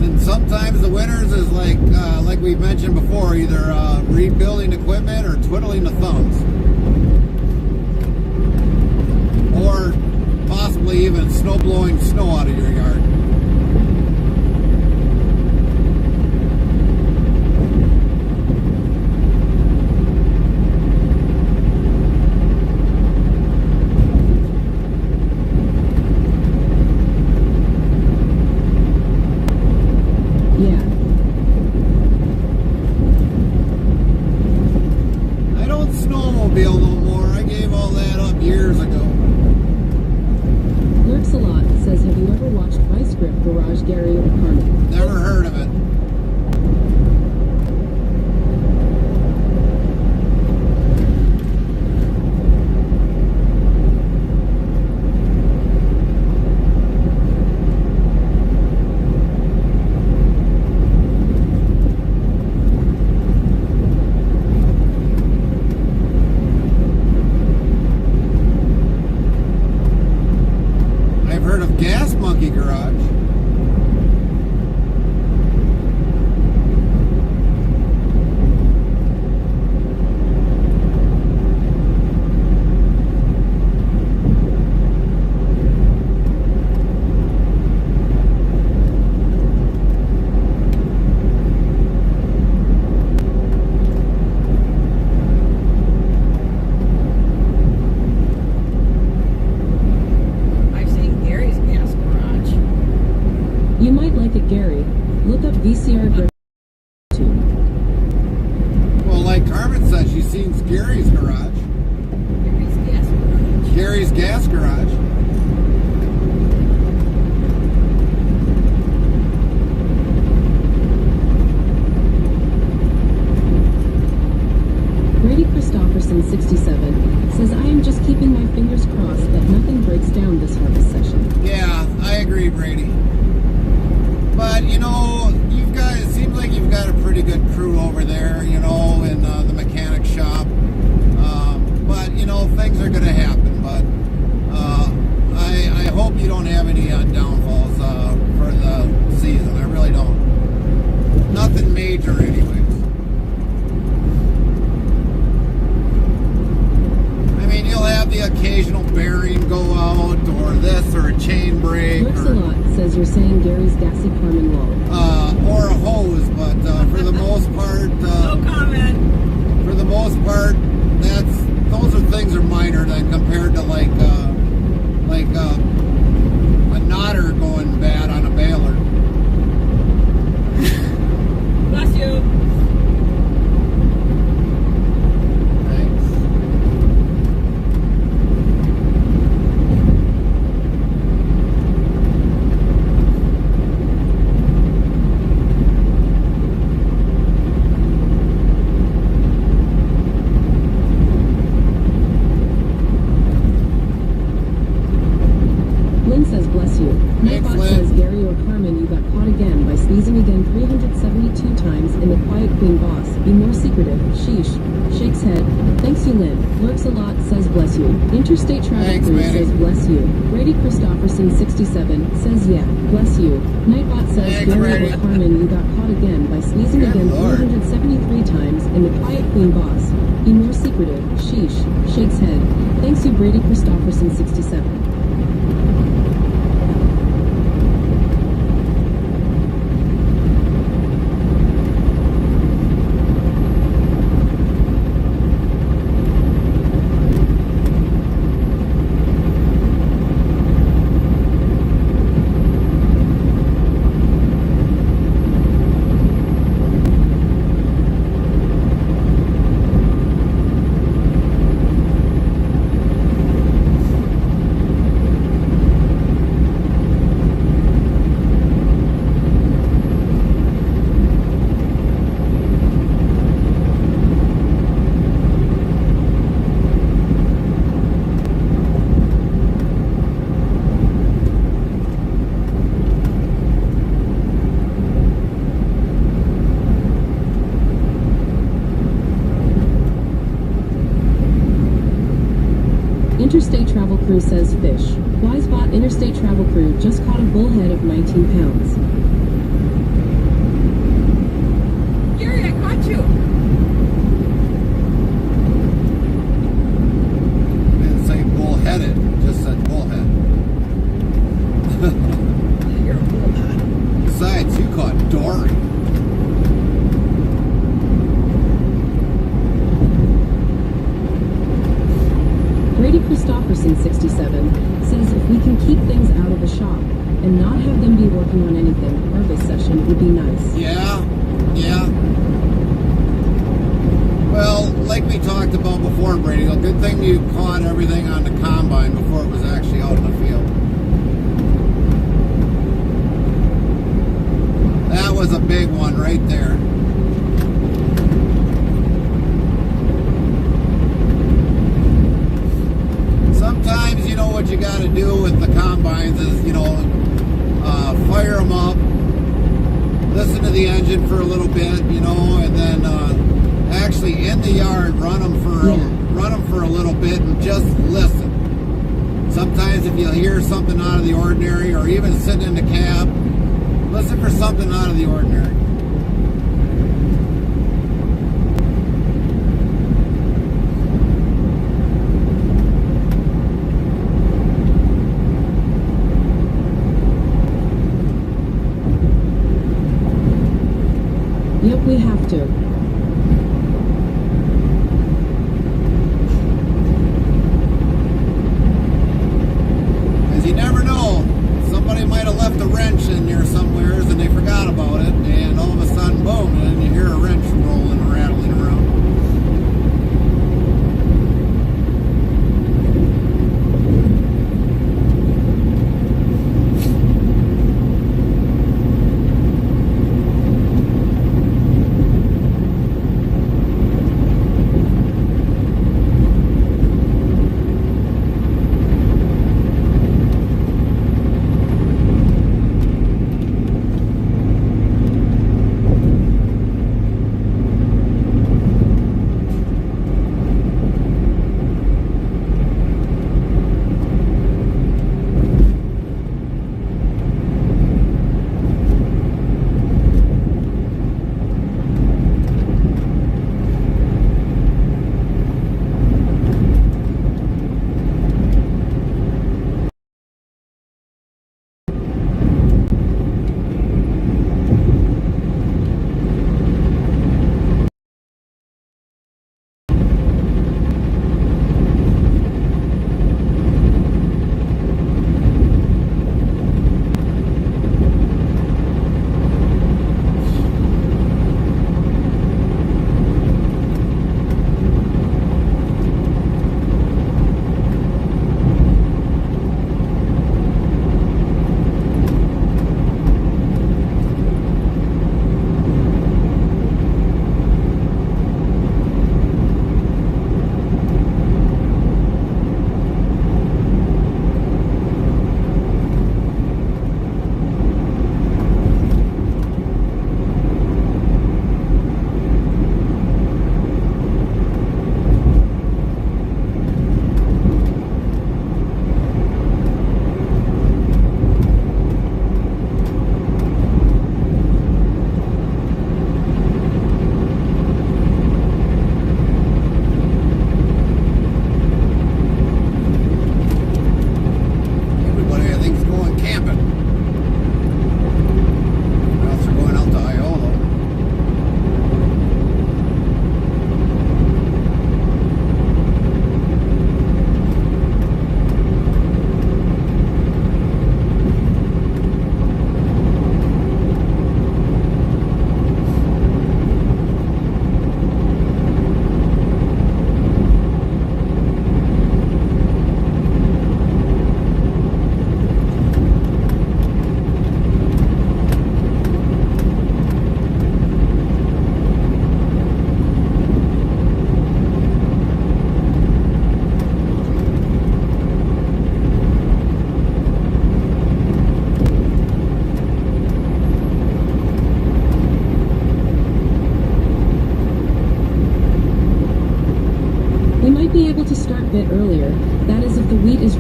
And sometimes the winters is like we mentioned before, either rebuilding equipment or twiddling the thumbs. Or possibly even snow blowing snow out of your yard. Yeah. I don't snowmobile no more. I gave all that up years ago. Lurks a lot says, have you ever watched Vice Grip Garage Gary or Carmen? Never heard of it. I've heard of Gas Monkey Garage. I've seen Gary's gas garage. You might like it, Gary. Look up VCR Grip. Well, like Carmen said, she's seen Gary's garage. Gary's gas garage. Gary's Gas Garage. Brady Christopherson 67 says, I am just keeping my fingers crossed that nothing breaks down this harvest session. Yeah, I agree, Brady. But, you know, it seems like you've got a pretty good crew over there, you know, in the mechanic shop. But, you know, things are going to happen. But I hope you don't have any downfalls for the season. I really don't. Nothing major, anyways. I mean, you'll have the occasional bearing go out, or this, or a chain break, Lurks a lot says you're saying Gary's gassy Carmen lol. or a hose. But for the most part, No comment. for the most part, those are things are minor than compared to like a knotter going bad on a baler. Bless you. Thanks. Lynn says, bless you. Thanks, Nightbot Lynn. says, Gary or Carmen, you got caught again by sneezing again 372 times in the Quiet Queen Boss. Be more secretive. Sheesh. Shakes head. Thanks you, Lynn. Lurks a lot says, bless you. Interstate Travel Thanks, Crew Manny. says, bless you. Brady Christopherson 67 says, yeah, bless you. Nightbot says, Thanks, Gary Brady. or Carmen, you got caught again by sneezing Good again Lord. 373 times in the Quiet Queen Boss. Be more secretive. Sheesh. Shakes head. Thanks you, Brady Christopherson 67. crew says fish. Wisebot interstate travel crew just caught a bullhead of 19 pounds. Gary, I caught you. Didn't say bullheaded, just said bullhead. You're a bullhead. Besides, you caught Dory. Brady Christofferson, 67, says if we can keep things out of the shop and not have them be working on anything, harvest session would be nice. Yeah. Well, like we talked about before, Brady, a good thing you caught everything on the combine before it was actually out in the field. That was a big one right there. Sometimes, you know, what you got to do with the combines is, you know, fire them up, listen to the engine for a little bit, you know, and then actually in the yard run them for a little bit and just listen. Sometimes if you hear something out of the ordinary, or even sitting in the cab, listen for something out of the ordinary. Yep, we have to. Because you never know, somebody might have left a wrench in there somewheres and they forgot about it, and all of a sudden, boom, and then you hear a wrench rolling and rattling around.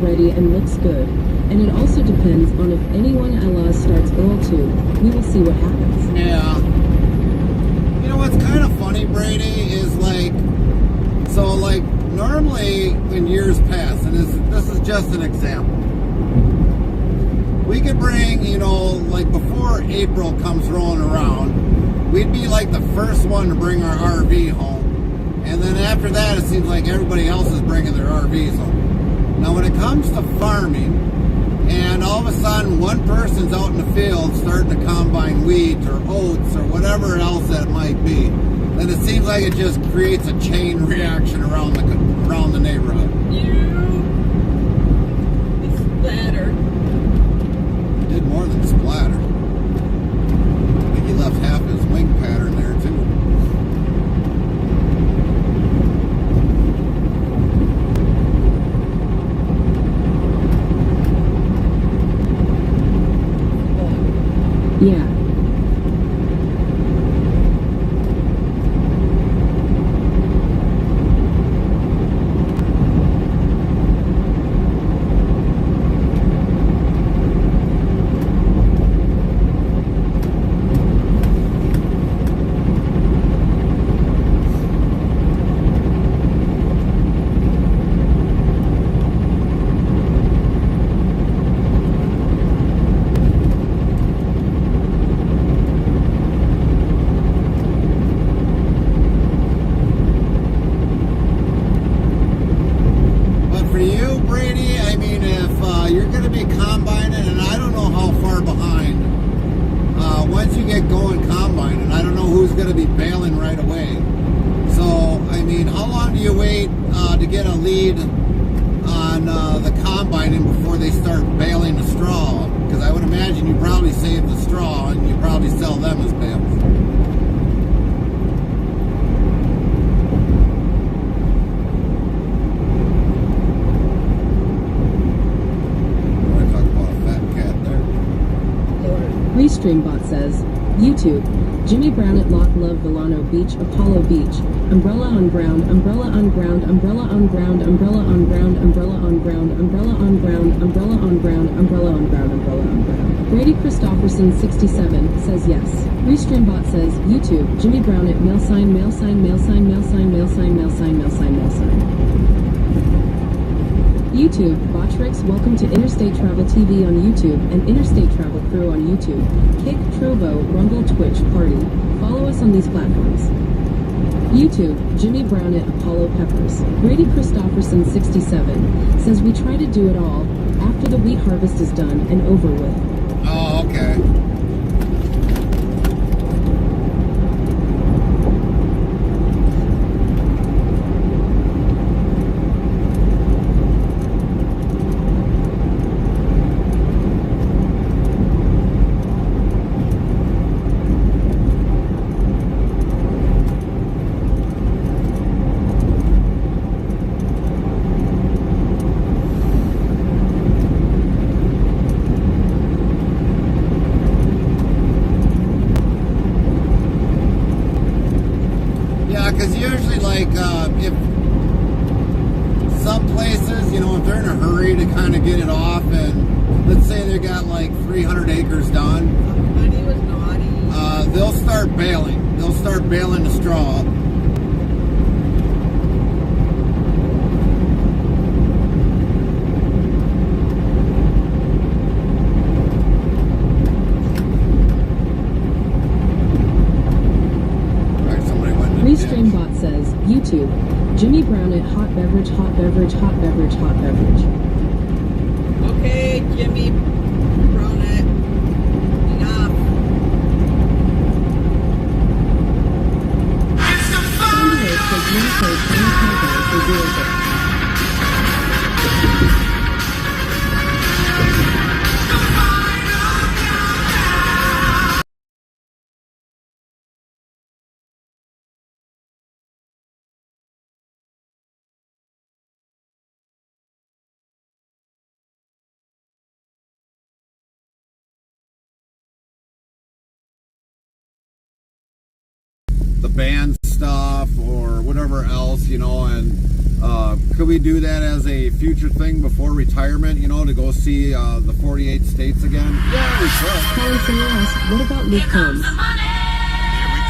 ready and looks good. And it also depends on if anyone else starts ill too. We will see what happens. Yeah. You know what's kind of funny, Brady, is like, so like normally in years past, and this is just an example, we could bring, you know, like before April comes rolling around, we'd be like the first one to bring our RV home. And then after that, it seems like everybody else is bringing their RVs home. Now, when it comes to farming, and all of a sudden one person's out in the field starting to combine wheat or oats or whatever else that might be, then it seems like it just creates a chain reaction around the neighborhood. It's splattered. Did more than splatter. I think he left half his wing pattern there too. Yeah. Restreambot says, YouTube, Jimmy Brown at Loch Love Villano Beach, Apollo Beach, umbrella on ground, umbrella on ground, umbrella on ground, umbrella on ground, umbrella on ground, umbrella on ground, umbrella on ground, umbrella on ground, umbrella on ground. Brady Christopherson 67 says yes. Restreambot says, YouTube, Jimmy Brown at mail sign, mail sign, mail sign, mail sign, mail sign, mail sign, mail sign, mail sign. YouTube, Botrix, welcome to Interstate Travel TV on YouTube and Interstate Travel Crew on YouTube. Kick, Trovo, Rumble, Twitch, Party. Follow us on these platforms. YouTube, Jimmy Brown at Apollo Peppers. Brady Christopherson 67 says we try to do it all after the wheat harvest is done and over with. Oh, okay. If some places, you know, if they're in a hurry to kind of get it off, and let's say they got like 300 acres done, Somebody was naughty. They'll start baling. They'll start baling the straw. Restreambot says, YouTube, Jimmy Brown at hot beverage, hot beverage, hot beverage, hot beverage. Okay, Jimmy Brown it. Enough. Sunday says Winnipeg and Calgary for 0 the band stuff or whatever else, you know, and Could we do that as a future thing before retirement, you know, to go see the 48 states again? Yeah, we could. Colin asks, what about Luke Combs?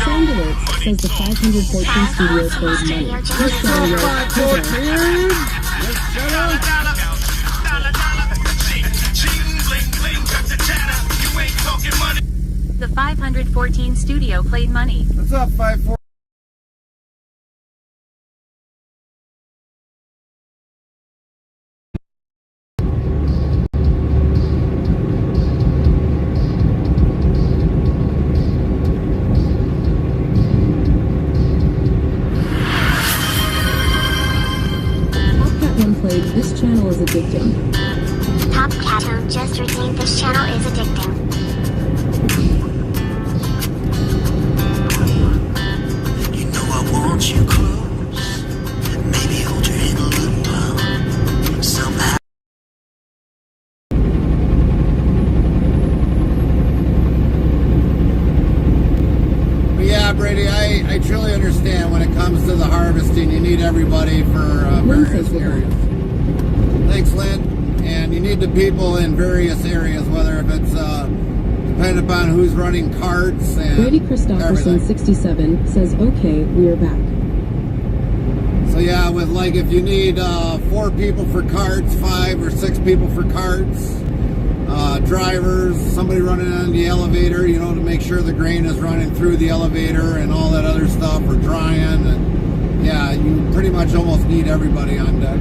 Sound Alerts says the 514 studios hold money. Chris Gary The 514 studio played money. What's up, 514? Played, this channel is addicting. Top Cat who just retained this channel is addicting. You know I want you close. Maybe hold you in a little while. Somehow. But yeah, Brady, I truly understand when it comes to the harvesting, you need everybody for various areas. Thanks, Lynn. And you need the people in various areas, whether if it's depending upon who's running carts and Brady Christopherson, everything. 67, says, okay, we are back. So yeah, with like if you need 4 people for carts, 5 or 6 people for carts, drivers, somebody running on the elevator, you know, to make sure the grain is running through the elevator and all that other stuff, or drying, and yeah, you pretty much almost need everybody on deck.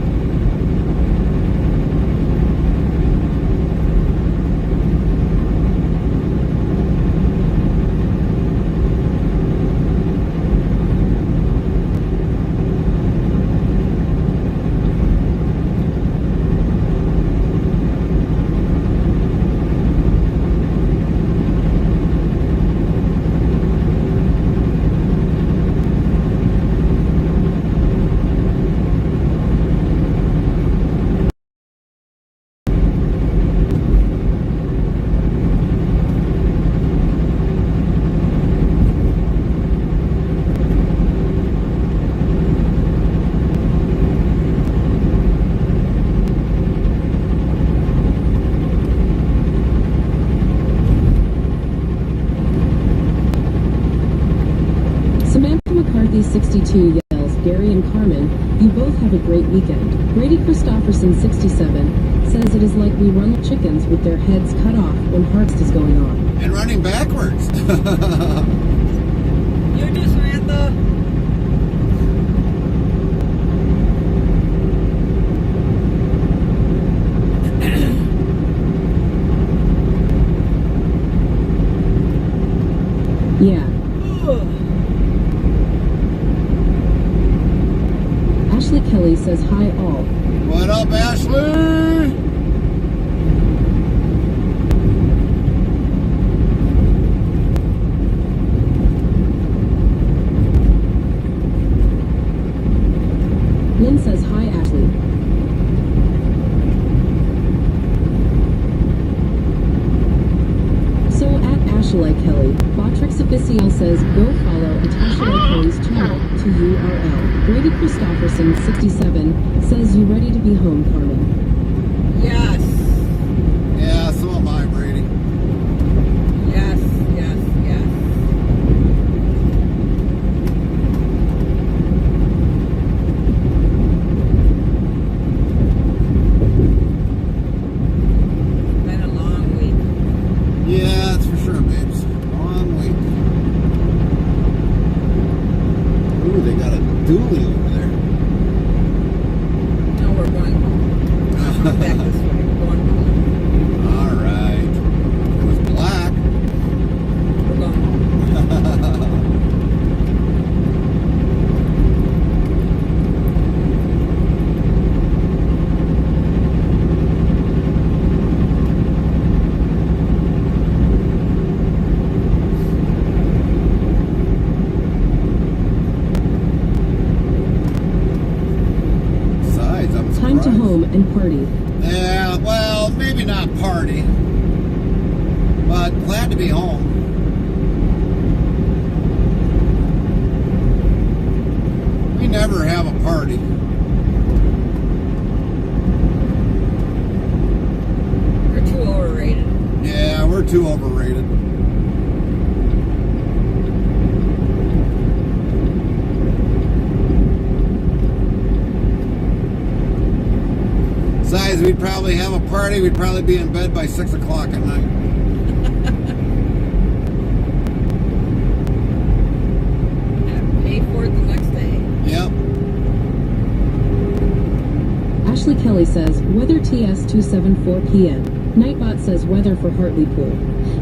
McCarthy 62 yells, Gary and Carmen, you both have a great weekend. Brady Christopherson 67 says it is like we run chickens with their heads cut off when harvest is going on. And running backwards. You do, Samantha. Yeah. Ashley Kelly says hi all. What up, Ashley? Lynn says hi Ashley. So at Ashley Kelly, Botrix Official says go follow Atasha Kelly's channel to URL. Brady Christopherson 67 says you ready to be home, Carmen? Yes. Yeah, so am I, Brady. Yes, yes, yes. Been a long week. Yeah, that's for sure, babes. Long week. Ooh, they got a dually over there. No, we're going home. I'm back this way. We're going home. All right. It was black. We're going home. Besides, I'm Time to surprised. home and party. Yeah, well, maybe not party, but glad to be home. We never have a party. too overrated. Besides, we'd probably have a party. We'd probably be in bed by 6 o'clock at night. And pay for it the next day. Yep. Ashley Kelly says, weather TS 274 PM. Nightbot says weather for Hartlepool.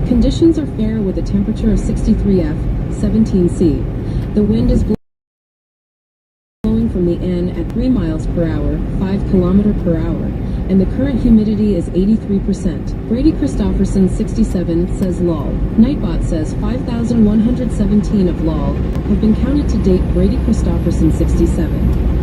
Conditions are fair with a temperature of 63F, 17C. The wind is blowing from the N at 3 miles per hour, 5 km per hour, and the current humidity is 83%. Brady Christofferson 67 says lol. Nightbot says 5,117 of lol have been counted to date. Brady Christofferson 67.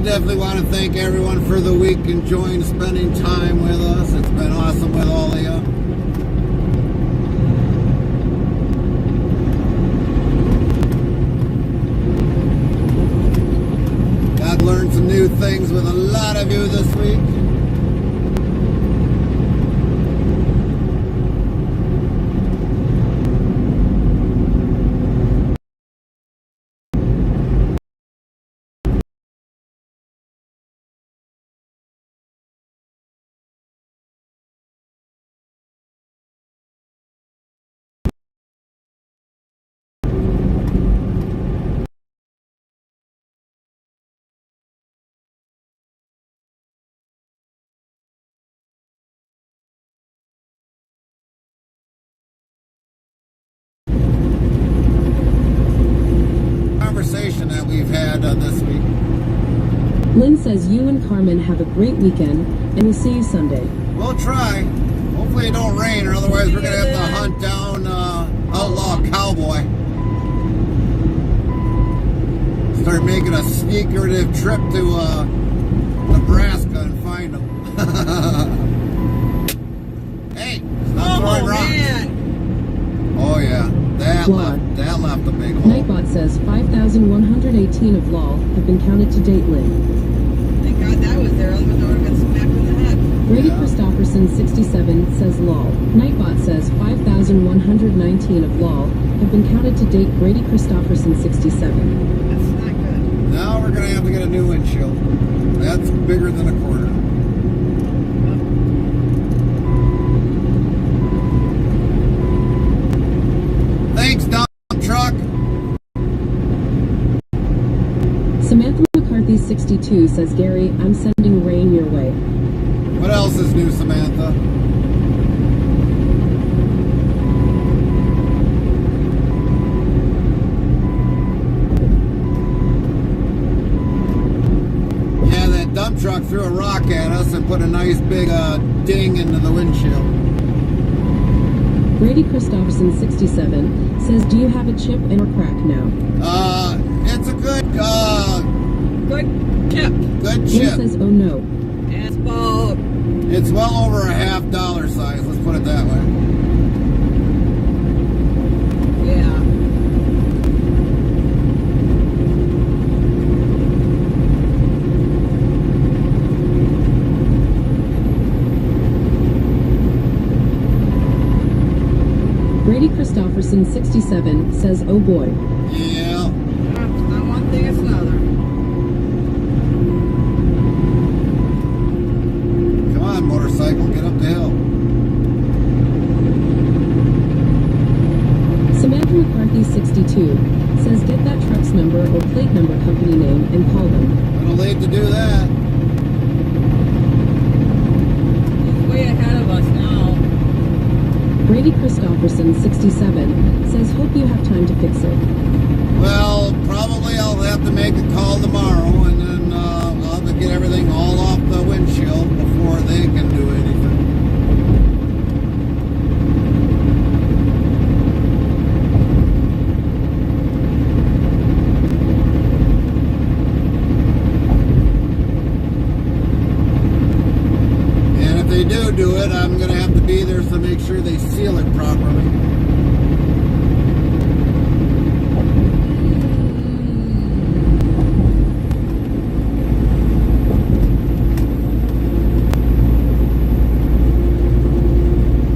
Definitely want to thank everyone for the week, enjoying spending time with us. It's been awesome with all of you. I've learned some new things with a lot of you this week. That we've had this week. Lynn says you and Carmen have a great weekend, and we'll see you Sunday. We'll try. Hopefully it don't rain, or otherwise we're going to have to hunt down Outlaw Cowboy. Start making a secretive trip to Nebraska and 518 of LOL have been counted to date, Lynn. Thank God that was there, otherwise I would have been smacked in the head. Brady Yeah. Christopherson 67 says LOL. Nightbot says 5,119 of LOL have been counted to date. Brady Christopherson 67. That's not good. Now we're going to have to get a new windshield. That's bigger than a quarter. Thanks, dump truck. Samantha McCarthy 62 says Gary, I'm sending rain your way. What else is new, Samantha? Yeah, that dump truck threw a rock at us and put a nice big ding into the windshield. Brady Christopherson 67 says, do you have a chip and or crack now? It's a good Good chip. Lynn chip. says, oh no. And it's about It's well over a $50 size, let's put it that way. yeah. Brady Christopherson 67 says, oh boy. Yeah. It's not one thing, it's another. Come on, motorcycle, get up the hill. Samantha McCarthy 62 says, get that truck's number or plate number, company name, and call them. A little late to do that. He's way ahead of us now. Brady Christopherson 67 says, hope you have time to fix it. Well, probably I'll have to make a call tomorrow, and then I'll have to get everything all off the windshield before they can do anything. And if they do it, I'm going to have to be there to make sure they seal it properly.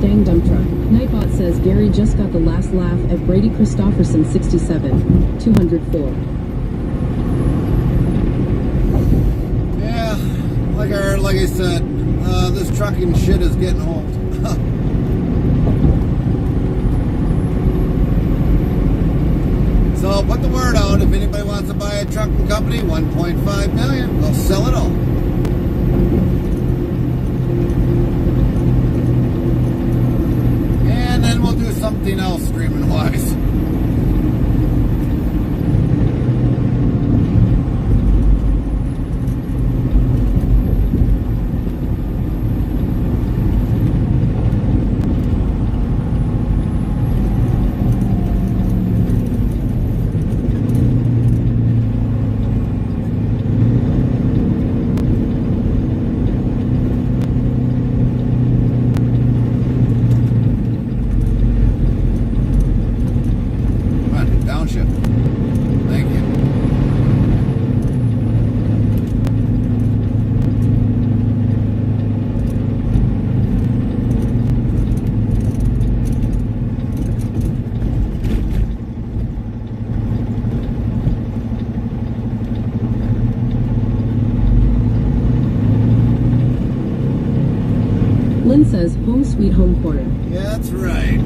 Dang dump truck. Nightbot says Gary just got the last laugh at Brady Christopherson 67. 204. Yeah, like I said, this trucking shit is getting old. So put the word out. If anybody wants to buy a trucking company, 1.5 million, they'll sell it all. And then we'll do something else streaming wise. Come on, downshift. Thank you. Lynn says, home sweet home corner. Yeah, that's right.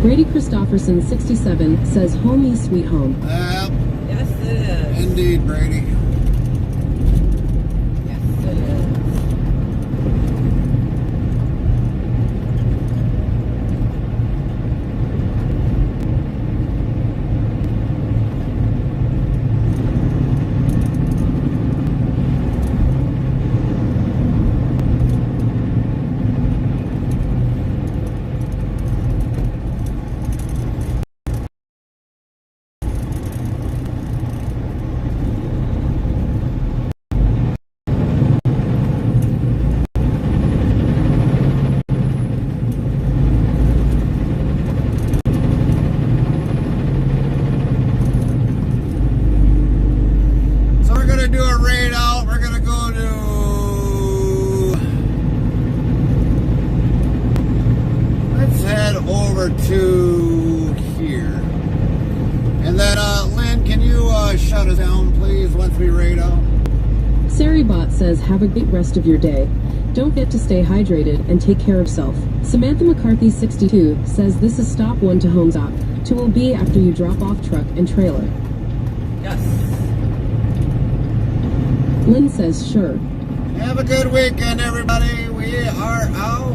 Brady Christopherson 67 says, homey sweet home. Yes, it is. Indeed, Brady. Yes, it is. over to here. And then, Lynn, can you shut us down, please, once we rate out? Saribot says, have a great rest of your day. Don't forget to stay hydrated and take care of yourself. Samantha McCarthy, 62, says this is stop 1 to home stop. 2 will be after you drop off truck and trailer. Yes. Lynn says, sure. Have a good weekend, everybody. We are out.